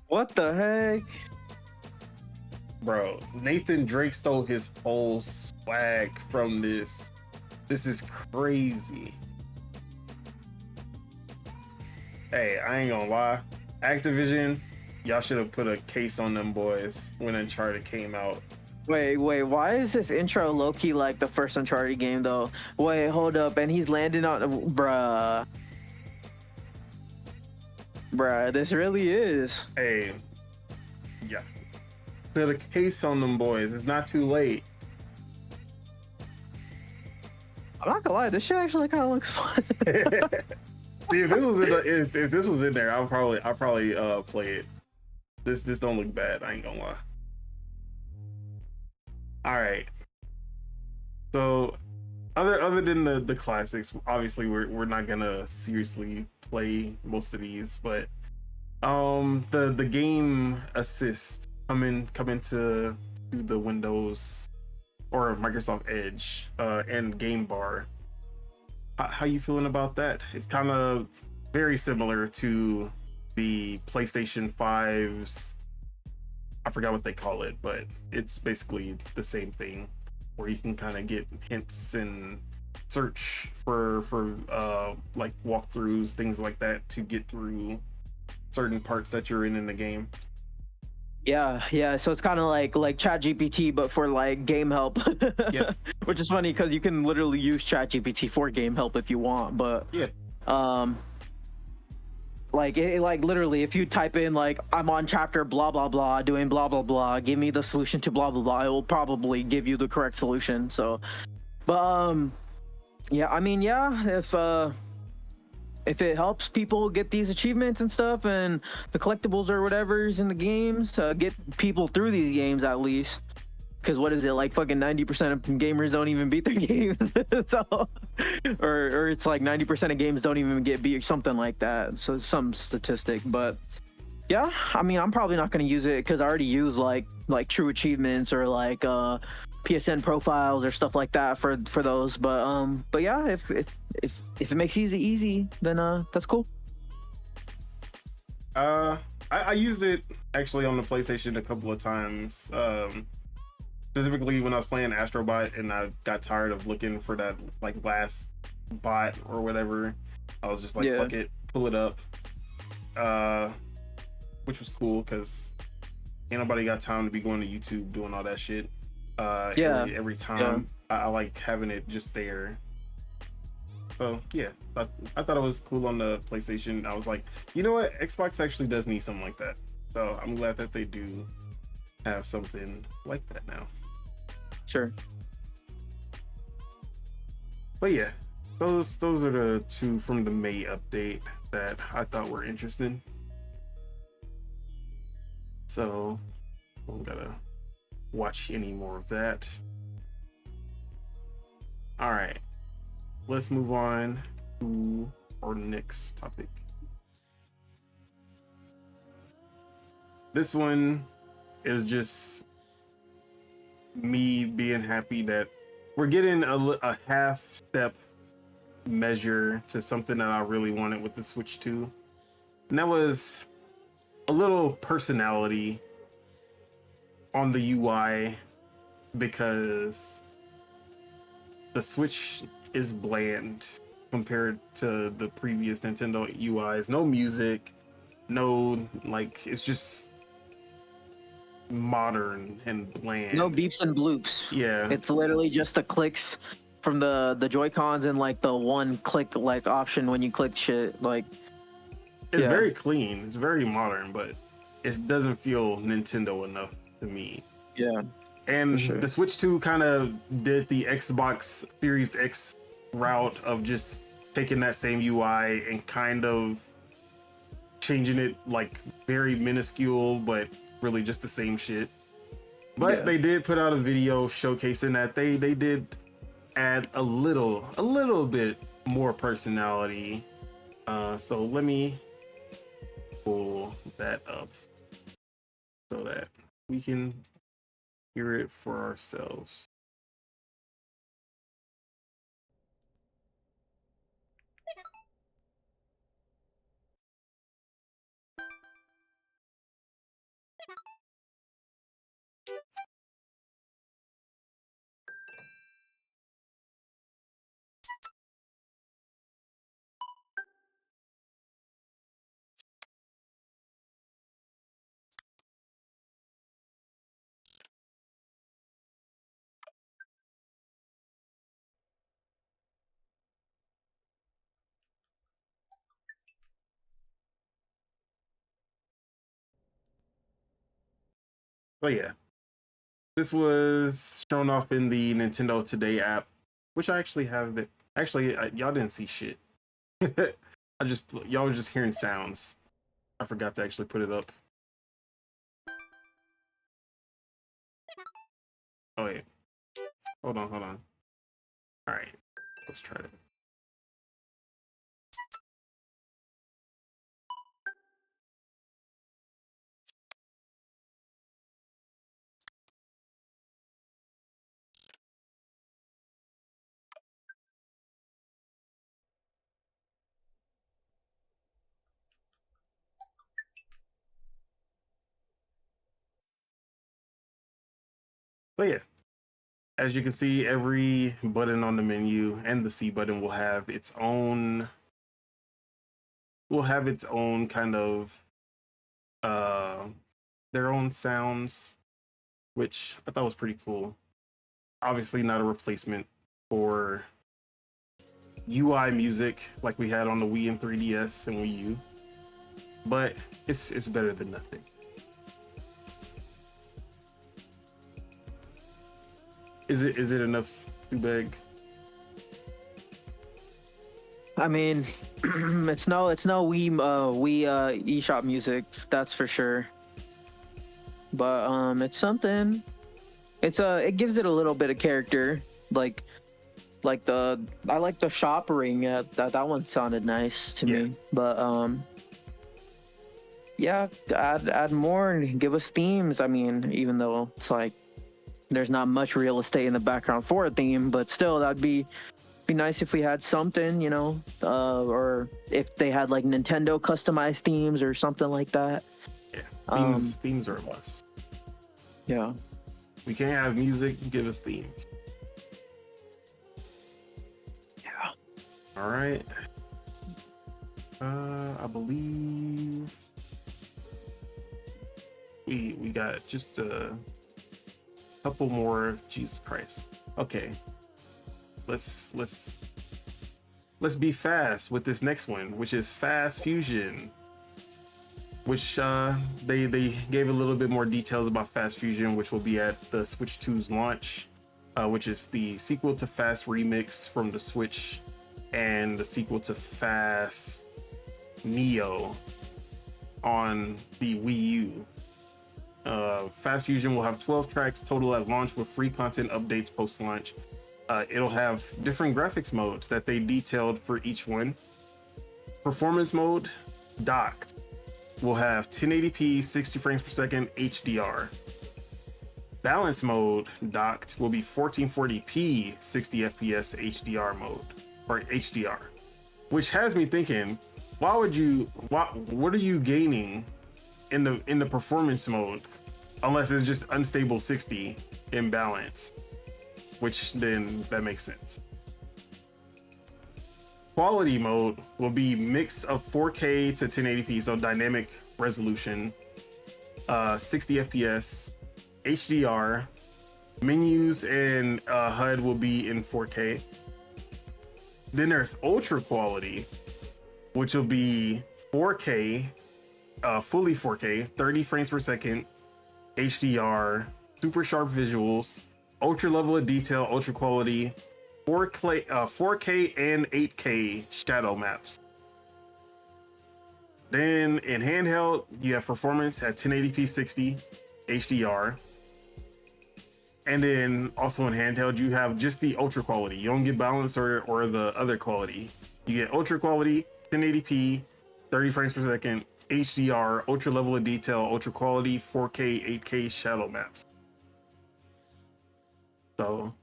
What the heck? Bro, Nathan Drake stole his whole swag from this. This is crazy. Hey, I ain't gonna lie. Activision, y'all should have put a case on them boys when Uncharted came out. Wait, why is this intro low-key like the first Uncharted game, though? Wait, hold up, and he's landing on... Bruh, this really is. Hey, yeah. Put a case on them boys. It's not too late. I'm not gonna lie, this shit actually kind of looks fun. See, if this was in there, I'll probably play it. This don't look bad. I ain't gonna lie. All right. So, other than the classics, obviously we're not gonna seriously play most of these, but the game assist coming to the Windows or Microsoft Edge and Game Bar. How you feeling about that? It's kind of very similar to the PlayStation 5's, I forgot what they call it, but it's basically the same thing where you can kind of get hints and search for like walkthroughs, things like that, to get through certain parts that you're in the game. Yeah. So it's kind of like ChatGPT, but for like game help. Yeah. Which is funny because you can literally use ChatGPT for game help if you want. But yeah. Like literally, if you type in like I'm on chapter blah blah blah doing blah blah blah, give me the solution to blah blah blah, it will probably give you the correct solution. So, but yeah, I mean, yeah, if it helps people get these achievements and stuff and the collectibles or whatever's in the games, get people through these games at least. Because what is it, like fucking 90% of gamers don't even beat their games. So, or it's like 90% of games don't even get beat or something like that. So some statistic, but yeah, I mean, I'm probably not going to use it because I already use like true achievements or like PSN profiles or stuff like that for those. But yeah, if it makes easy, then that's cool. I used it actually on the PlayStation a couple of times. Specifically when I was playing Astrobot and I got tired of looking for that like last bot or whatever. I was just like, fuck it, pull it up. Which was cool because ain't nobody got time to be going to YouTube doing all that shit. Every time. I like having it just there. So yeah, I thought it was cool on the PlayStation. I was like, you know what, Xbox actually does need something like that. So I'm glad that they do have something like that now. Sure. But yeah, those are the two from the May update that I thought were interesting. So I'm gonna watch any more of that. All right, let's move on to our next topic. This one is just me being happy that we're getting a half step measure to something that I really wanted with the Switch 2. And that was a little personality on the UI, because the Switch is bland compared to the previous Nintendo UIs. No music, no, like, it's just modern and bland. No beeps and bloops. Yeah. It's literally just the clicks from the Joy-Cons and like the one click like option when you click shit. Like, it's very clean. It's very modern, but it doesn't feel Nintendo enough to me. Yeah. And sure. the Switch 2 kind of did the Xbox Series X route of just taking that same UI and kind of changing it like very minuscule, but really just the same shit. But they did put out a video showcasing that they did add a little bit more personality. So let me pull that up so that we can hear it for ourselves. But yeah, this was shown off in the Nintendo Today app, which I actually have it. Actually, y'all didn't see shit. Y'all were just hearing sounds. I forgot to actually put it up. Oh wait, hold on. All right, let's try it. But yeah, as you can see, every button on the menu and the C button will have its own kind of their own sounds, which I thought was pretty cool. Obviously not a replacement for UI music like we had on the Wii and 3DS and Wii U, but it's better than nothing. Is it enough, Subeg? I mean, it's no Wii eShop music, that's for sure. But it's something. It gives it a little bit of character, like I like the shop ring. That one sounded nice to me. But yeah, add more and give us themes. I mean, even though it's like there's not much real estate in the background for a theme, but still, that'd be nice if we had something, you know, or if they had like Nintendo customized themes or something like that. Yeah, themes are a must. Yeah, we can't have music. Give us themes. Yeah. All right. I believe we got just a couple more. Jesus Christ. Okay. Let's be fast with this next one, which is Fast Fusion, which they gave a little bit more details about Fast Fusion, which will be at the Switch 2's launch. which is the sequel to Fast Remix from the Switch and the sequel to Fast Neo on the Wii U. Fast Fusion will have 12 tracks total at launch with free content updates post-launch. It'll have different graphics modes that they detailed for each one. Performance mode, docked, will have 1080p 60 frames per second HDR. Balance mode, docked, will be 1440p 60 FPS HDR mode, or HDR. Which has me thinking, what are you gaining in the performance mode unless it's just unstable 60 in balance, which then that makes sense. Quality mode will be mix of 4K to 1080p, so dynamic resolution, 60 FPS, HDR. Menus and HUD will be in 4K. Then there's ultra quality, which will be 4K, fully 4K, 30 frames per second, HDR, super sharp visuals, ultra level of detail, ultra quality, 4K and 8K shadow maps. Then in handheld, you have performance at 1080p 60 HDR. And then also in handheld, you have just the ultra quality. You don't get balance or the other quality. You get ultra quality, 1080p, 30 frames per second, HDR, ultra level of detail, ultra quality, 4K, 8K shadow maps. So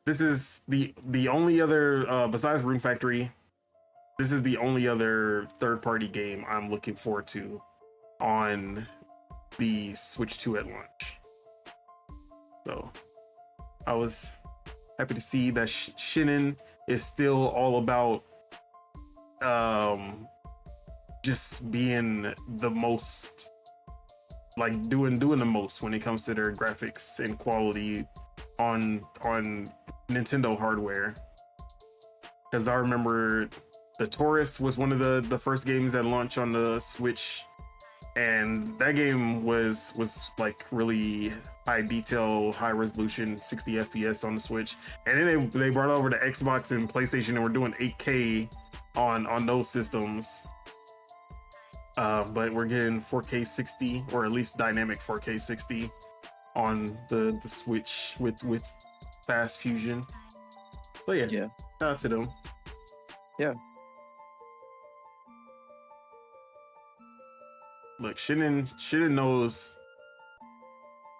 this is the only other, besides Rune Factory, this is the only other third-party game I'm looking forward to on the Switch 2 at launch. So I was happy to see that Shinin is still all about just being the most, like doing the most when it comes to their graphics and quality on Nintendo hardware. Because I remember The Tourist was one of the first games that launched on the Switch, and that game was like really high detail, high resolution, 60 FPS on the Switch. And then they brought over the Xbox and PlayStation and were doing 8K on those systems. But we're getting 4K 60, or at least dynamic 4K 60 on the Switch with Fast Fusion. So yeah, shout out to them. Yeah. Look, Shinin knows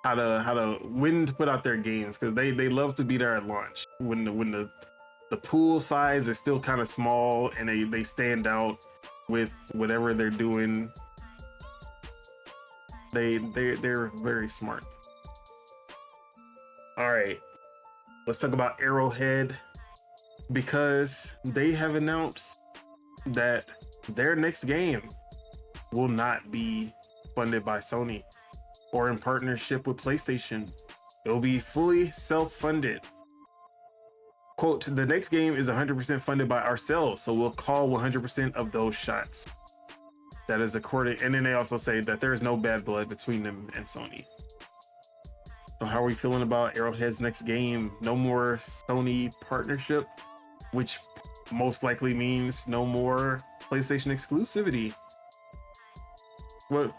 how to when to put out their games, because they love to be there at launch when the pool size is still kind of small and they stand out with whatever they're doing. They're very smart. All right, let's talk about Arrowhead, because they have announced that their next game will not be funded by Sony or in partnership with PlayStation. It will be fully self-funded. Quote, the next game is 100% funded by ourselves, so we'll call 100% of those shots. That is according, and then they also say that there is no bad blood between them and Sony. So how are we feeling about Arrowhead's next game? No more Sony partnership, which most likely means no more PlayStation exclusivity. How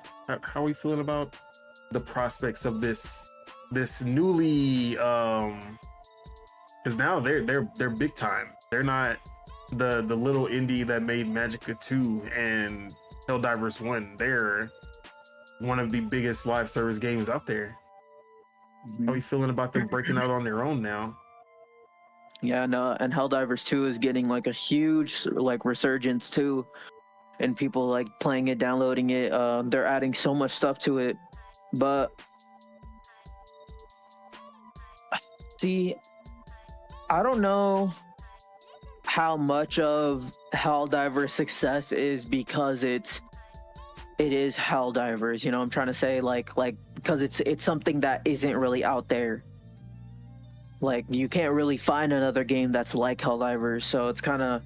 are we feeling about the prospects of this newly, because now they're big time. They're not the little indie that made Magicka 2 and Helldivers 1. They're one of the biggest live service games out there. Mm-hmm. How are you feeling about them breaking out on their own now? Yeah, no, and Helldivers 2 is getting like a huge like resurgence too, and people like playing it, downloading it. They're adding so much stuff to it, but see, I don't know how much of Helldivers' success is because it is Helldivers. You know, I'm trying to say like because it's something that isn't really out there. Like you can't really find another game that's like Helldivers, so it's kind of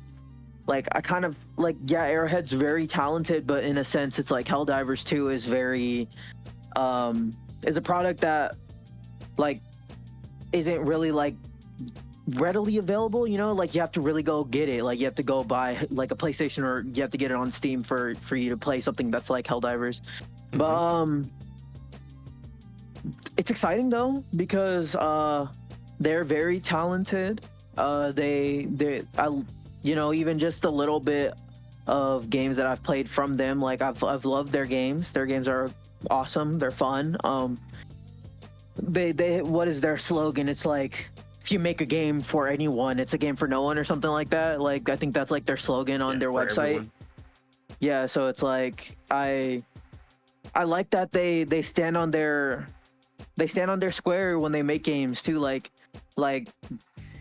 like I kind of like, yeah, Arrowhead's very talented, but in a sense, it's like Helldivers 2 is very is a product that like isn't really like readily available, you know, like you have to really go get it, like you have to go buy like a PlayStation, or you have to get it on Steam for you to play something that's like Helldivers. But it's exciting though, because they're very talented. You know, even just a little bit of games that I've played from them, like I've loved their games. Their games are awesome, they're fun. They what is their slogan? It's like, if you make a game for anyone, it's a game for no one, or something like that. Like I think that's like their slogan on their website. Everyone. Yeah, so it's like I like that they stand on their square when they make games too. Like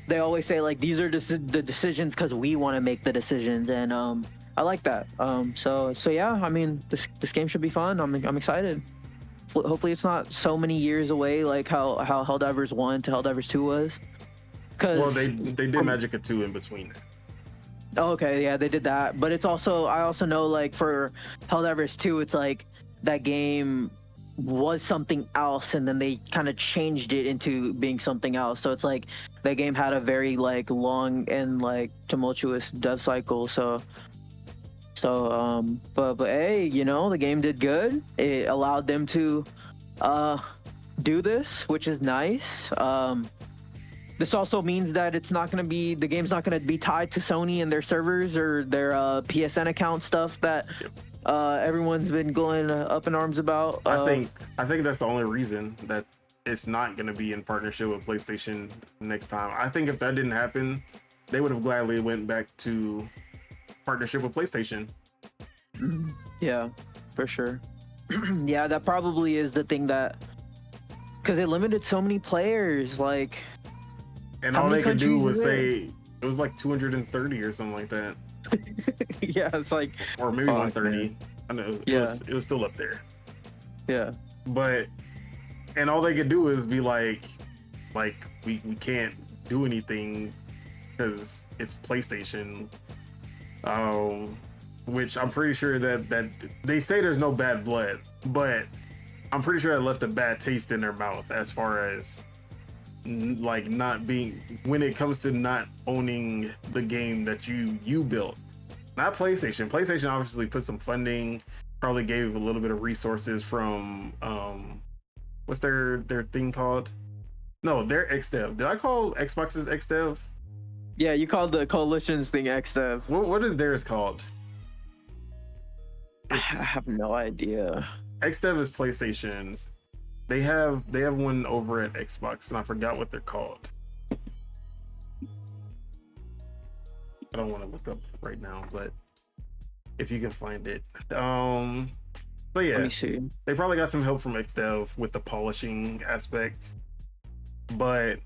they always say like, these are the decisions because we want to make the decisions, and I like that. So yeah, I mean, this game should be fun. I'm excited. Hopefully it's not so many years away, like how Helldivers 1 to Helldivers 2 was. Well, they did Magicka 2 in between. Oh, okay, yeah, they did that. But it's also, I also know like for Helldivers 2, it's like that game was something else, and then they kind of changed it into being something else. So it's like that game had a very like long and like tumultuous dev cycle. But hey, you know, the game did good. It allowed them to do this, which is nice. This also means that the game's not gonna be tied to Sony and their servers or their PSN account stuff that everyone's been going up in arms about. I think that's the only reason that it's not gonna be in partnership with PlayStation next time. I think if that didn't happen, they would have gladly went back to partnership with PlayStation. Yeah, for sure. Yeah, that probably is the thing, that because they limited so many players, like, and all they could do was say it was like 230 or something like that. Yeah, it's like, or maybe 130. I know. It was still up there. Yeah, but and all they could do is be like we can't do anything because it's PlayStation. Which I'm pretty sure that they say there's no bad blood, but I'm pretty sure that left a bad taste in their mouth as far as like not being, when it comes to not owning the game that you built. Not PlayStation. PlayStation obviously put some funding, probably gave a little bit of resources from what's their thing called? No, their XDev. Did I call Xbox's XDev? Yeah, you called the coalition's thing XDev. What is theirs called? I have no idea. XDev is PlayStation's. They have one over at Xbox, and I forgot what they're called. I don't want to look up right now, but if you can find it. So yeah, let me see. They probably got some help from XDev with the polishing aspect, but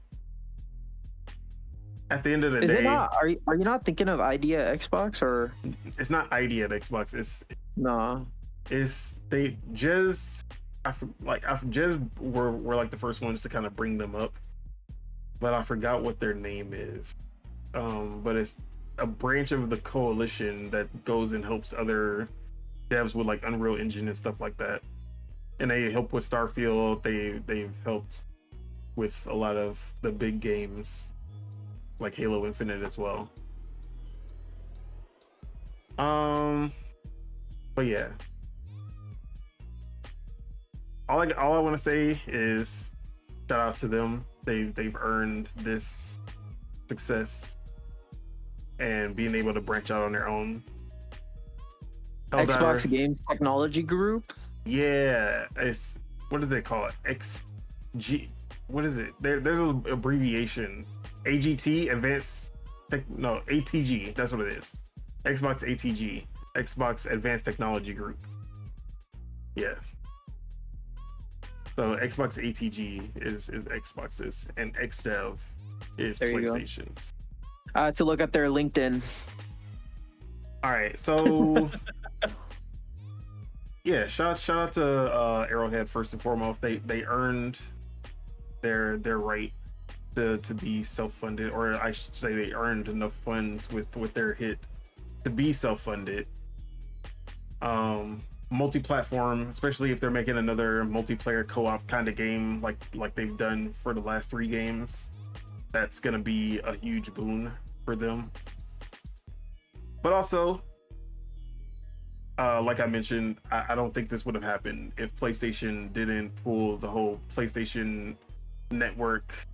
at the end of the day, are you not thinking of Idea Xbox, or it's not Idea at Xbox? It's nah. It's they Jez. Jez were like the first ones to kind of bring them up, but I forgot what their name is. But it's a branch of the coalition that goes and helps other devs with like Unreal Engine and stuff like that, and they help with Starfield. They've helped with a lot of the big games like Halo Infinite as well. But yeah, all I want to say is shout out to them. They've earned this success and being able to branch out on their own. Xbox Games Technology Group. Yeah, it's, what do they call it? XG. What is it? There's an abbreviation. AGT, ATG. That's what it is. Xbox ATG. Xbox Advanced Technology Group. Yeah. So Xbox ATG is Xbox's, and XDev is PlayStation's. To look at their LinkedIn. All right, so yeah, shout out to Arrowhead first and foremost. They earned their right to be self-funded, or I should say they earned enough funds with their hit to be self-funded. multi-platform, especially if they're making another multiplayer co-op kind of game like they've done for the last 3 games, that's gonna be a huge boon for them. But also, like I mentioned, I don't think this would have happened if PlayStation didn't pull the whole PlayStation Network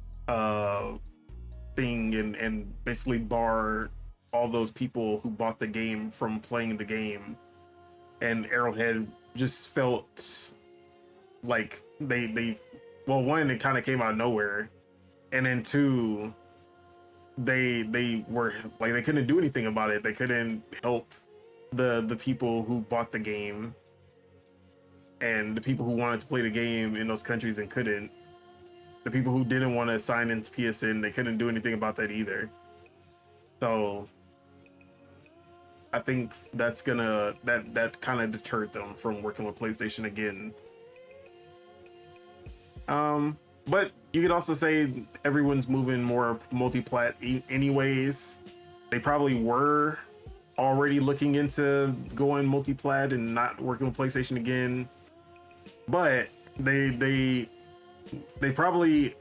thing and basically bar all those people who bought the game from playing the game. And Arrowhead just felt like they well, one, it kind of came out of nowhere, and then two, they were like, they couldn't do anything about it. They couldn't help the people who bought the game and the people who wanted to play the game in those countries and couldn't. The people who didn't want to sign into PSN, they couldn't do anything about that either. So I think that's that kind of deterred them from working with PlayStation again. But you could also say everyone's moving more multi-plat anyways. They probably were already looking into going multi-plat and not working with PlayStation again. But they probably,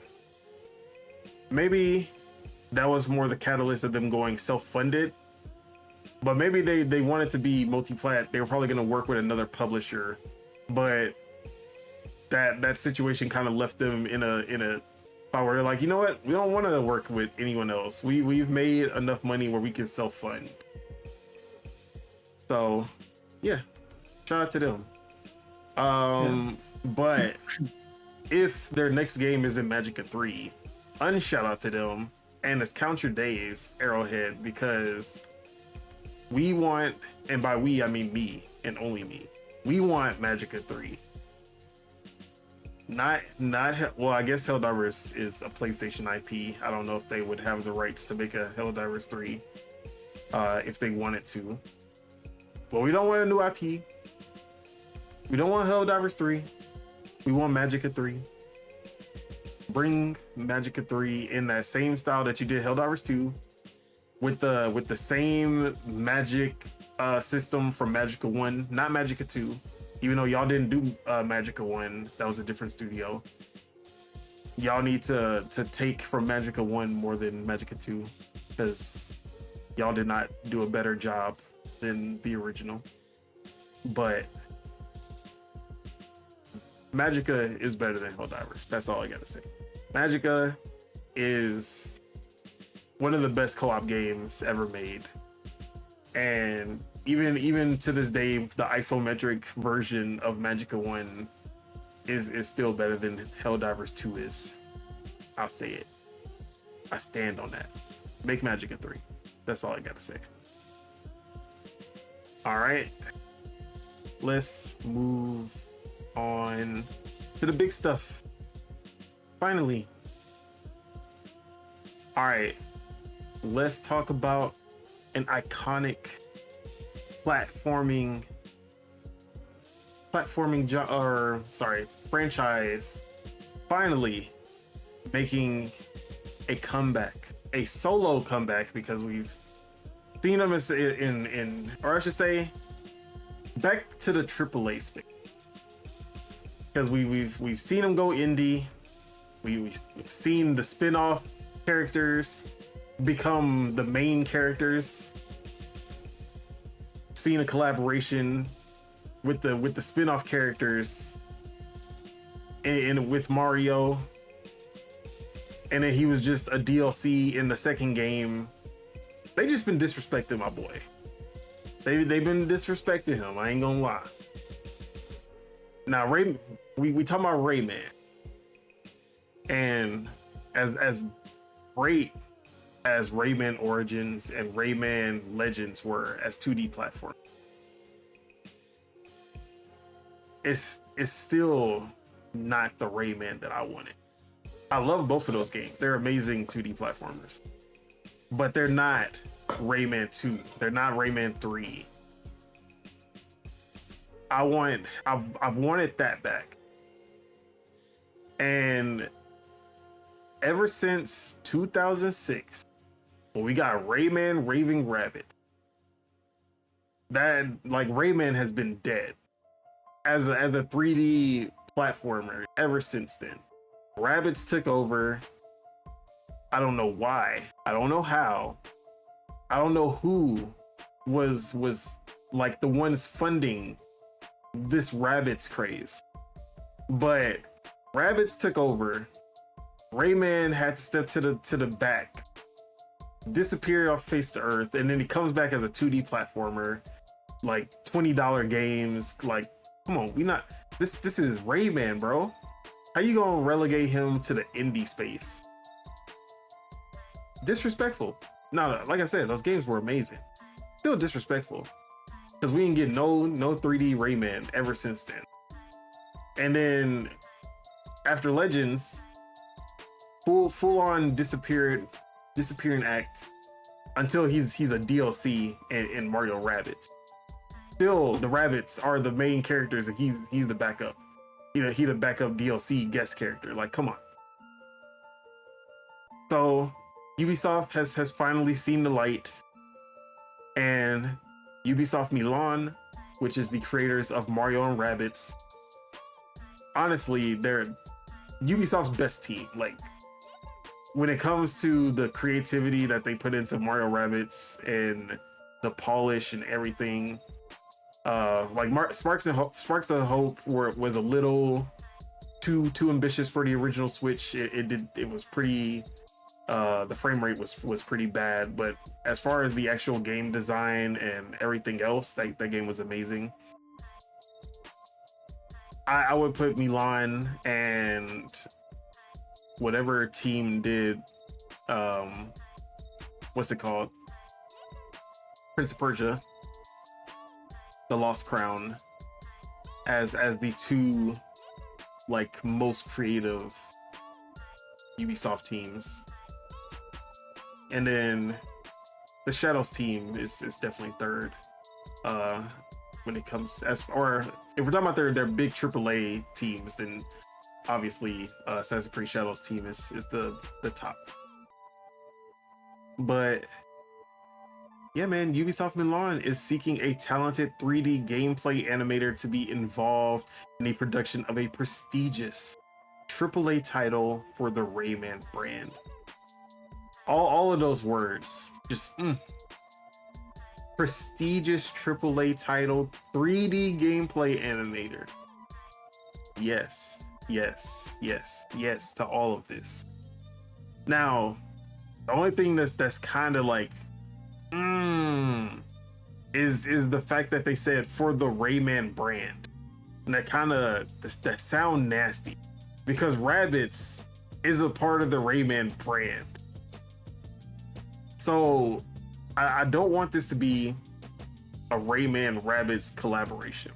maybe that was more the catalyst of them going self-funded. But maybe they wanted to be multi-plat. They were probably going to work with another publisher, but that situation kind of left them in a spot where they're like, you know what, we don't want to work with anyone else. We've made enough money where we can self-fund. So yeah, shout out to them. But if their next game isn't Magicka 3, unshout out to them, and it's Count Your Days, Arrowhead, because we want, and by we I mean me and only me, we want Magicka 3. Not well, I guess Helldivers is a PlayStation IP. I don't know if they would have the rights to make a Helldivers 3 if they wanted to. But we don't want a new IP. We don't want Helldivers 3. We want Magicka 3. Bring Magicka 3 in that same style that you did Helldivers 2, with the same magic system from Magicka 1, not Magicka 2. Even though y'all didn't do Magicka 1, that was a different studio. Y'all need to take from Magicka 1 more than Magicka 2, because y'all did not do a better job than the original. But Magicka is better than Helldivers. That's all I gotta say. Magicka is one of the best co-op games ever made, and even to this day, the isometric version of Magicka 1 is still better than Helldivers 2 is. I'll say it. I stand on that. Make Magicka 3. That's all I gotta say. All right, let's move on to the big stuff. Finally. All right, let's talk about an iconic franchise finally making a comeback, a solo comeback, because we've seen them in or I should say, back to the AAA space, because we've seen them go indie. We've seen the spin-off characters become the main characters. Seen a collaboration with the spin-off characters and with Mario, and then he was just a DLC in the second game. They just been disrespecting my boy. They've been disrespecting him. I ain't gonna lie. Now we talking about Rayman, and as great as Rayman Origins and Rayman Legends were as 2D platform, it's still not the Rayman that I wanted. I love both of those games. They're amazing 2D platformers, but they're not Rayman 2. They're not Rayman 3. I've wanted that back. And ever since 2006, when we got Rayman Raving Rabbit, that, like, Rayman has been dead. as a 3D platformer ever since then. Rabbids took over. I don't know why. I don't know how. I don't know who was like the ones funding this Rabbids craze. But Rabbids took over. Rayman had to step to the back, disappear off face to earth, and then he comes back as a 2D platformer, like $20 games. Like, come on, this is Rayman, bro. How you gonna relegate him to the indie space? Disrespectful. No, like I said, those games were amazing. Still disrespectful, because we didn't get no 3D Rayman ever since then. And then after Legends, full on disappearing act until he's a DLC in Mario Rabbids. Still, the Rabbids are the main characters, and he's the backup. He the backup DLC guest character. Like, come on. So Ubisoft has finally seen the light, and Ubisoft Milan, which is the creators of Mario and Rabbids, honestly, they're Ubisoft's best team. Like, when it comes to the creativity that they put into Mario Rabbids and the polish and everything, like Sparks of Hope was a little too ambitious for the original Switch. It was pretty. The frame rate was pretty bad, but as far as the actual game design and everything else, that game was amazing. I would put Milan and whatever team did, what's it called? Prince of Persia, The Lost Crown, as the two like most creative Ubisoft teams. And then the Shadows team is definitely third. When it comes or if we're talking about their big AAA teams, then obviously Assassin's Creed Shadows team is the top. But yeah, man, Ubisoft Milan is seeking a talented 3D gameplay animator to be involved in the production of a prestigious AAA title for the Rayman brand. All of those words, just prestigious AAA title, 3D gameplay animator. Yes to all of this. Now, the only thing that's kind of like is the fact that they said for the Rayman brand, and that sound nasty, because Rabbids is a part of the Rayman brand. So I don't want this to be a Rayman Rabbids collaboration.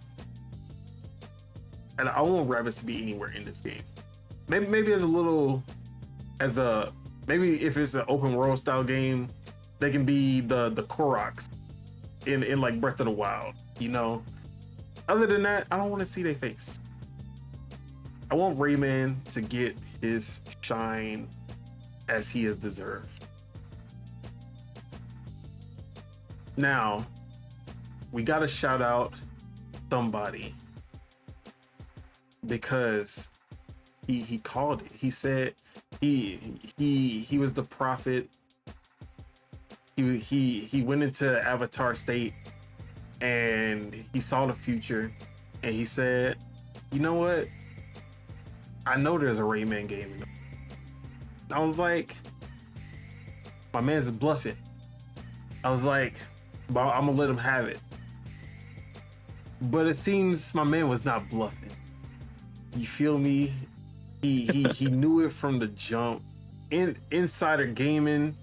And I want Rabbids to be anywhere in this game. Maybe maybe if it's an open world style game, they can be the Koroks in like Breath of the Wild, you know? Other than that, I don't want to see their face. I want Rayman to get his shine as he has deserved. Now, we gotta shout out somebody, because he called it. He said he was the prophet. He went into Avatar state and he saw the future, and he said, you know what? I know there's a Rayman game. I was like, my man's bluffing. I was like, but I'm gonna let him have it. But it seems my man was not bluffing. You feel me? He knew it from the jump. Insider gaming,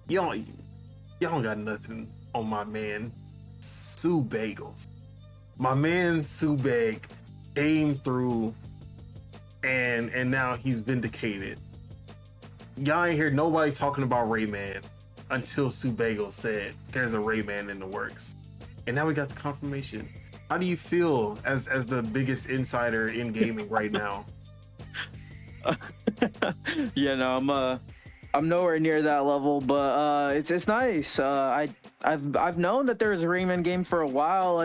y'all don't got nothing on my man Subeg. My man Subeg came through, and now he's vindicated. Y'all ain't hear nobody talking about Rayman until Subeg said there's a Rayman in the works. And now we got the confirmation. How do you feel as the biggest insider in gaming right now? Yeah, no, I'm nowhere near that level, but it's nice. I've known that there's a Rayman game for a while.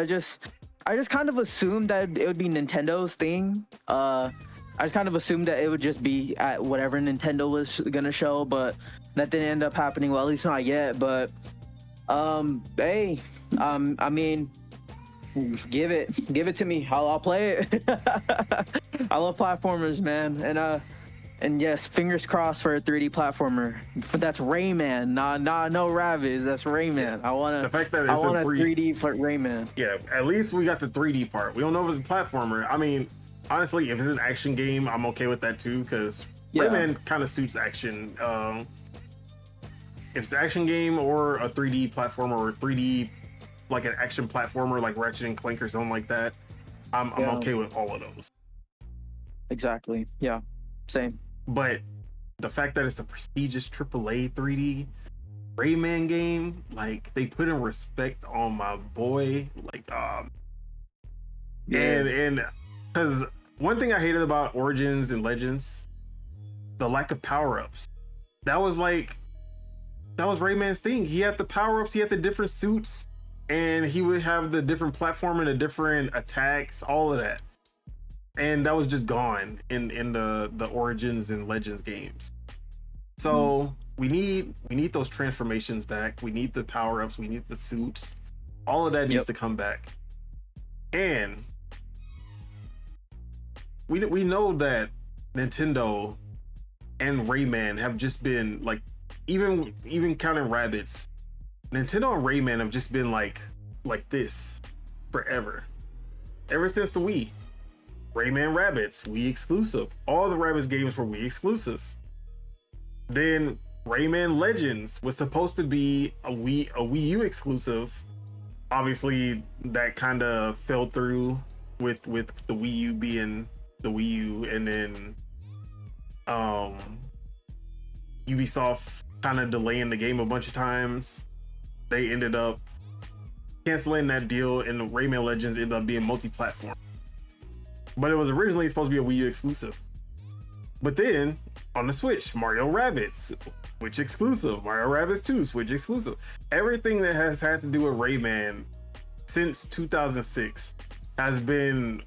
I just kind of assumed that it would be Nintendo's thing. I just kind of assumed that it would just be at whatever Nintendo was gonna show, but that didn't end up happening. Well, at least not yet. But hey, I mean, give it to me. I'll play it. I love platformers, man, and yes, fingers crossed for a 3D platformer. That's Rayman, no Rabbids. That's Rayman. I want the fact that it's a 3D for Rayman. Yeah, at least we got the 3D part. We don't know if it's a platformer. I mean, honestly, if it's an action game, I'm okay with that too, because Rayman kind of suits action. If it's an action game or a 3D platformer or 3D like an action platformer like Ratchet and Clank or something like that, I'm okay with all of those. Exactly. Yeah. Same. But the fact that it's a prestigious AAA 3D Rayman game, like they put in respect on my boy, like and because one thing I hated about Origins and Legends, the lack of power-ups. That was Rayman's thing. He had the power-ups, he had the different suits, and he would have the different platform and the different attacks, all of that. And that was just gone in the Origins and Legends games. So we need those transformations back. We need the power-ups. We need the suits. All of that needs to come back. And we know that Nintendo and Rayman have just been like, even counting Rabbids, Nintendo and Rayman have just been like this forever. Ever since the Wii. Rayman Rabbids, Wii exclusive. All the Rabbids games were Wii exclusives. Then Rayman Legends was supposed to be a Wii U exclusive. Obviously, that kind of fell through with the Wii U being the Wii U, and then Ubisoft kind of delaying the game a bunch of times. They ended up canceling that deal, and Rayman Legends ended up being multi-platform. But it was originally supposed to be a Wii U exclusive. But then on the Switch, Mario Rabbids, Switch exclusive. Mario Rabbids 2, Switch exclusive. Everything that has had to do with Rayman since 2006 has been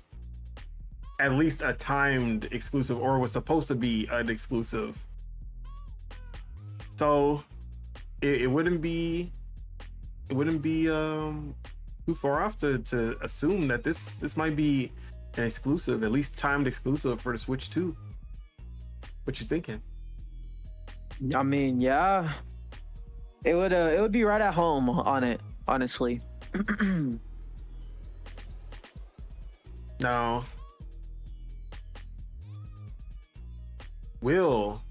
at least a timed exclusive, or was supposed to be an exclusive. So it wouldn't be too far off to assume that this might be an exclusive, at least timed exclusive for the Switch 2. What you thinking? I mean, yeah, it would be right at home on it, honestly. Now, will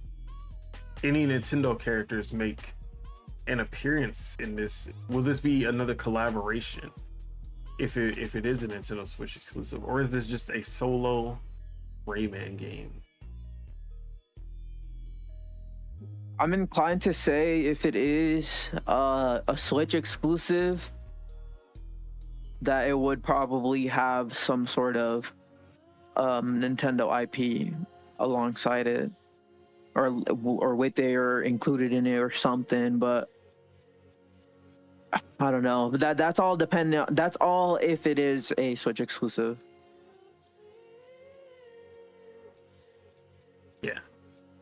any Nintendo characters make an appearance in this? Will this be another collaboration? If it is a Nintendo Switch exclusive, or is this just a solo Rayman game? I'm inclined to say if it is a Switch exclusive, that it would probably have some sort of Nintendo IP alongside it, or with it, or included in it, or something. But I don't know. But that's all dependent. That's all if it is a Switch exclusive. Yeah,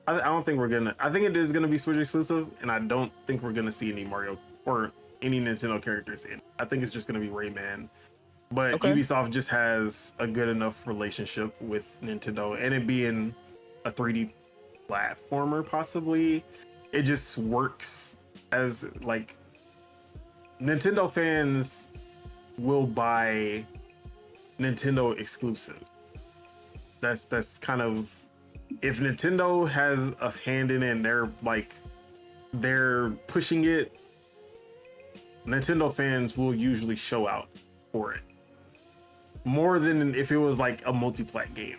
I don't think we're gonna. I think it is gonna be Switch exclusive, and I don't think we're gonna see any Mario or any Nintendo characters in. I think it's just gonna be Rayman. But Ubisoft just has a good enough relationship with Nintendo, and it being a 3D platformer, possibly, it just works as like. Nintendo fans will buy Nintendo exclusive. That's kind of, if Nintendo has a hand in it and they're pushing it, Nintendo fans will usually show out for it. More than if it was like a multi-plat game.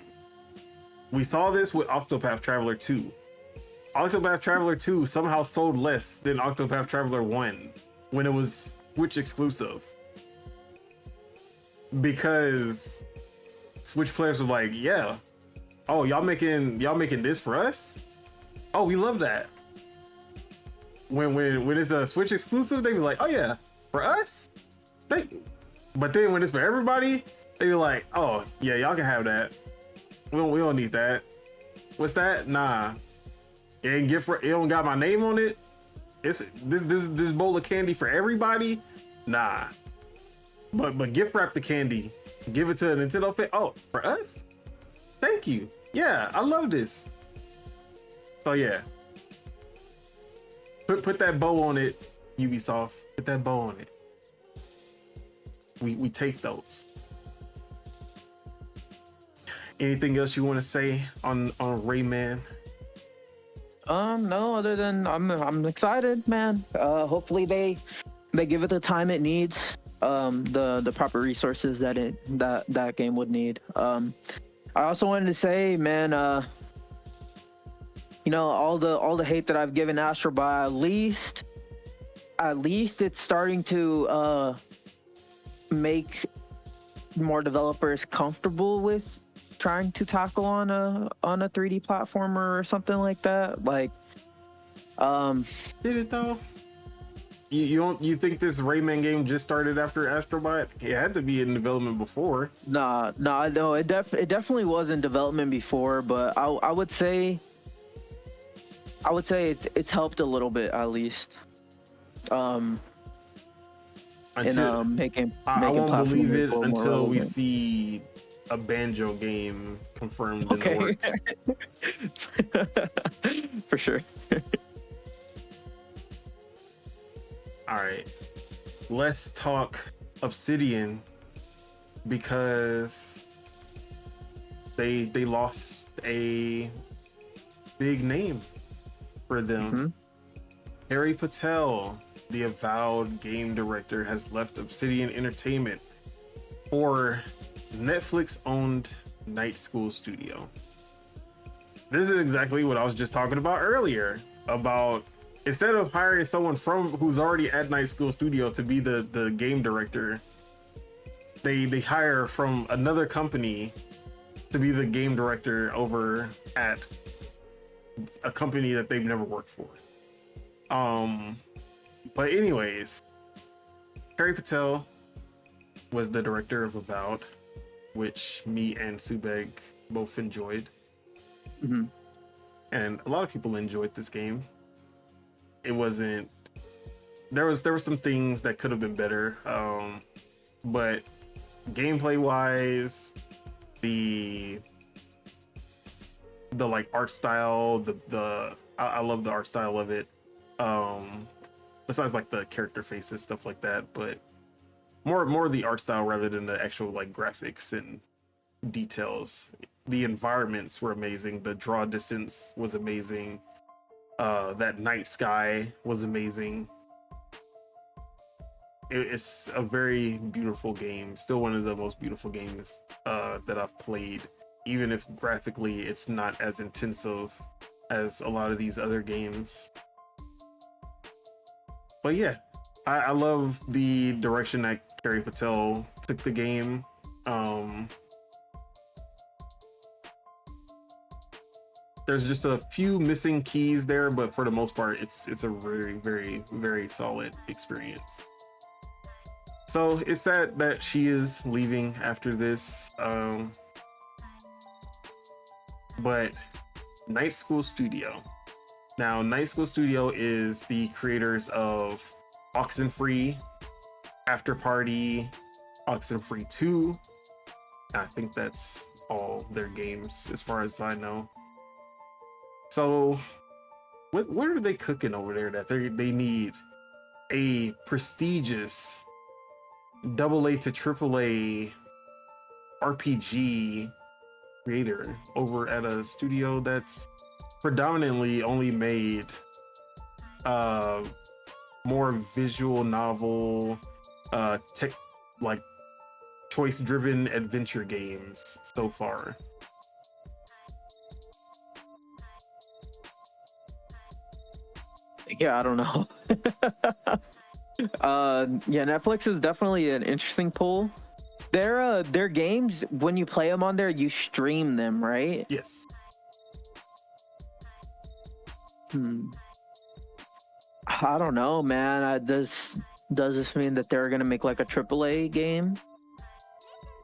We saw this with Octopath Traveler 2. Octopath Traveler 2 somehow sold less than Octopath Traveler 1 when it was Switch exclusive, because Switch players were like, yeah, oh, y'all making this for us? Oh, we love that. When it's a Switch exclusive, they be like, oh yeah, for us? But then when it's for everybody, they're like, oh yeah, y'all can have that. We don't need that. What's that? Nah. It ain't it don't got my name on it. It's this bowl of candy for everybody. Nah. But gift wrap the candy. Give it to a Nintendo fan. Oh, for us? Thank you. Yeah, I love this. So yeah. Put that bow on it, Ubisoft. Put that bow on it. We take those. Anything else you want to say on Rayman? No, other than I'm excited, man. Hopefully they give it the time it needs, the proper resources that game would need. I also wanted to say, man, all the hate that I've given Astro Bot, at least it's starting to make more developers comfortable with trying to tackle on a 3D platformer or something like that. Like, did it though? You think this Rayman game just started after Astrobot? It had to be in development before. No, it definitely was in development before, but I would say it's helped a little bit at least. Making I won't believe it more until we relevant. see a Banjo game confirmed in the works. For sure. All right, let's talk Obsidian because they lost a big name for them. Mm-hmm. Harry Patel, the avowed game director, has left Obsidian Entertainment for Netflix-owned Night School Studio. This is exactly what I was just talking about earlier, about instead of hiring someone who's already at Night School Studio to be the game director, they hire from another company to be the game director over at a company that they've never worked for. But anyways, Harry Patel was the director of Avowed, which me and Subeg both enjoyed. Mm-hmm. And a lot of people enjoyed this game. It wasn't, there were some things that could have been better, but gameplay wise, the like art style, I love the art style of it. Besides like the character faces, stuff like that, but more the art style rather than the actual like graphics and details. The environments were amazing. The draw distance was amazing. That night sky was amazing. It's a very beautiful game. Still one of the most beautiful games that I've played, even if graphically it's not as intensive as a lot of these other games. But yeah, I love the direction that Harry Patel took the game. There's just a few missing keys there, but for the most part, it's a very, very, very solid experience. So it's sad that she is leaving after this. But Night School Studio. Now, Night School Studio is the creators of Oxenfree, After Party, Oxenfree 2. I think that's all their games as far as I know. So, what are they cooking over there that they need a prestigious AA to AAA RPG creator over at a studio that's predominantly only made more visual novel, tech, like choice-driven adventure games so far? Yeah, I don't know. Yeah, Netflix is definitely an interesting pull. Their games, when you play them on there, you stream them, right? Yes. I don't know, man. does this mean that they're gonna make like a AAA game?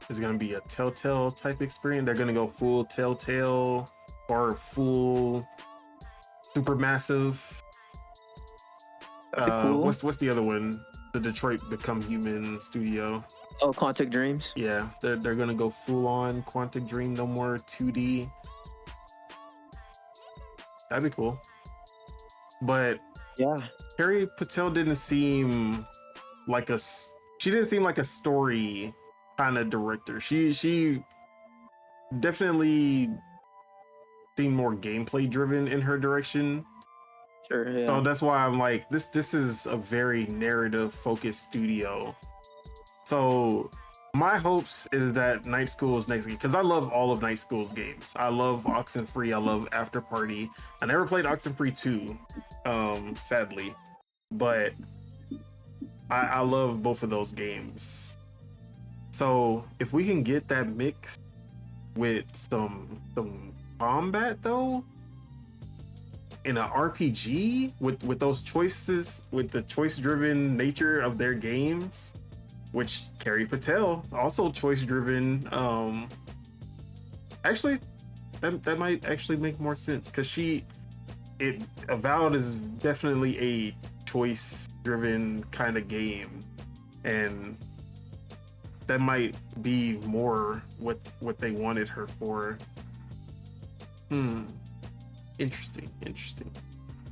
It's gonna be a Telltale type experience. They're gonna go full Telltale or full Supermassive. Cool. What's the other one? The Detroit Become Human studio. Oh, Quantic Dreams. Yeah, they're gonna go full on Quantic Dream. No more 2D. That'd be cool. But Yeah. Carrie Patel didn't seem like a story kind of director. She definitely seemed more gameplay driven in her direction. Sure. Yeah. So that's why I'm like, this is a very narrative focused studio. So my hopes is that Night School's next game, because I love all of Night School's games. I love Oxenfree, I love After Party. I never played Oxenfree 2, sadly. But I love both of those games. So if we can get that mix with some combat though, in an RPG with those choices, with the choice-driven nature of their games, which Carrie Patel also choice-driven. Actually, that might actually make more sense because Avowed is definitely a choice-driven kind of game, and that might be more what they wanted her for. Interesting.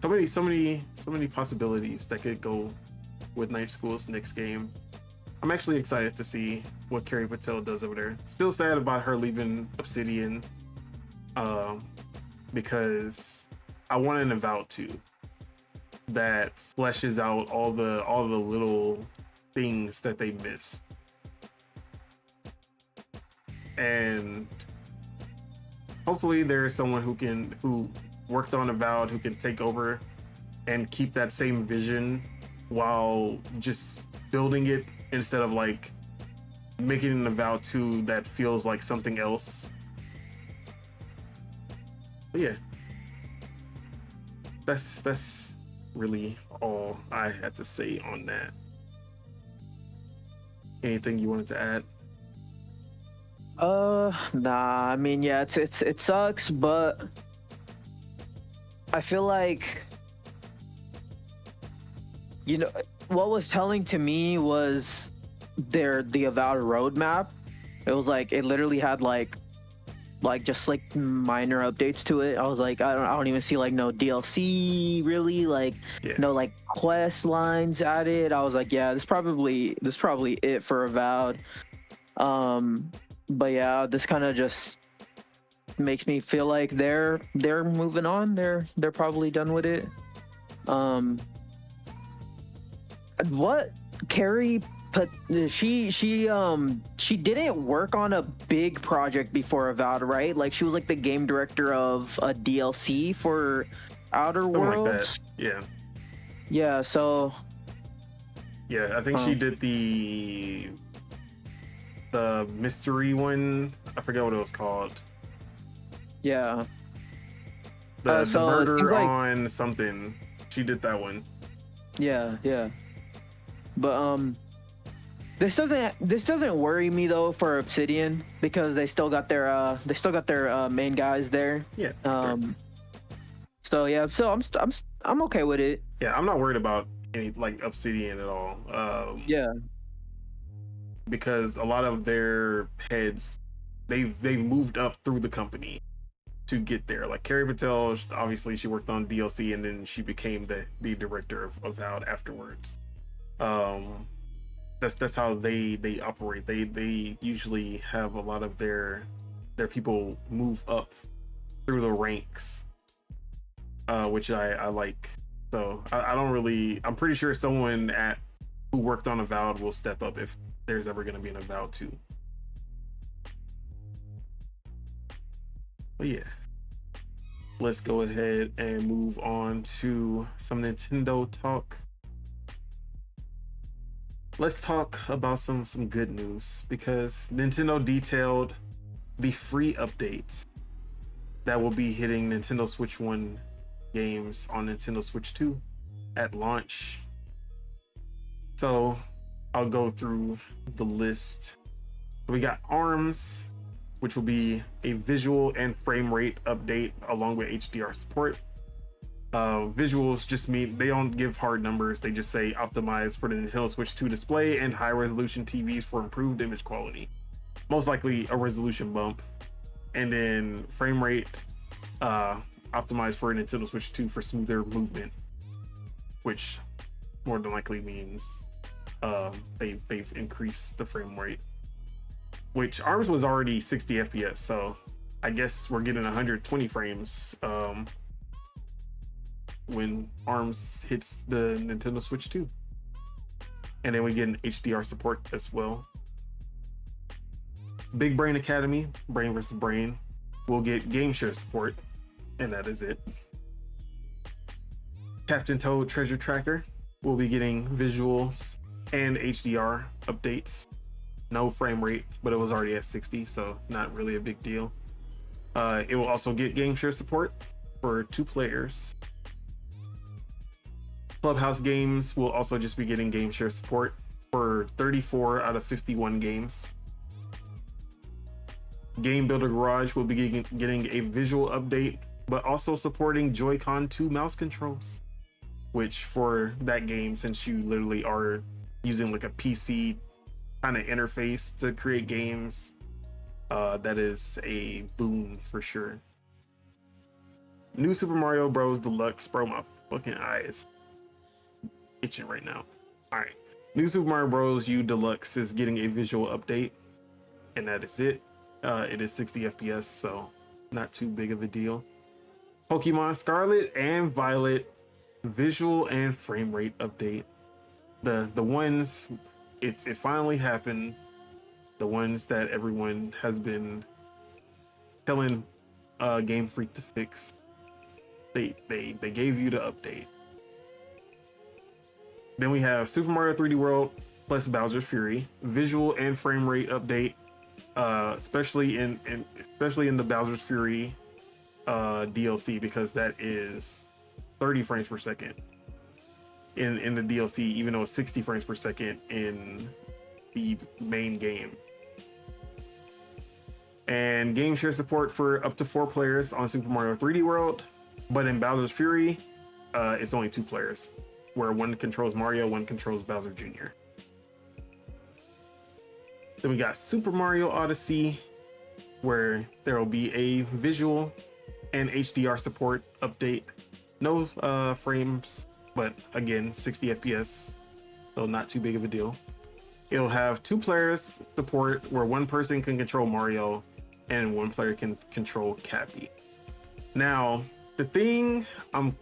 So many possibilities that could go with Night School's next game. I'm actually excited to see what Carrie Patel does over there. Still sad about her leaving Obsidian, because I want an Avowed 2 that fleshes out all the little things that they missed. And hopefully there's someone who worked on Avowed who can take over and keep that same vision while just building it instead of like making an Avowed 2 that feels like something else. But yeah, that's really all I had to say on that. Anything you wanted to add? Nah. I mean, yeah, it sucks, but I feel like, you know, what was telling to me was the Avowed roadmap. It was like it literally had like just like minor updates to it. I was like, I don't even see like no DLC really, like no like quest lines added. I was like, yeah, this probably it for Avowed. But yeah, this kind of just makes me feel like they're moving on. They're probably done with it. What Carrie put she didn't work on a big project before Avowed, right? Like she was like the game director of a DLC for Outer Worlds. Like that. Yeah. Yeah. So. Yeah, I think she did the mystery one. I forget what it was called. Yeah. The so murder on something. She did that one. Yeah. But this doesn't worry me though for Obsidian because they still got their main guys there. Yeah. Sure. So yeah, so I'm okay with it. Yeah, I'm not worried about any like Obsidian at all. Yeah. Because a lot of their heads, they've moved up through the company to get there. Like Carrie Patel, obviously she worked on DLC and then she became the director of Avowed afterwards. That's how they operate. They usually have a lot of their people move up through the ranks, which I like. So I'm pretty sure someone who worked on Avowed will step up if there's ever going to be an Avowed 2. But yeah, let's go ahead and move on to some Nintendo talk. Let's talk about some good news because Nintendo detailed the free updates that will be hitting Nintendo Switch 1 games on Nintendo Switch 2 at launch. So I'll go through the list. We got ARMS, which will be a visual and frame rate update along with HDR support. Visuals just mean they don't give hard numbers. They just say optimized for the Nintendo Switch 2 display and high resolution TVs for improved image quality. Most likely a resolution bump. And then frame rate optimized for Nintendo Switch 2 for smoother movement, which more than likely means they've increased the frame rate. Which ARMS was already 60 FPS, so I guess we're getting 120 frames when ARMS hits the Nintendo Switch 2. And then we get an HDR support as well. Big Brain Academy, Brain vs. Brain, will get game share support, and that is it. Captain Toad Treasure Tracker will be getting visuals and HDR updates. No frame rate, but it was already at 60, so not really a big deal. It will also get game share support for 2 players. Clubhouse Games will also just be getting game share support for 34 out of 51 games. Game Builder Garage will be getting a visual update, but also supporting Joy-Con 2 mouse controls, which for that game, since you literally are using like a PC kind of interface to create games, that is a boon for sure. New Super Mario Bros. Deluxe, bro, my fucking eyes itching right now. All right, New Super Mario Bros. U Deluxe is getting a visual update, and that is it. It is 60 FPS, so not too big of a deal. Pokemon Scarlet and Violet visual and frame rate update. The ones it finally happened. The ones that everyone has been telling Game Freak to fix. They gave you the update. Then we have Super Mario 3D World plus Bowser's Fury visual and frame rate update, especially in the Bowser's Fury DLC, because that is 30 frames per second in the DLC, even though it's 60 frames per second in the main game. And game share support for up to 4 players on Super Mario 3D World, but in Bowser's Fury, it's only 2 players, where one controls Mario, one controls Bowser Jr. Then we got Super Mario Odyssey, where there will be a visual and HDR support update. No frames, but again, 60 FPS, so not too big of a deal. It'll have 2 players support, where one person can control Mario and one player can control Cappy. Now, the thing I'm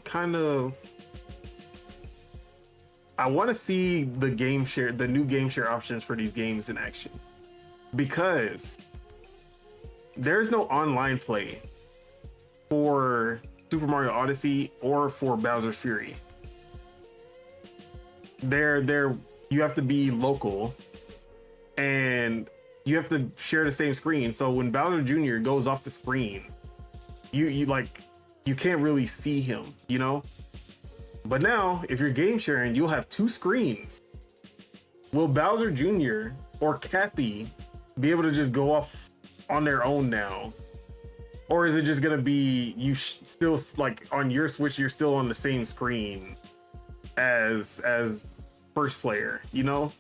kind of, I want to see the new game share options for these games in action, because there's no online play for Super Mario Odyssey or for Bowser's Fury. You have to be local and you have to share the same screen. So when Bowser Jr. goes off the screen, you can't really see him, you know? But now, if you're game sharing, you'll have 2 screens. Will Bowser Jr. or Cappy be able to just go off on their own now? Or is it just gonna be you still, like, on your Switch, you're still on the same screen as first player, you know?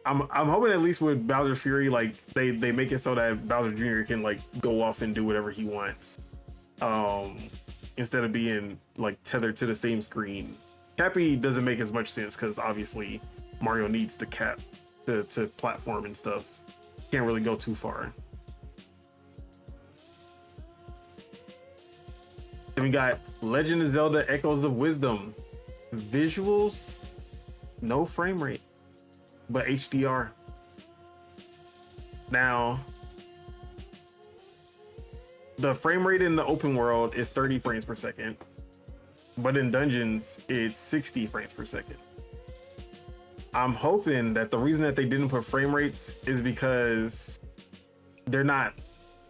I'm hoping at least with Bowser's Fury, like, they make it so that Bowser Jr. can, like, go off and do whatever he wants, instead of being, like, tethered to the same screen. Cappy doesn't make as much sense because obviously Mario needs the cap to platform and stuff. Can't really go too far. Then we got Legend of Zelda Echoes of Wisdom visuals, no frame rate, but HDR. Now, the frame rate in the open world is 30 frames per second, but in dungeons, it's 60 frames per second. I'm hoping that the reason that they didn't put frame rates is because they're not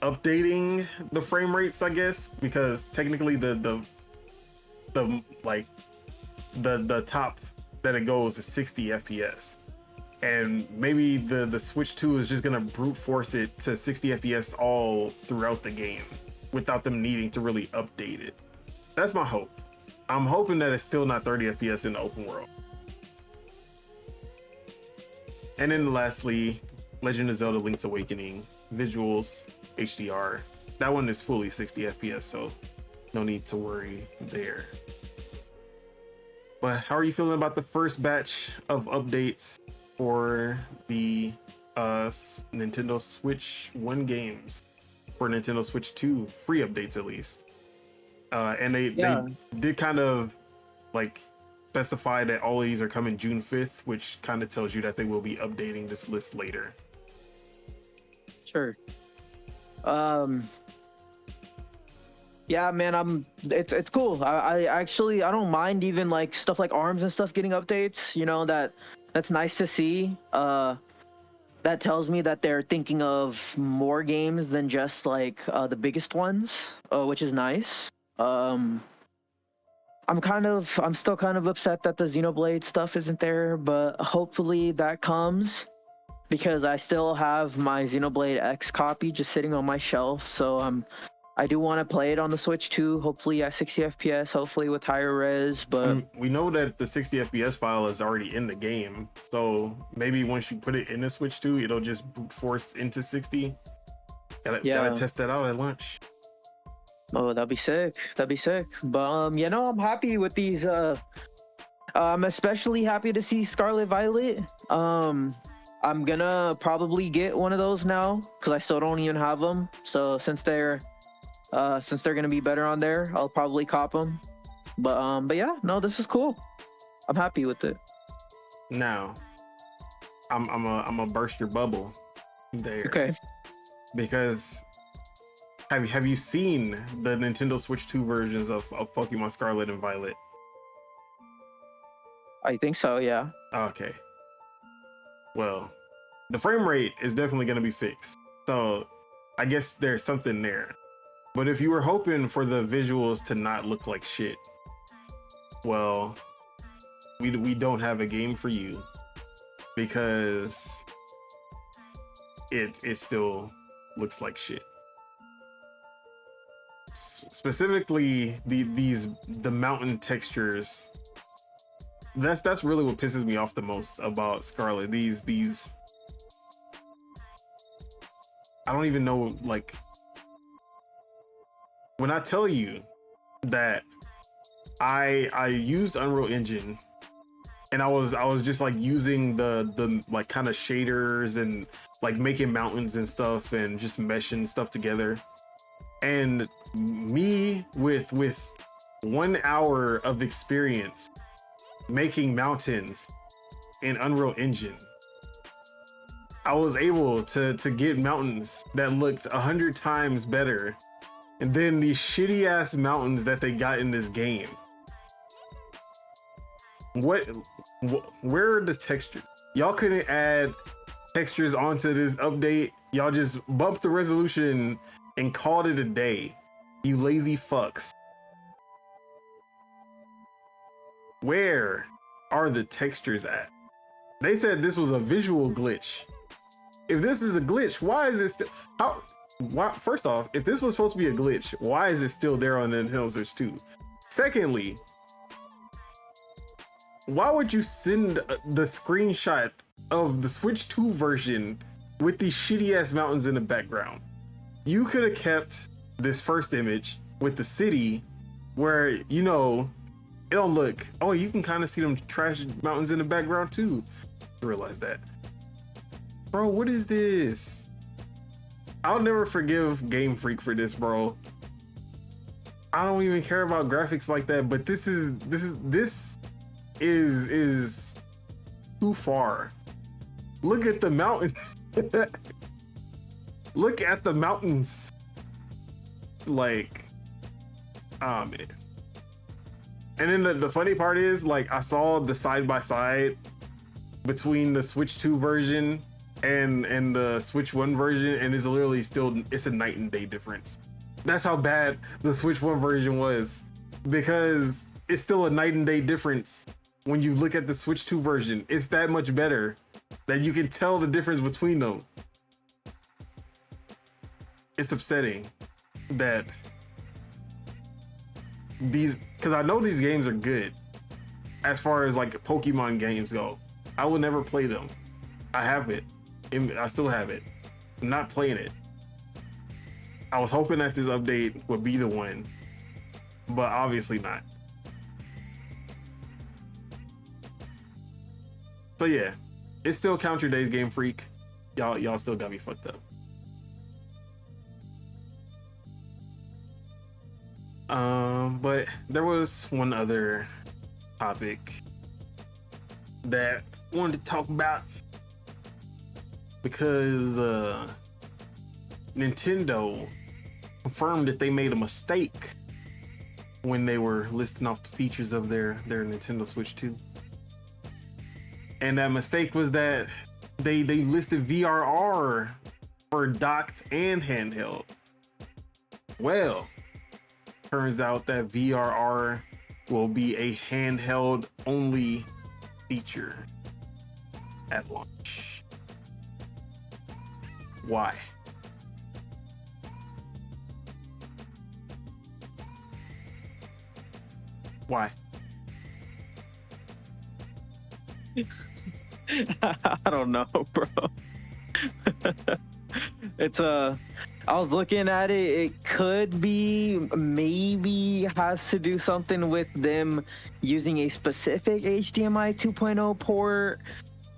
updating the frame rates, I guess, because technically the top that it goes to 60 FPS. And maybe the Switch 2 is just gonna brute force it to 60 FPS all throughout the game without them needing to really update it. That's my hope. I'm hoping that it's still not 30 FPS in the open world. And then lastly, Legend of Zelda Link's Awakening, visuals, HDR. That one is fully 60 FPS, so no need to worry there. But how are you feeling about the first batch of updates for the Nintendo Switch 1 games for Nintendo Switch 2 free updates at least? And they did kind of like specify that all of these are coming June 5th, which kind of tells you that they will be updating this list later. Sure. Yeah, man, it's cool. I actually don't mind even like stuff like ARMS and stuff getting updates. You know, that's nice to see. That tells me that they're thinking of more games than just like the biggest ones, which is nice. I'm still kind of upset that the Xenoblade stuff isn't there, but hopefully that comes, because I still have my Xenoblade X copy just sitting on my shelf. So I do want to play it on the Switch too, hopefully at 60 FPS, hopefully with higher res. But we know that the 60 FPS file is already in the game, so maybe once you put it in the Switch 2, it'll just brute force into 60. Gotta test that out at launch. Oh, that'd be sick. But I'm happy with these. I'm especially happy to see Scarlet Violet. I'm gonna probably get one of those now because I still don't even have them. So since they're gonna be better on there, I'll probably cop them. But yeah, no, this is cool. I'm happy with it. Now, I'm gonna burst your bubble there. Okay. Because have you seen the Nintendo Switch 2 versions of Pokemon Scarlet and Violet? I think so, yeah. Okay. Well, the frame rate is definitely going to be fixed. So I guess there's something there. But if you were hoping for the visuals to not look like shit, well, we don't have a game for you, because it still looks like shit. Specifically, the mountain textures. That's really what pisses me off the most about Scarlet. These I don't even know, like, when I tell you that I used Unreal Engine and I was just like using the like kind of shaders and like making mountains and stuff and just meshing stuff together, and me with 1 hour of experience making mountains in Unreal Engine, I was able to get mountains that looked 100 times better than these shitty ass mountains that they got in this game. Where are the textures? Y'all couldn't add textures onto this update. Y'all just bumped the resolution and called it a day. You lazy fucks. Where are the textures at? They said this was a visual glitch. If this is a glitch, why is it still... First off, if this was supposed to be a glitch, why is it still there on the Nintendo Switch 2? Secondly, why would you send the screenshot of the Switch 2 version with these shitty ass mountains in the background? You could have kept this first image with the city where, you know, it don't look... Oh, you can kind of see them trash mountains in the background too. I realize that. Bro, what is this? I'll never forgive Game Freak for this, bro. I don't even care about graphics like that, but this is too far. Look at the mountains. Look at the mountains. Like, ah, man. And then the funny part is, like, I saw the side by side between the Switch 2 version and the Switch 1 version, and it's literally it's a night and day difference. That's how bad the Switch 1 version was, because it's still a night and day difference when you look at the Switch 2 version. It's that much better that you can tell the difference between them. It's upsetting that these, because I know these games are good as far as like Pokemon games go. I will never play them. I have it. I still have it. I'm not playing it. I was hoping that this update would be the one, but obviously not. So yeah, it's still count your days, Game Freak. Y'all still got me fucked up. But there was one other topic that I wanted to talk about because Nintendo confirmed that they made a mistake when they were listing off the features of their Nintendo Switch 2. And that mistake was that they listed VRR for docked and handheld. Well, turns out that VRR will be a handheld only feature at launch. Why? Why? I don't know, bro. It's I was looking at it. It could be, maybe has to do something with them using a specific HDMI 2.0 port.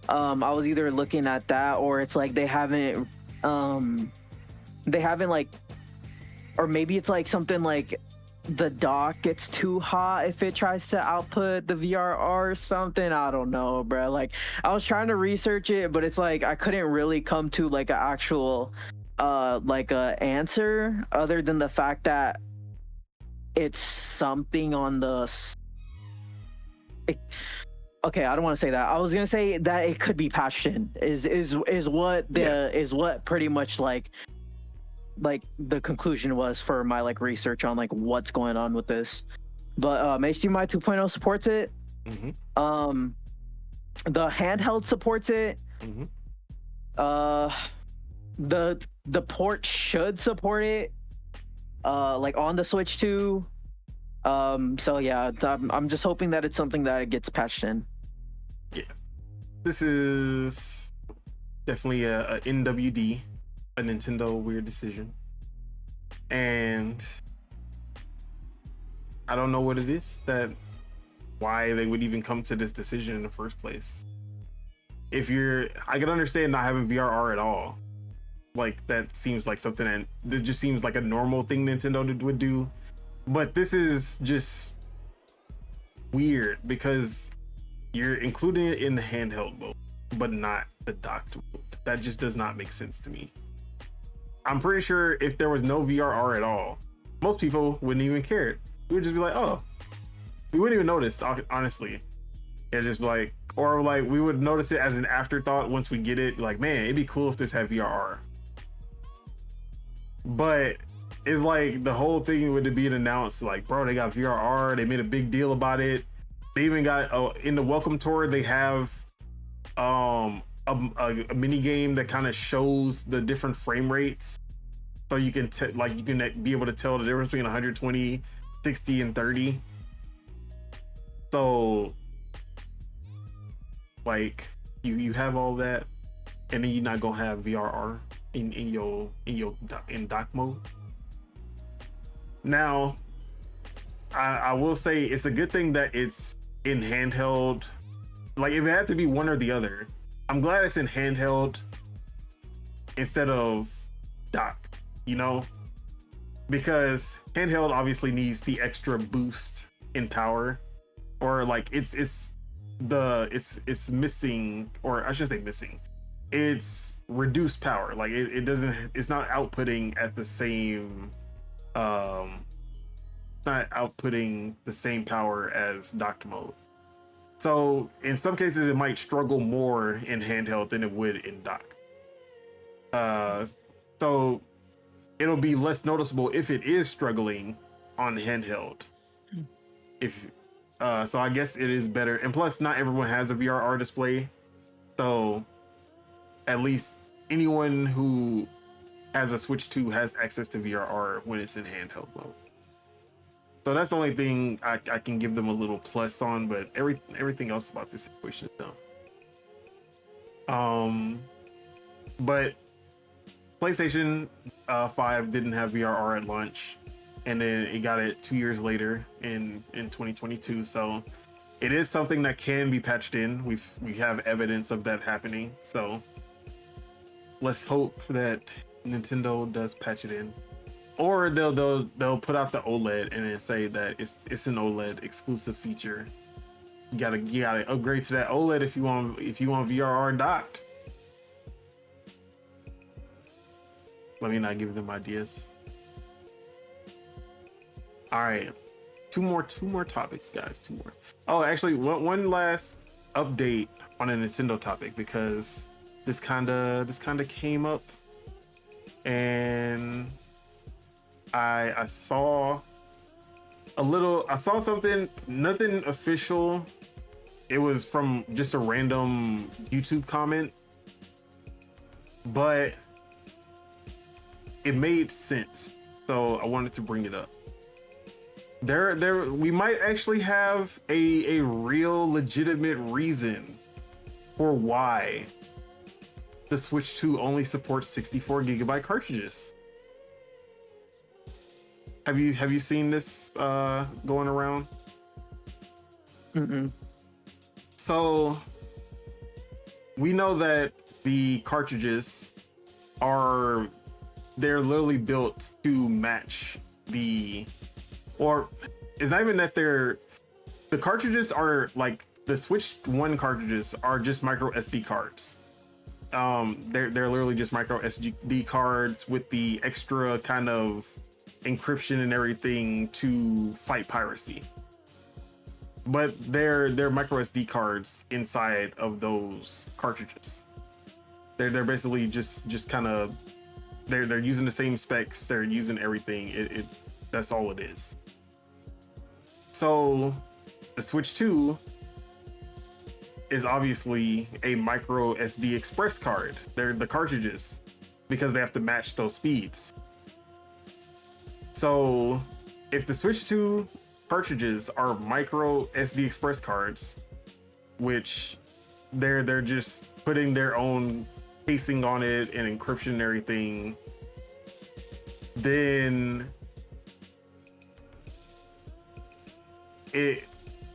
I was either looking at that, or it's like they haven't like, or maybe it's like something like the dock gets too hot if it tries to output the VRR or something. I don't know, bro. Like, I was trying to research it, but it's like I couldn't really come to like an actual like a answer other than the fact that it's something on the okay, I don't want to say that. I was gonna say that it could be patched in is what is what pretty much like the conclusion was for my like research on like what's going on with this. But HDMI 2.0 supports it. Mm-hmm. The handheld supports it. Mm-hmm. The port should support it, like on the Switch 2. So yeah, I'm just hoping that it's something that gets patched in. Yeah, this is definitely a NWD, a Nintendo weird decision, and I don't know what it is why they would even come to this decision in the first place. I can understand not having VRR at all. Like, that seems like something, and it just seems like a normal thing Nintendo would do. But this is just weird because you're including it in the handheld mode, but not the docked mode. That just does not make sense to me. I'm pretty sure if there was no VRR at all, most people wouldn't even care. We would just be like, oh, we wouldn't even notice, honestly. It'd just be like, or like we would notice it as an afterthought once we get it. Like, man, it'd be cool if this had VRR. But it's like the whole thing would be announced, like, bro, they got VRR. They made a big deal about it. They even got in the welcome tour, they have a mini game that kind of shows the different frame rates, so you can you can be able to tell the difference between 120, 60, and 30. So like you have all that, and then you're not gonna have VRR in dock mode. Now, I will say it's a good thing that it's in handheld. Like, if it had to be one or the other, I'm glad it's in handheld instead of dock, because handheld obviously needs the extra boost in power, or like it's missing, or I shouldn't say missing, it's reduced power. Like it's not outputting at the same not outputting the same power as docked mode. So in some cases it might struggle more in handheld than it would in dock. So it'll be less noticeable if it is struggling on handheld. So I guess it is better. And plus, not everyone has a VRR display. So at least anyone who has a Switch 2 has access to VRR when it's in handheld mode. So that's the only thing I can give them a little plus on, but everything else about this situation is dumb. But PlayStation 5 didn't have VRR at launch, and then it got it 2 years later in 2022. So it is something that can be patched in. We have evidence of that happening. So let's hope that Nintendo does patch it in, or they'll put out the OLED and then say that it's an OLED exclusive feature. You gotta upgrade to that OLED if you want VRR docked. Let me not give them ideas. All right, two more topics, guys. Two more. Oh, actually, one last update on a Nintendo topic, because this kind of came up, and I saw something, nothing official. It was from just a random YouTube comment, but it made sense, so I wanted to bring it up. We might actually have a real legitimate reason for why the Switch 2 only supports 64 gigabyte cartridges. Have you seen this going around? Mm-mm. So we know that the cartridges they're literally built to match or it's not even that the cartridges are like, the Switch 1 cartridges are just micro SD cards. They're literally just micro SD cards with the extra kind of encryption and everything to fight piracy. But they're micro SD cards inside of those cartridges. They're basically just kind of they're using the same specs. They're using everything. That's all it is. So the Switch 2 is obviously a micro SD express card. They're the cartridges, because they have to match those speeds. So if the Switch 2 cartridges are micro SD express cards, which they're just putting their own casing on it and encryption and everything, then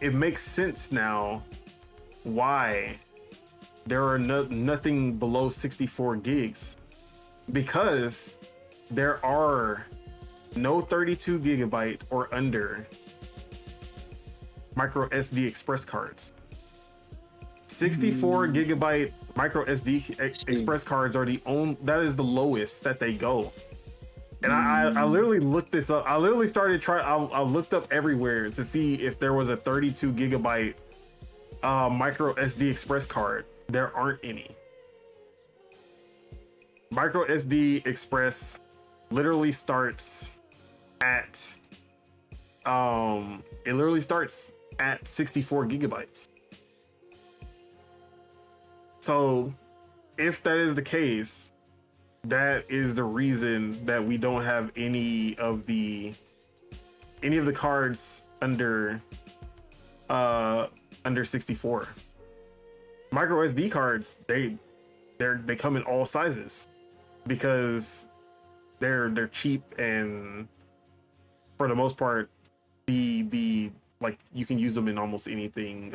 it makes sense now why there are nothing below 64 gigs, because there are no 32 gigabyte or under micro SD express cards. 64 gigabyte micro SD express cards are that is the lowest that they go. And I literally looked this up. I literally I looked up everywhere to see if there was a 32 gigabyte micro SD express card. There aren't any. Micro SD express literally starts at 64 gigabytes. So if that is the case, that is the reason that we don't have any of the cards under 64. Micro SD cards, they come in all sizes, because they're cheap, and for the most part the like, you can use them in almost anything,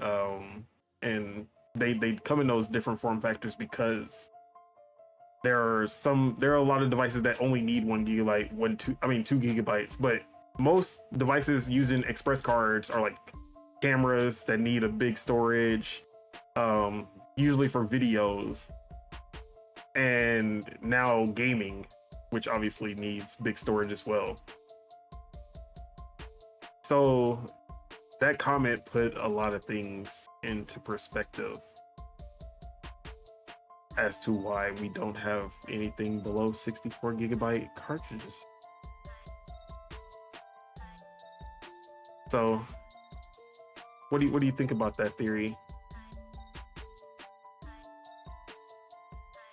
and they come in those different form factors, because there are a lot of devices that only need 2 gigabytes, but most devices using express cards are like cameras that need a big storage, usually for videos, and now gaming, which obviously needs big storage as well. So that comment put a lot of things into perspective as to why we don't have anything below 64 gigabyte cartridges. So What do you think about that theory?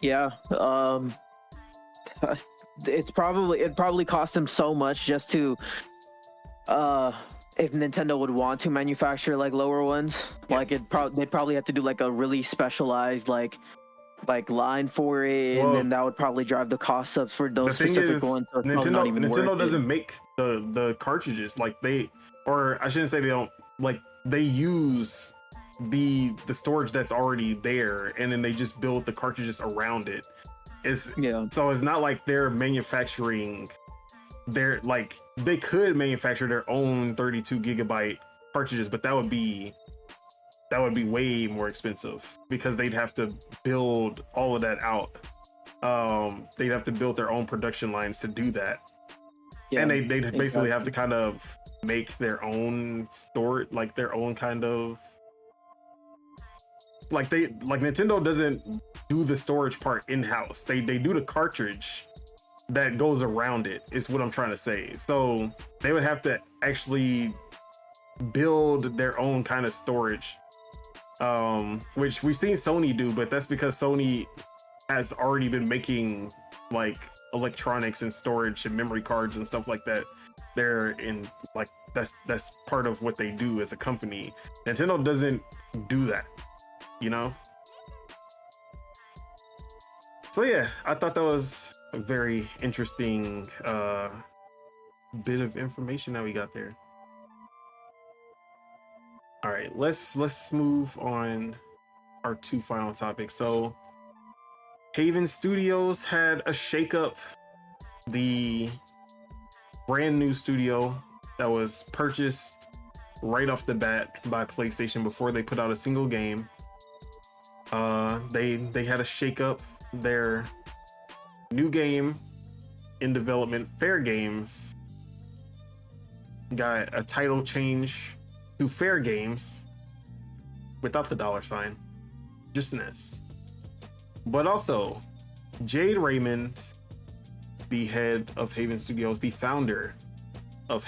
Yeah. It probably cost them so much just to if Nintendo would want to manufacture like lower ones, like they'd probably have to do like a really specialized like line for it, and then that would probably drive the costs up for those specific ones. So Nintendo doesn't make the cartridges, like or I shouldn't say they don't, like they use the storage that's already there, and then they just build the cartridges around it. So it's not like they're manufacturing. They could manufacture their own 32 gigabyte cartridges, but that would be way more expensive because they'd have to build all of that out. They'd have to build their own production lines to do that. And they'd basically have to kind of make their own store, like their own kind of Nintendo doesn't do the storage part in-house. They do the cartridge that goes around it, is what I'm trying to say. So they would have to actually build their own kind of storage, which we've seen Sony do, but that's because Sony has already been making like electronics and storage and memory cards and stuff like that. They're in like that's part of what they do as a company. Nintendo doesn't do that, you know? So yeah, I thought that was a very interesting bit of information that we got there. All right, let's move on our two final topics. So Haven Studios had a shakeup. The brand new studio that was purchased right off the bat by PlayStation before they put out a single game. They had a shakeup. Their new game in development, Fair Games, got a title change to Fair Games without the $, just an S. But also, Jade Raymond, the head of Haven Studios, the founder of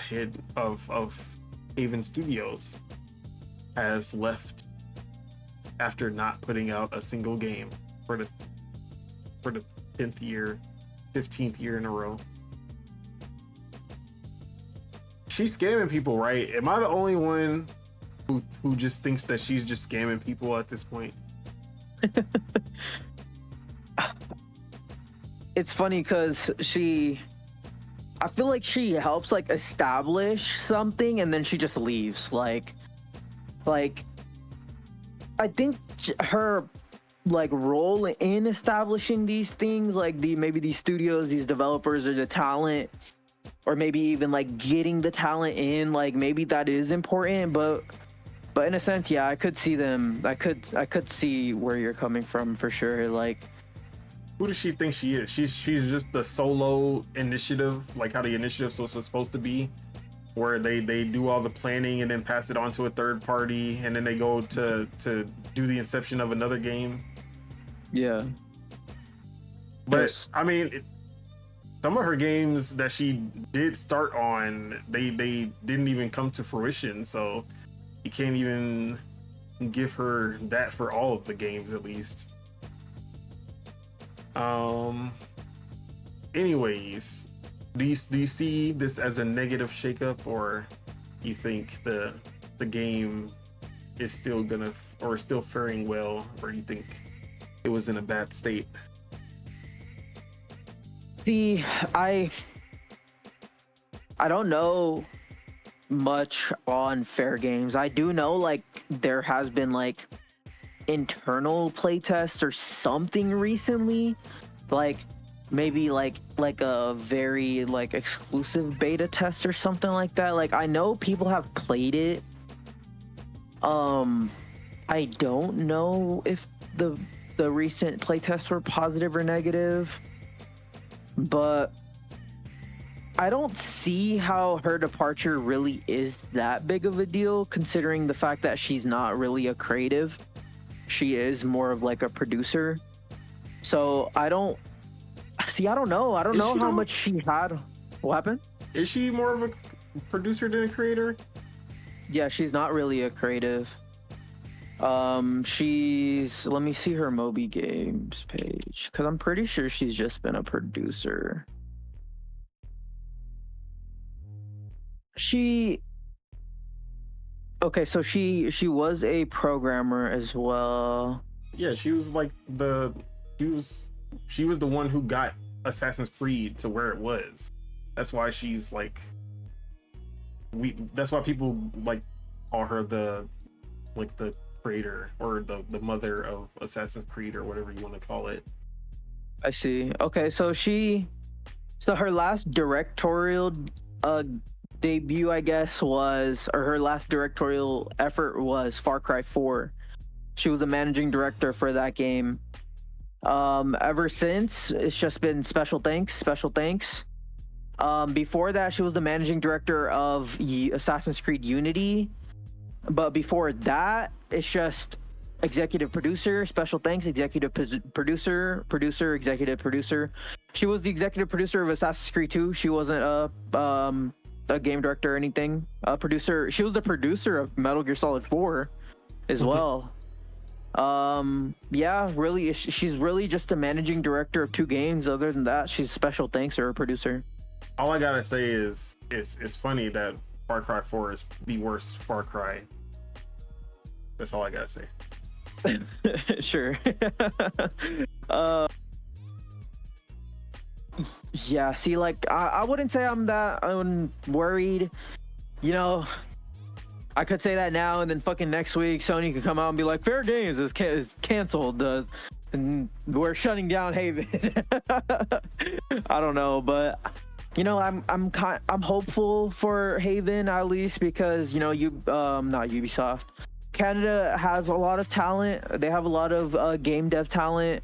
Haven Studios, has left after not putting out a single game for the 15th year in a row. She's scamming people, right? Am I the only one who just thinks that she's just scamming people at this point? It's funny because I feel like she helps like establish something and then she just leaves. Like I think her like role in establishing these things, like maybe these studios, these developers, or the talent, or maybe even like getting the talent in, like maybe that is important, but in a sense, yeah, I could see them. I could see where you're coming from for sure. Like, who does she think she is? She's just the solo initiative, like how the initiative was supposed to be, where they do all the planning and then pass it on to a third party, and then they go to do the inception of another game. Yeah. But yes. I mean, some of her games that she did start on, they didn't even come to fruition, so you can't even give her that for all of the games, at least. Anyways, do you see this as a negative shakeup, or you think the game is still still faring well, or you think it was in a bad state? See, I don't know much on Fair Games. I do know like there has been like internal playtests or something recently, like maybe like a very like exclusive beta test or something like that. Like I know people have played it. I don't know if the recent playtests were positive or negative, but I don't see how her departure really is that big of a deal, considering the fact that she's not really a creative. She is more of like a producer. So I don't know. I don't know how much she had. What happened? Is she more of a producer than a creator? Yeah, she's not really a creative. She's, let me see her Moby Games page, because I'm pretty sure she's just been a producer. Okay, so she was a programmer as well. Yeah, she was like she was the one who got Assassin's Creed to where it was. That's why she's like that's why people like call her the creator or the mother of Assassin's Creed or whatever you want to call it. I see. Okay, so her last directorial debut, I guess, was, or her last directorial effort was Far Cry 4. She was the managing director for that game. Ever since, it's just been special thanks. Before that, she was the managing director of Assassin's Creed Unity. But before that, it's just executive producer, special thanks, executive producer, executive producer. She was the executive producer of Assassin's Creed 2. She wasn't a game director or anything. Producer. She was the producer of Metal Gear Solid 4 as well. Yeah, really, she's really just a managing director of 2 games. Other than that, she's special thanks or a producer. All I gotta say is it's funny that Far Cry 4 is the worst Far Cry. That's all I gotta say. Sure. Yeah, see, like, I wouldn't say I'm worried. You know, I could say that now, and then fucking next week, Sony could come out and be like, Fair Games is canceled, and we're shutting down Haven. I don't know, but you know, I'm hopeful for Haven, at least, because, you know, not Ubisoft. Canada has a lot of talent. They have a lot of game dev talent.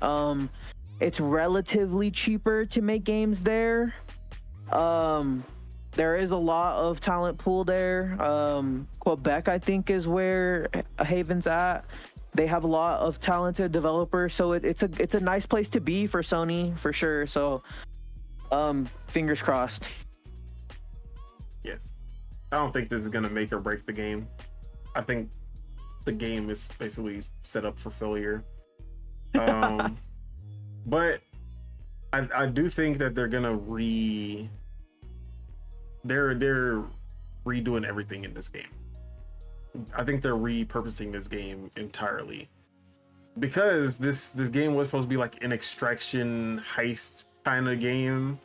It's relatively cheaper to make games there. There is a lot of talent pool there. Quebec, I think, is where Haven's at. They have a lot of talented developers, so it's a nice place to be for Sony, for sure. So, fingers crossed. Yeah, I don't think this is gonna make or break the game. I think the game is basically set up for failure. But I do think that they're gonna they're redoing everything in this game. I think they're repurposing this game entirely, because this game was supposed to be like an extraction heist kind of game,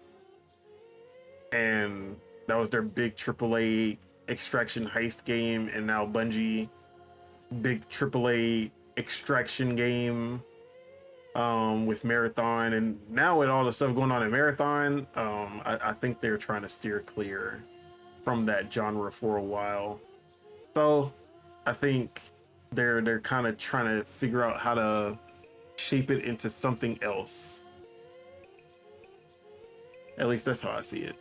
and that was their big AAA extraction heist game, and now Bungie, big AAA extraction game with Marathon, and now with all the stuff going on in Marathon, I think they're trying to steer clear from that genre for a while. So I think they're kind of trying to figure out how to shape it into something else. At least that's how I see it.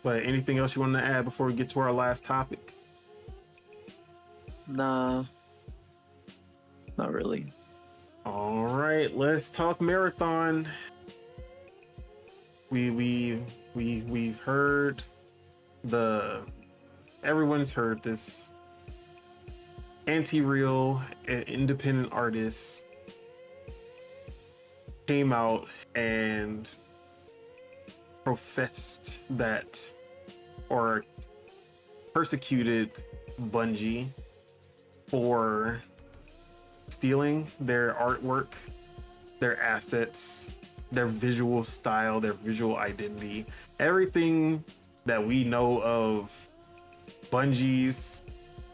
But anything else you want to add before we get to our last topic? Nah, not really. All right, let's talk Marathon. We've heard everyone's heard this anti-real independent artist came out and professed that, or persecuted Bungie for stealing their artwork, their assets, their visual style, their visual identity, everything that we know of Bungie's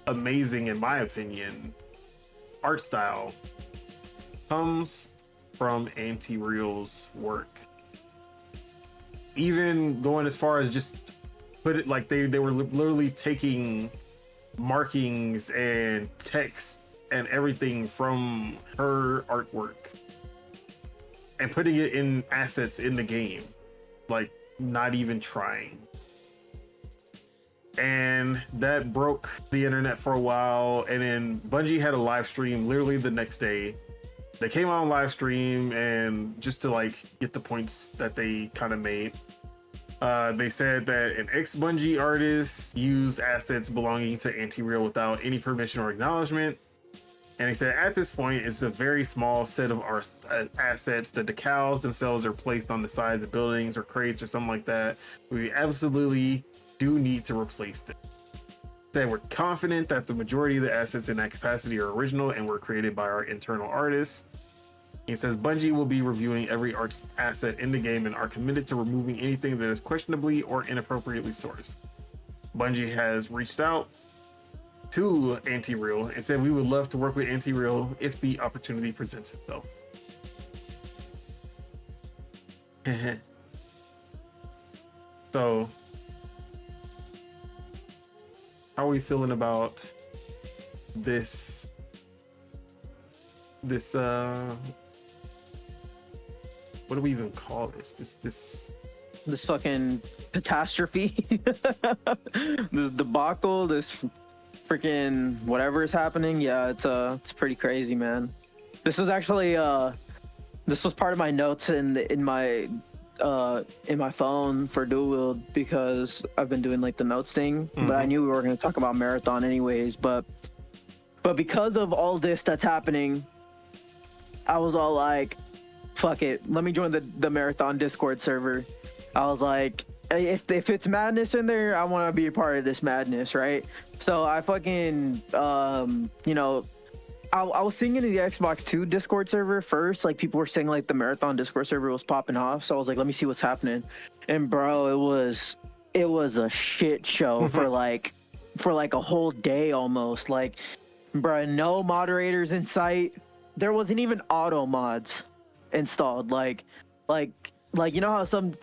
amazing, in my opinion, art style comes from Anti-Real's work. Even going as far as just put it like they were literally taking markings and text and everything from her artwork and putting it in assets in the game, like not even trying. And that broke the internet for a while, and then Bungie had a live stream literally the next day. They came on live stream and just to like get the points that they kind of made, They said that an ex-Bungie artist used assets belonging to Anti-Real without any permission or acknowledgement. And he said, at this point, it's a very small set of our assets. The decals themselves are placed on the sides of buildings or crates or something like that. We absolutely do need to replace them. Said we're confident that the majority of the assets in that capacity are original and were created by our internal artists. He says Bungie will be reviewing every art asset in the game and are committed to removing anything that is questionably or inappropriately sourced. Bungie has reached out to Anti-Real and said we would love to work with Anti-Real if the opportunity presents itself. So, how are we feeling about this what do we even call this? This fucking catastrophe, this debacle, this freaking whatever is happening. Yeah, it's pretty crazy, man. This was actually this was part of my notes in my phone for Dual-Wield, because I've been doing like the notes thing, but I knew we were going to talk about Marathon anyways, but because of all this that's happening, I was all like, fuck it, let me join the Marathon Discord server. I was like, if it's madness in there, I want to be a part of this madness, right? So I fucking I was seeing it in the Xbox 2 Discord server first. Like, people were saying like the Marathon Discord server was popping off, so I was like, let me see what's happening. And bro, it was a shit show for like a whole day almost. Like, bro, no moderators in sight. There wasn't even auto mods installed. Like you know how some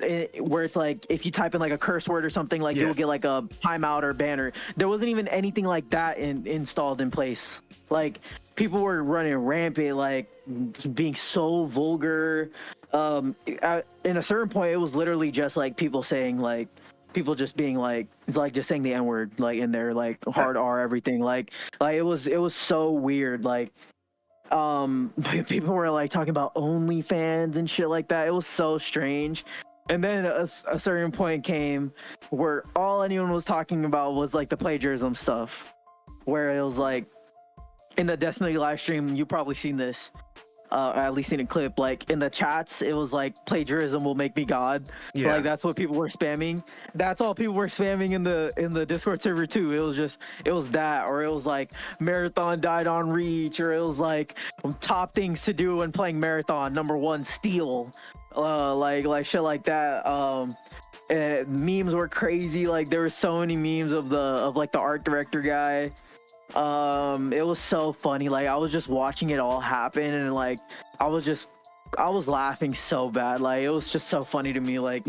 where it's like if you type in like a curse word or something, like you'll get like a timeout or banner. There wasn't even anything like that installed in place. Like, people were running rampant, like being so vulgar. In a certain point, it was literally just like people saying like people just being like just saying the N-word like in there, like hard R everything. Like it was so weird. Like people were like talking about OnlyFans and shit like that. It was so strange. And then a certain point came where all anyone was talking about was like the plagiarism stuff, where it was like in the Destiny live stream, you probably seen this, at least seen a clip, like in the chats, it was like plagiarism will make me God. Yeah. Like, that's what people were spamming. That's all people were spamming in the Discord server too. It was that, or it was like Marathon died on Reach, or it was like top things to do when playing Marathon, #1 steal, like shit like that. Memes were crazy. Like, there were so many memes of like the art director guy. It was so funny. Like, I was just watching it all happen, and like I was laughing so bad. Like, it was just so funny to me. Like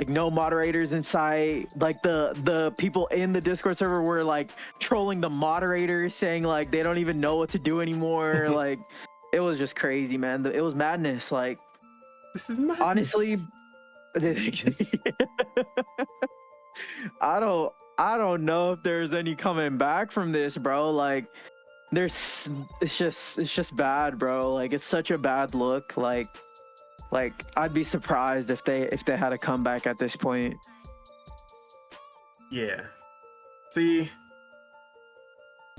no moderators in sight. Like, the people in the Discord server were like trolling the moderators, saying like they don't even know what to do anymore. Like, it was just crazy, man. It was madness. Like, this is madness. Honestly, I don't know if there's any coming back from this, bro. Like, it's just bad, bro. Like, it's such a bad look. Like I'd be surprised if they had a comeback at this point. Yeah. See,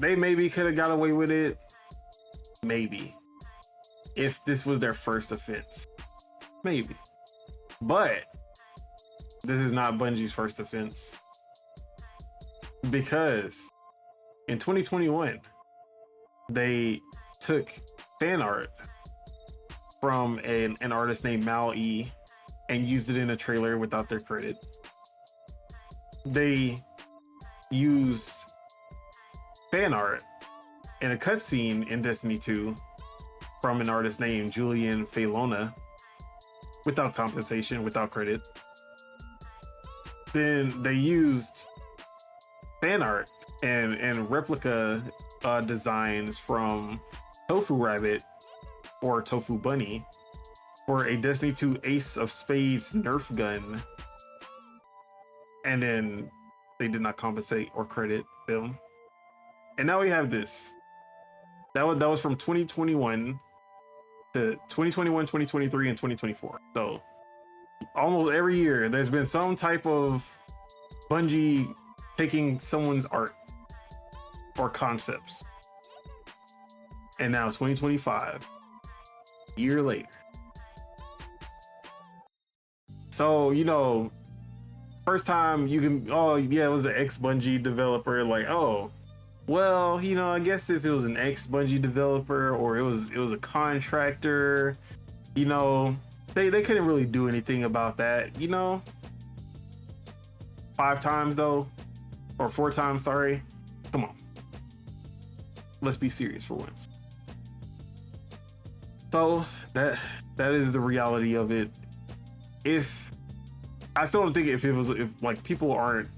they maybe could have got away with it. Maybe. If this was their first offense. Maybe. But this is not Bungie's first offense. Because in 2021, they took fan art from an artist named Mal E and used it in a trailer without their credit. They used fan art in a cutscene in Destiny 2 from an artist named Julian Failona without compensation, without credit. Then they used fan art and replica designs from Tofu Rabbit or Tofu Bunny for a Destiny 2 Ace of Spades Nerf gun, and then they did not compensate or credit them. And now we have this. That was from 2021 to 2021, 2023, and 2024. So almost every year, there's been some type of Bungie taking someone's art or concepts. And now it's 2025, a year later. So, you know, first time you can, oh yeah, it was an ex-Bungie developer. Like, oh, well, you know, I guess if it was an ex-Bungie developer or it was a contractor, you know, they couldn't really do anything about that, you know. 5 times though, or 4 times, sorry. Come on. Let's be serious for once. So that is the reality of it. If I still don't think if like people aren't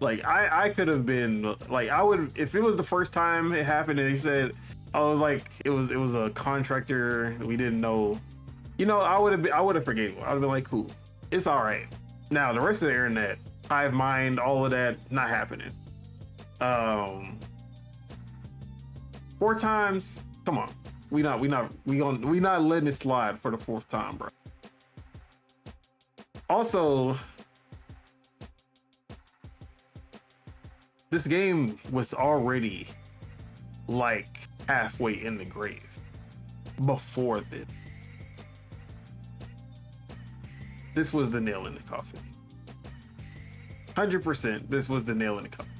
like I could have been like I would if it was the first time it happened and he said I was like it was a contractor we didn't know, you know, I would have forgave him. I would have been like, cool, it's all right. Now the rest of the internet, hive mind, all of that, not happening. 4 times, come on. We not letting it slide for the 4th time, bro. Also, this game was already like halfway in the grave before this. This was the nail in the coffin. 100%, this was the nail in the coffin.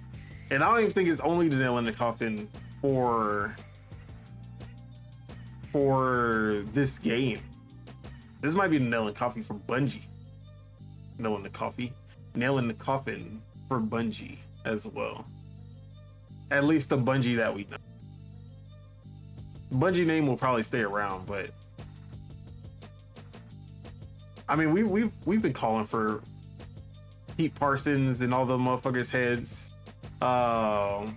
And I don't even think it's only the nail in the coffin for this game. This might be the nail in the coffin for Bungie. Nail in the coffin for Bungie as well. At least the Bungie that we know. Bungie name will probably stay around, but I mean, we've been calling for Pete Parsons and all the motherfuckers' heads for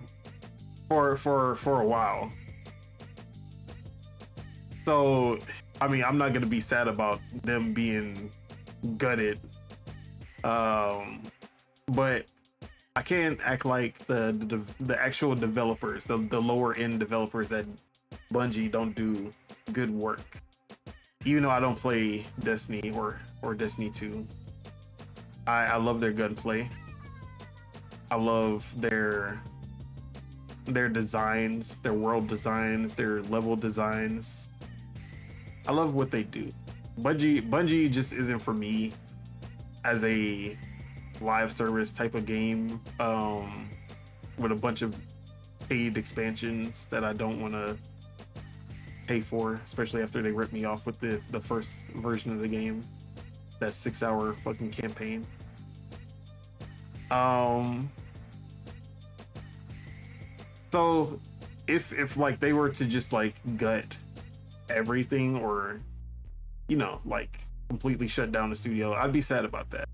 a while. So, I mean, I'm not gonna be sad about them being gutted. But I can't act like the actual developers, the lower end developers at Bungie don't do good work. Even though I don't play Destiny or Destiny 2, I love their gunplay. I love their designs, their world designs, their level designs. I love what they do. Bungie just isn't for me as a live service type of game with a bunch of paid expansions that I don't want to pay for, especially after they ripped me off with the first version of the game, that 6-hour fucking campaign. So if like they were to just like gut everything or, you know, like completely shut down the studio, I'd be sad about that.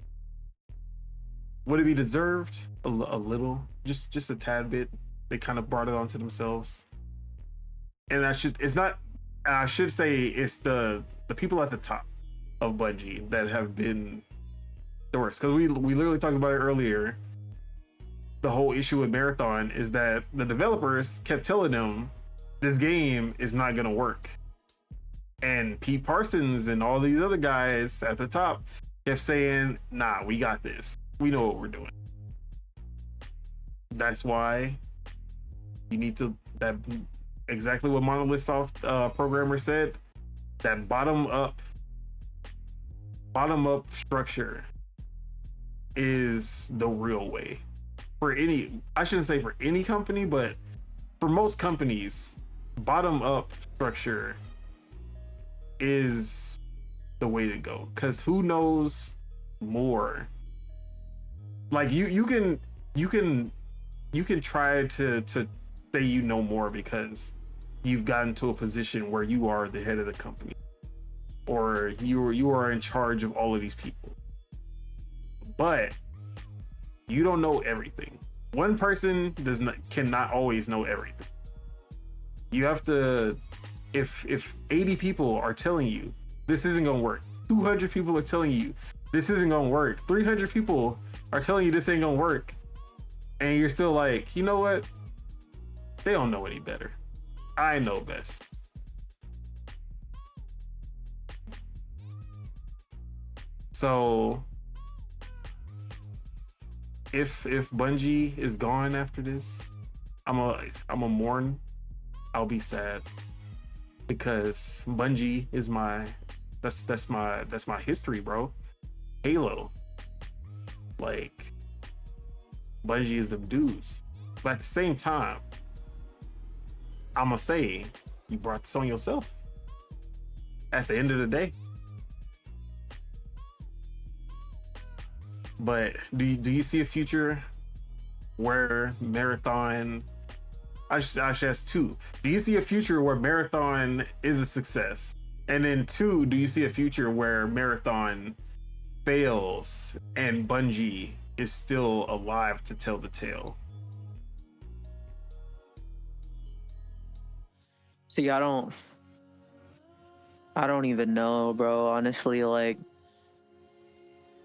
Would it be deserved? A little, just a tad bit. They kind of brought it onto themselves. And I should say it's the people at the top of Bungie that have been the worst. Because we literally talked about it earlier. The whole issue with Marathon is that the developers kept telling them this game is not gonna work. And Pete Parsons and all these other guys at the top kept saying, nah, we got this. We know what we're doing. That's why you need to, that exactly what Monolith Soft programmer said, that bottom up structure is the real way. For any, I shouldn't say for any company, but for most companies, bottom up structure is the way to go. Because who knows more? Like you can try to say you know more because you've gotten to a position where you are the head of the company, or you are in charge of all of these people. But you don't know everything. One person cannot always know everything. You have to, if 80 people are telling you this isn't gonna work, 200 people are telling you this isn't gonna work, 300 people are telling you this ain't gonna work, and you're still like, you know what? They don't know any better. I know best. So if Bungie is gone after this, I'm a mourn. I'll be sad because Bungie is that's my history, bro. Halo, like Bungie is the dudes, but at the same time, I'm gonna say you brought this on yourself. At the end of the day. But do you see a future where Marathon? I should ask two. Do you see a future where Marathon is a success? And then two, do you see a future where Marathon fails and Bungie is still alive to tell the tale? See, I don't even know, bro. Honestly, like,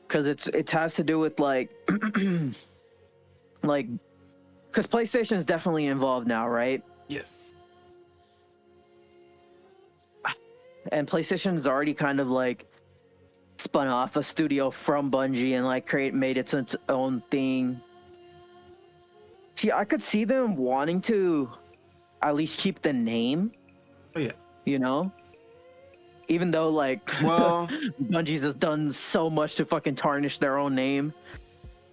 because it has to do with like, like, because PlayStation is definitely involved now, right? Yes. And PlayStation's already kind of like spun off a studio from Bungie and like made its own thing. See, I could see them wanting to at least keep the name. Oh yeah. You know? Even though like well Bungie's has done so much to fucking tarnish their own name,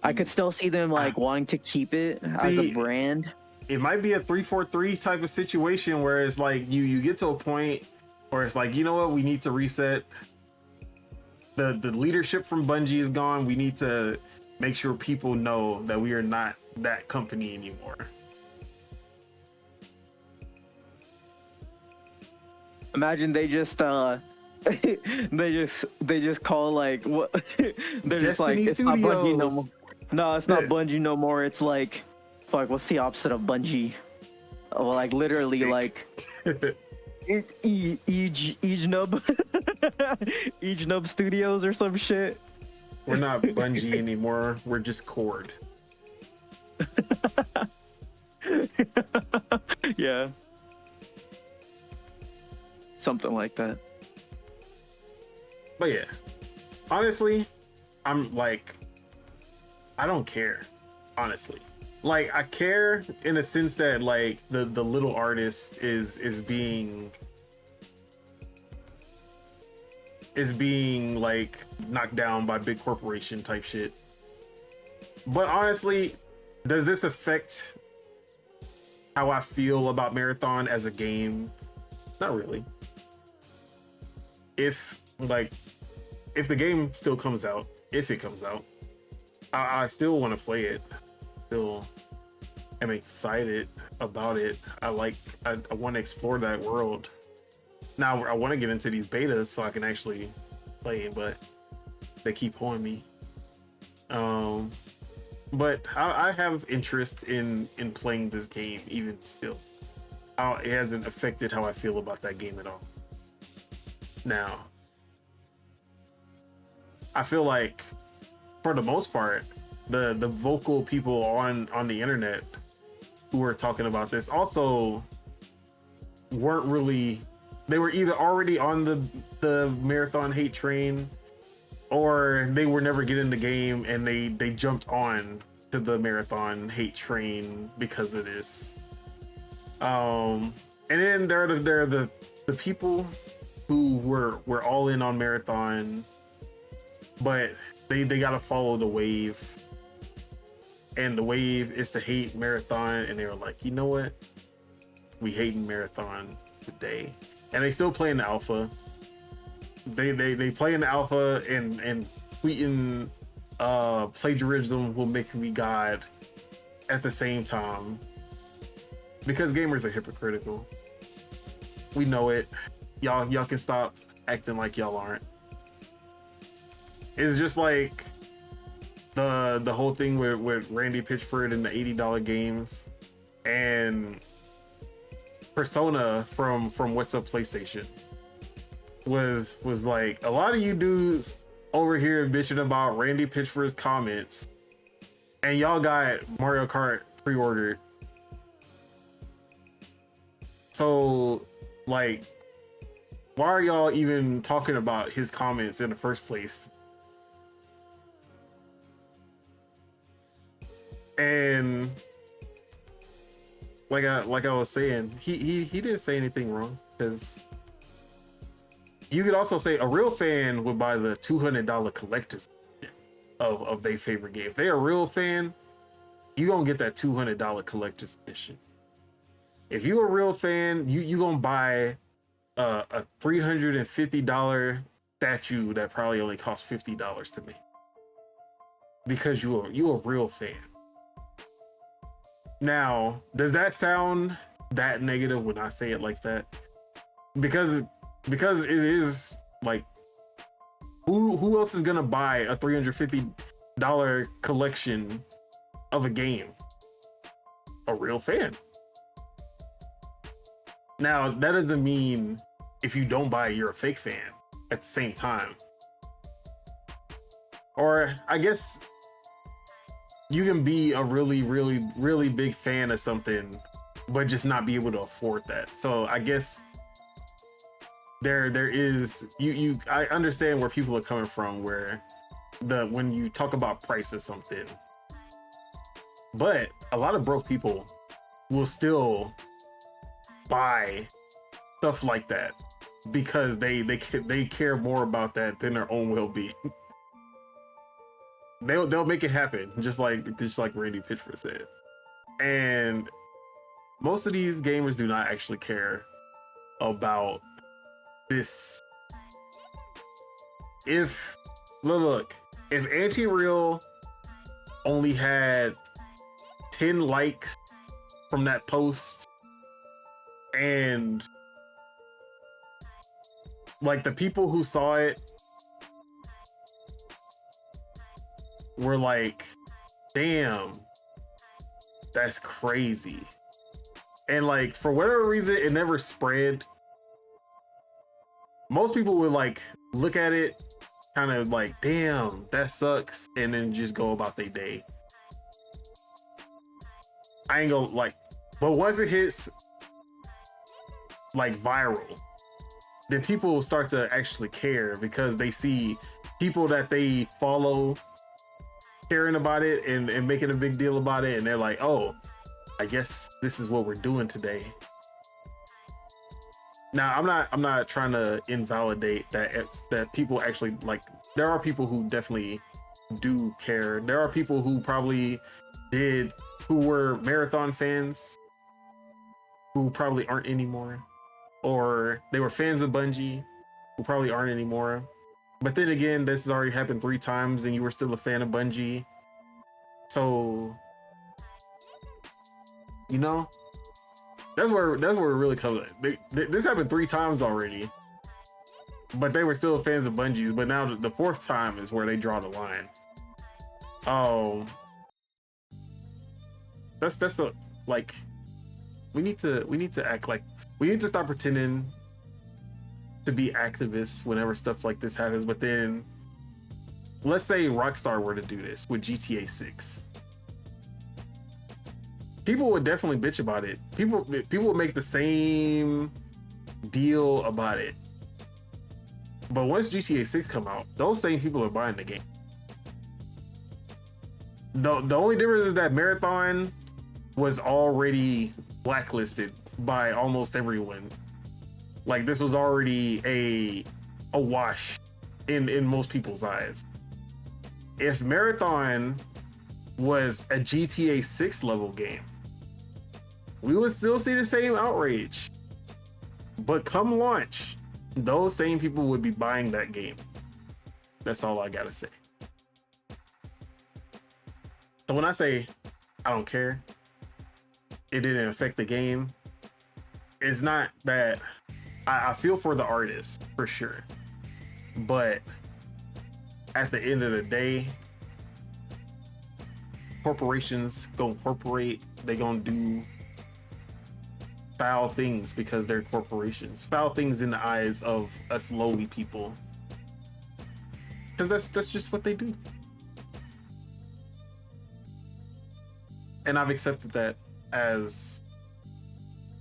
I could still see them like wanting to keep it as a brand. It might be a 343 type of situation where it's like you get to a point where it's like, you know what, we need to reset. The leadership from Bungie is gone. We need to make sure people know that we are not that company anymore. Imagine they just they just call like what they're just like it's Studios. not Bungie no more. No, it's not Bungie no more. It's like fuck, what's the opposite of Bungie? Oh, like literally like Ejnub Ejnub Studios or some shit. We're not Bungie anymore. We're just Cord. Yeah. Something like that. But yeah, honestly, I'm like, I don't care. Honestly, like I care in a sense that like the little artist is being like knocked down by big corporation type shit. But honestly, does this affect how I feel about Marathon as a game? Not really. If the game still comes out, if it comes out, I still want to play it. Still am excited about it. I want to explore that world. Now I want to get into these betas so I can actually play it, but they keep pulling me. But I have interest in playing this game even still. It hasn't affected how I feel about that game at all. Now, I feel like, for the most part, the vocal people on the internet who were talking about this also weren't really. They were either already on the Marathon hate train, or they were never getting the game and they jumped on to the Marathon hate train because of this. And then there are the people who were all in on Marathon, but they gotta follow the wave, and the wave is to hate Marathon, and they were like, you know what, we hating Marathon today, and they still play in the alpha. They play in the alpha and tweeting plagiarism will make me God at the same time, because gamers are hypocritical. We know it. Y'all can stop acting like y'all aren't. It's just like the whole thing with Randy Pitchford and the $80 games and Persona from What's Up PlayStation was like, a lot of you dudes over here bitching about Randy Pitchford's comments, and y'all got Mario Kart pre-ordered. So like, why are y'all even talking about his comments in the first place? And like I was saying, he didn't say anything wrong, because you could also say a real fan would buy the $200 collector's of their favorite game. If they're a real fan, you gonna get that $200 collector's edition. If you a real fan, you gonna buy a $350 statue that probably only costs $50 to make, because you a real fan. Now, does that sound that negative when I say it like that? Because it is like, who else is gonna buy a $350 collection of a game? A real fan. Now, that doesn't mean if you don't buy it, you're a fake fan at the same time. Or I guess you can be a really, really, really big fan of something, but just not be able to afford that. So I guess there is I understand where people are coming from, where when you talk about price of something, but a lot of broke people will still buy stuff like that because they care more about that than their own well-being. They'll make it happen, just like Randy Pitchford said. And most of these gamers do not actually care about this. If Anti-Real only had 10 likes from that post, and like the people who saw it were like, damn, that's crazy, and like for whatever reason it never spread, most people would like look at it kind of like, damn, that sucks, and then just go about their day. I ain't gonna like, but once it hits like viral, then people will start to actually care, because they see people that they follow caring about it and making a big deal about it, and they're like, oh, I guess this is what we're doing today. Now, I'm not trying to invalidate that people actually like. There are people who definitely do care. There are people who probably who were marathon fans who probably aren't anymore, or they were fans of Bungie who probably aren't anymore. But then again, this has already happened 3 times and you were still a fan of Bungie. So, you know, that's where it really comes. This happened 3 times already, but they were still fans of Bungie's. But now the 4th time is where they draw the line. That's a, like, we need to act like, we need to stop pretending to be activists whenever stuff like this happens. But then let's say Rockstar were to do this with GTA 6. People would definitely bitch about it. People would make the same deal about it. But once GTA 6 come out, those same people are buying the game. The only difference is that Marathon was already blacklisted by almost everyone. Like, this was already a wash in most people's eyes. If Marathon was a GTA 6 level game, we would still see the same outrage. But come launch, those same people would be buying that game. That's all I gotta say. So when I say I don't care, it didn't affect the game, it's not that I feel for the artist, for sure. But at the end of the day, corporations gonna corporate, they gonna do foul things because they're corporations. Foul things in the eyes of us lowly people. Because that's just what they do. And I've accepted that as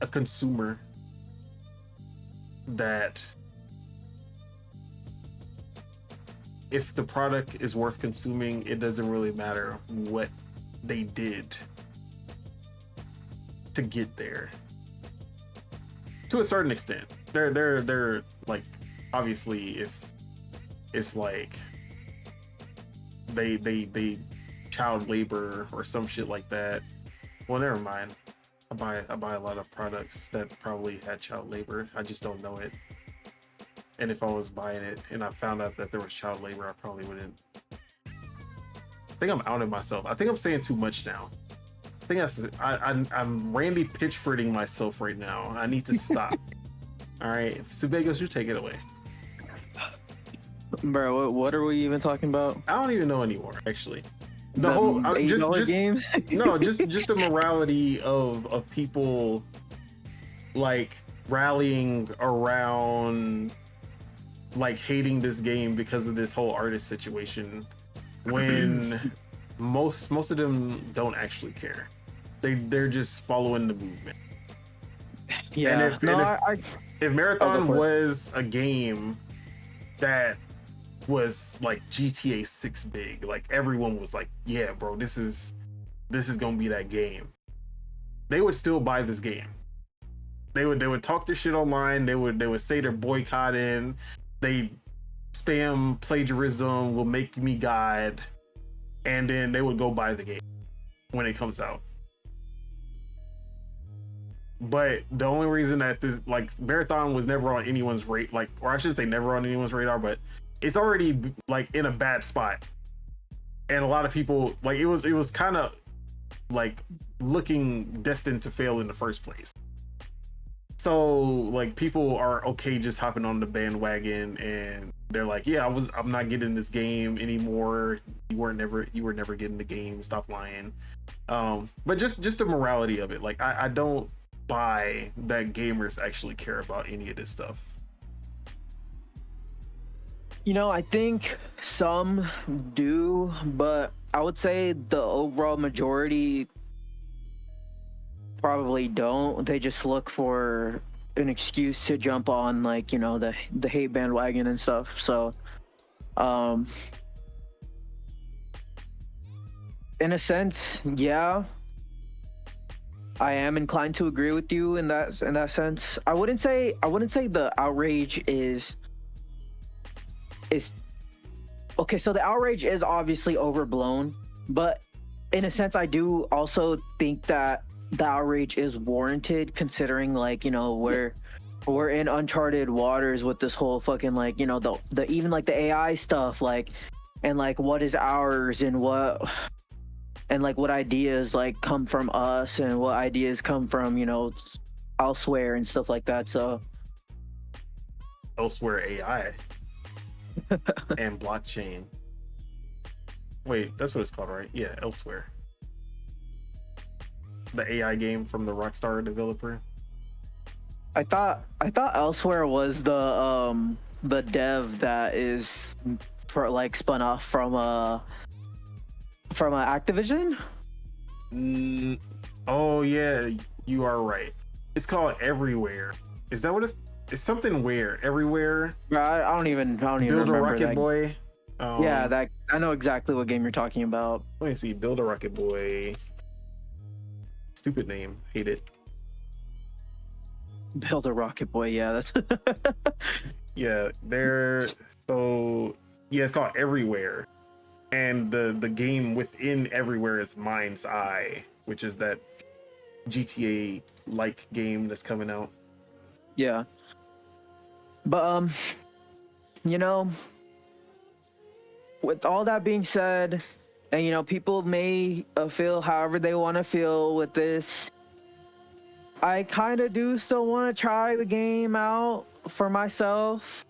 a consumer, that if the product is worth consuming, it doesn't really matter what they did to get there. To a certain extent, they're like, obviously, if it's like they child labor or some shit like that, well, never mind. I buy a lot of products that probably had child labor. I just don't know it. And if I was buying it and I found out that there was child labor, I probably wouldn't. I think I'm outing myself. I think I'm saying too much now. I think I'm Randy Pitchfording myself right now. I need to stop. All right, Subeg, you take it away. Bro, what are we even talking about? I don't even know anymore, actually. The whole just games? No, just the morality of people like rallying around like hating this game because of this whole artist situation, when most of them don't actually care. They're just following the movement. Yeah. If Marathon was a game that was like GTA 6 big, like everyone was like, yeah, bro, this is gonna be that game, they would still buy this game. They would talk their shit online. They would say they're boycotting. They spam plagiarism, will make me God, and then they would go buy the game when it comes out. But the only reason that this like Marathon was never on anyone's rate, like, or I should say never on anyone's radar, but it's already like in a bad spot, and a lot of people like it was kind of like looking destined to fail in the first place. So like people are okay just hopping on the bandwagon, and they're like, yeah, I'm not getting this game anymore. You were never getting the game. Stop lying. But just the morality of it, like I don't buy that gamers actually care about any of this stuff. You know, I think some do, but I would say the overall majority probably don't. They just look for an excuse to jump on, like, you know, the hate bandwagon and stuff. So in a sense, yeah, I am inclined to agree with you in that sense. I wouldn't say the outrage is okay. So the outrage is obviously overblown, but in a sense, I do also think that the outrage is warranted, considering, like, you know, we're in uncharted waters with this whole fucking, like, you know, the even like the AI stuff, like, and like what is ours, and what ideas like come from us, and what ideas come from, you know, elsewhere and stuff like that. So Elsewhere AI and blockchain. Wait, that's what it's called, right? Yeah, Elsewhere. The AI game from the Rockstar developer. I thought Elsewhere was the dev that is for, like, spun off from Activision. Oh yeah, you are right. It's called Everywhere. Is that what it's something where everywhere? I don't even Build remember a Rocket that. Boy. Yeah, that I know exactly what game you're talking about. Let me see. Build a Rocket Boy. Stupid name. Hate it. Build a Rocket Boy. Yeah, that's. Yeah, so yeah, it's called Everywhere, and the game within Everywhere is Mind's Eye, which is that GTA like game that's coming out. Yeah. But you know, with all that being said, and, you know, people may feel however they want to feel with this, I kind of do still want to try the game out for myself.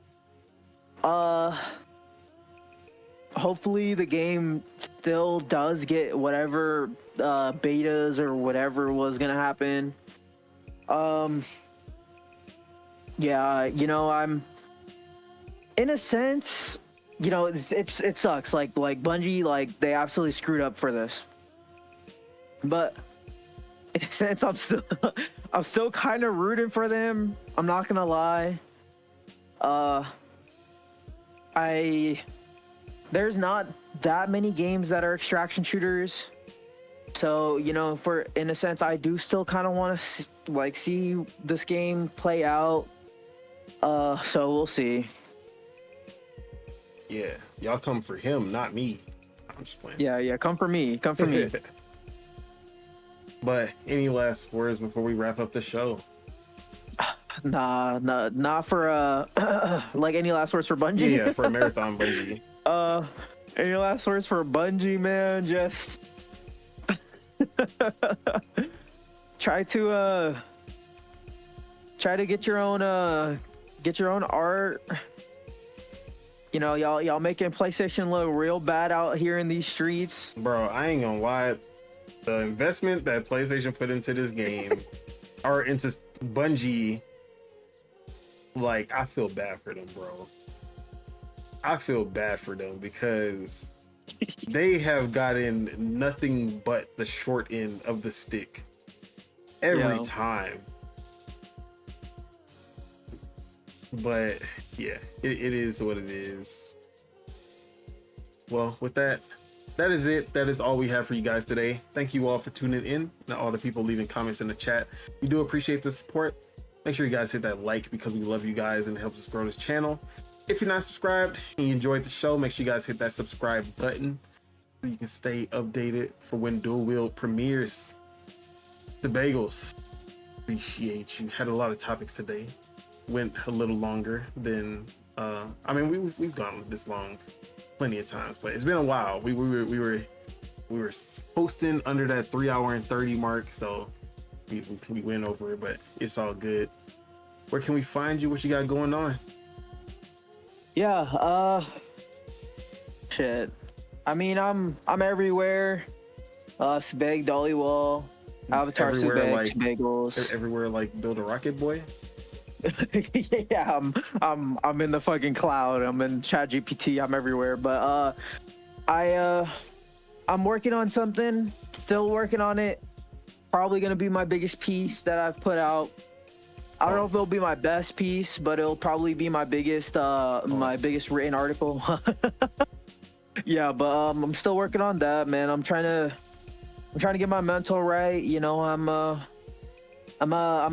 Hopefully the game still does get whatever betas or whatever was gonna happen. Yeah, you know, I'm in a sense, you know, it sucks. Like Bungie, like, they absolutely screwed up for this. But in a sense, I'm still kind of rooting for them. I'm not gonna lie. There's not that many games that are extraction shooters. So, you know, for in a sense, I do still kind of want to like see this game play out. So we'll see. Yeah, y'all come for him, not me. I'm just playing. Yeah, come for me. Come for me. But any last words before we wrap up the show? Nah, for like any last words for Bungie? Yeah, for a Marathon Bungie. Any last words for Bungie, man? Just try to get your own art. You know, y'all making PlayStation look real bad out here in these streets. Bro, I ain't gonna lie. The investment that PlayStation put into this game or into Bungie, like, I feel bad for them, bro. I feel bad for them because they have gotten nothing but the short end of the stick every time. But yeah, it is what it is. Well, with that is it. That is all we have for you guys today. Thank you all for tuning in and all the people leaving comments in the chat. We do appreciate the support. Make sure you guys hit that like because we love you guys and it helps us grow this channel. If you're not subscribed and you enjoyed the show, make sure you guys hit that subscribe button so you can stay updated for when Dual-Wield premieres. The Bagels, appreciate you. Had a lot of topics today. Went a little longer than I mean we've gone this long plenty of times, but it's been a while. We were posting under that 3 hour and 30 mark, so we went over it, but it's all good. Where can we find you? What you got going on? Yeah, shit. I mean, I'm everywhere. Subeg, Dual-Wield, Avatar, Everywhere, Subeg, like, Bagels. Everywhere like Build a Rocket Boy. Yeah, I'm in the fucking cloud. I'm in ChatGPT. I'm everywhere. But I'm working on something. Still working on it. Probably gonna be my biggest piece that I've put out. I don't know if it'll be my best piece, but it'll probably be my biggest biggest written article. Yeah, but I'm still working on that, man. I'm trying to get my mental right. You know, I'm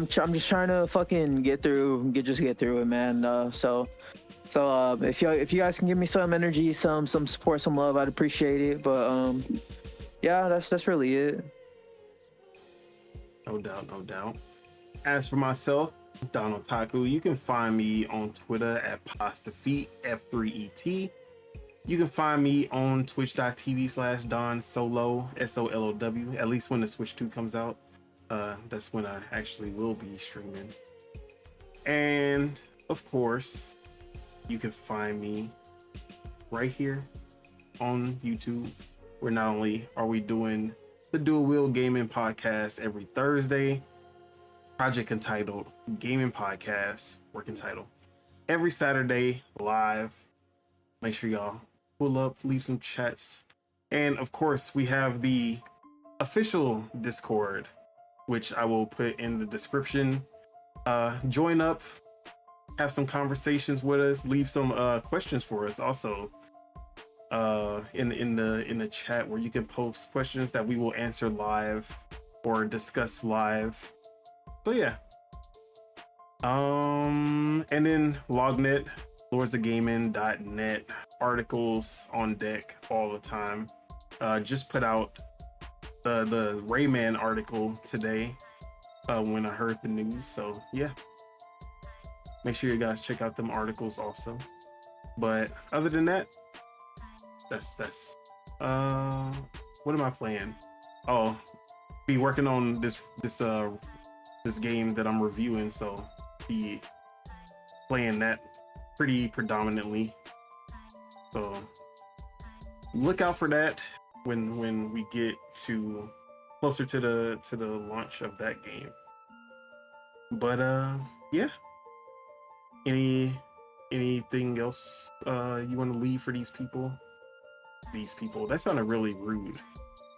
just trying to fucking get through it, man. So if you guys can give me some energy, some support, some love, I'd appreciate it. But yeah, that's really it. No doubt. As for myself, Don Otaku, you can find me on Twitter at PastaFeet, F3ET. You can find me on twitch.tv/Don Solo, SOLOW, at least when the Switch 2 comes out. That's when I actually will be streaming. And of course, you can find me right here on YouTube, where not only are we doing the Dual-Wield Gaming Podcast every Thursday, project entitled Gaming Podcast, working title, every Saturday live. Make sure y'all pull up, leave some chats. And of course, we have the official Discord, which I will put in the description. Join up, have some conversations with us, leave some questions for us also in the chat, where you can post questions that we will answer live or discuss live. So yeah. And then Lognet, lordsofgaming.net, articles on deck all the time. Just put out the Rayman article today when I heard the news. So yeah, make sure you guys check out them articles also. But other than that, that's what am I playing? Oh, be working on this game that I'm reviewing, so be playing that pretty predominantly. So look out for that when we get to closer to the launch of that game. But yeah. Anything else you want to leave for these people? These people. That sounded really rude.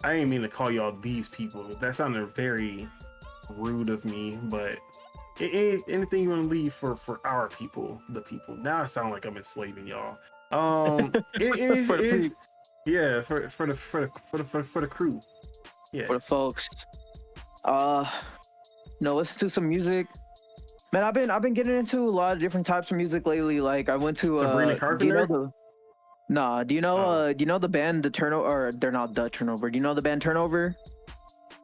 I didn't mean to call y'all these people. That sounded very rude of me, but anything you want to leave for our people, the people. Now I sound like I'm enslaving y'all. Yeah, for the crew. Yeah. for the folks. Listen to some music. Man, I've been getting into a lot of different types of music lately. Like I went to Sabrina do you know Carpenter? do you know the band The Turnover, or they're not The Turnover. Do you know the band Turnover?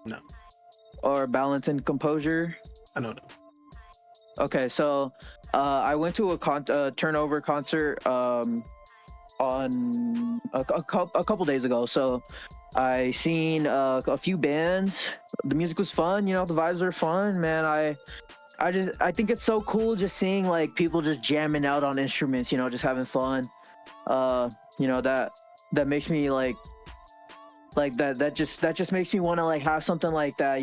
No. Or Balance and Composure? I know them. Okay, so I went to a Turnover concert on a couple days ago. So I seen a few bands. The music was fun. The vibes are fun, man. I think it's so cool just seeing like people just jamming out on instruments. Just having fun. That makes me like that just makes me want to like have something like that.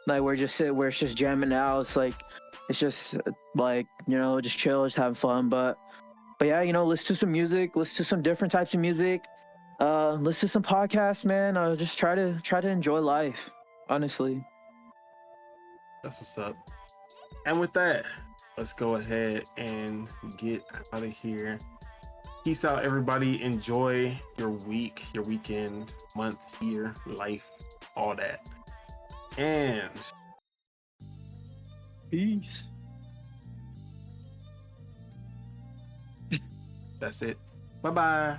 Like we're just jamming out. It's just like just chill, just having fun. But yeah, listen to some music, listen to some different types of music, listen to some podcasts, man. Just try to enjoy life, honestly. That's what's up. And with that, let's go ahead and get out of here. Peace out, everybody. Enjoy your week, your weekend, month, year, life, all that. And Peace. that's it. Bye-bye.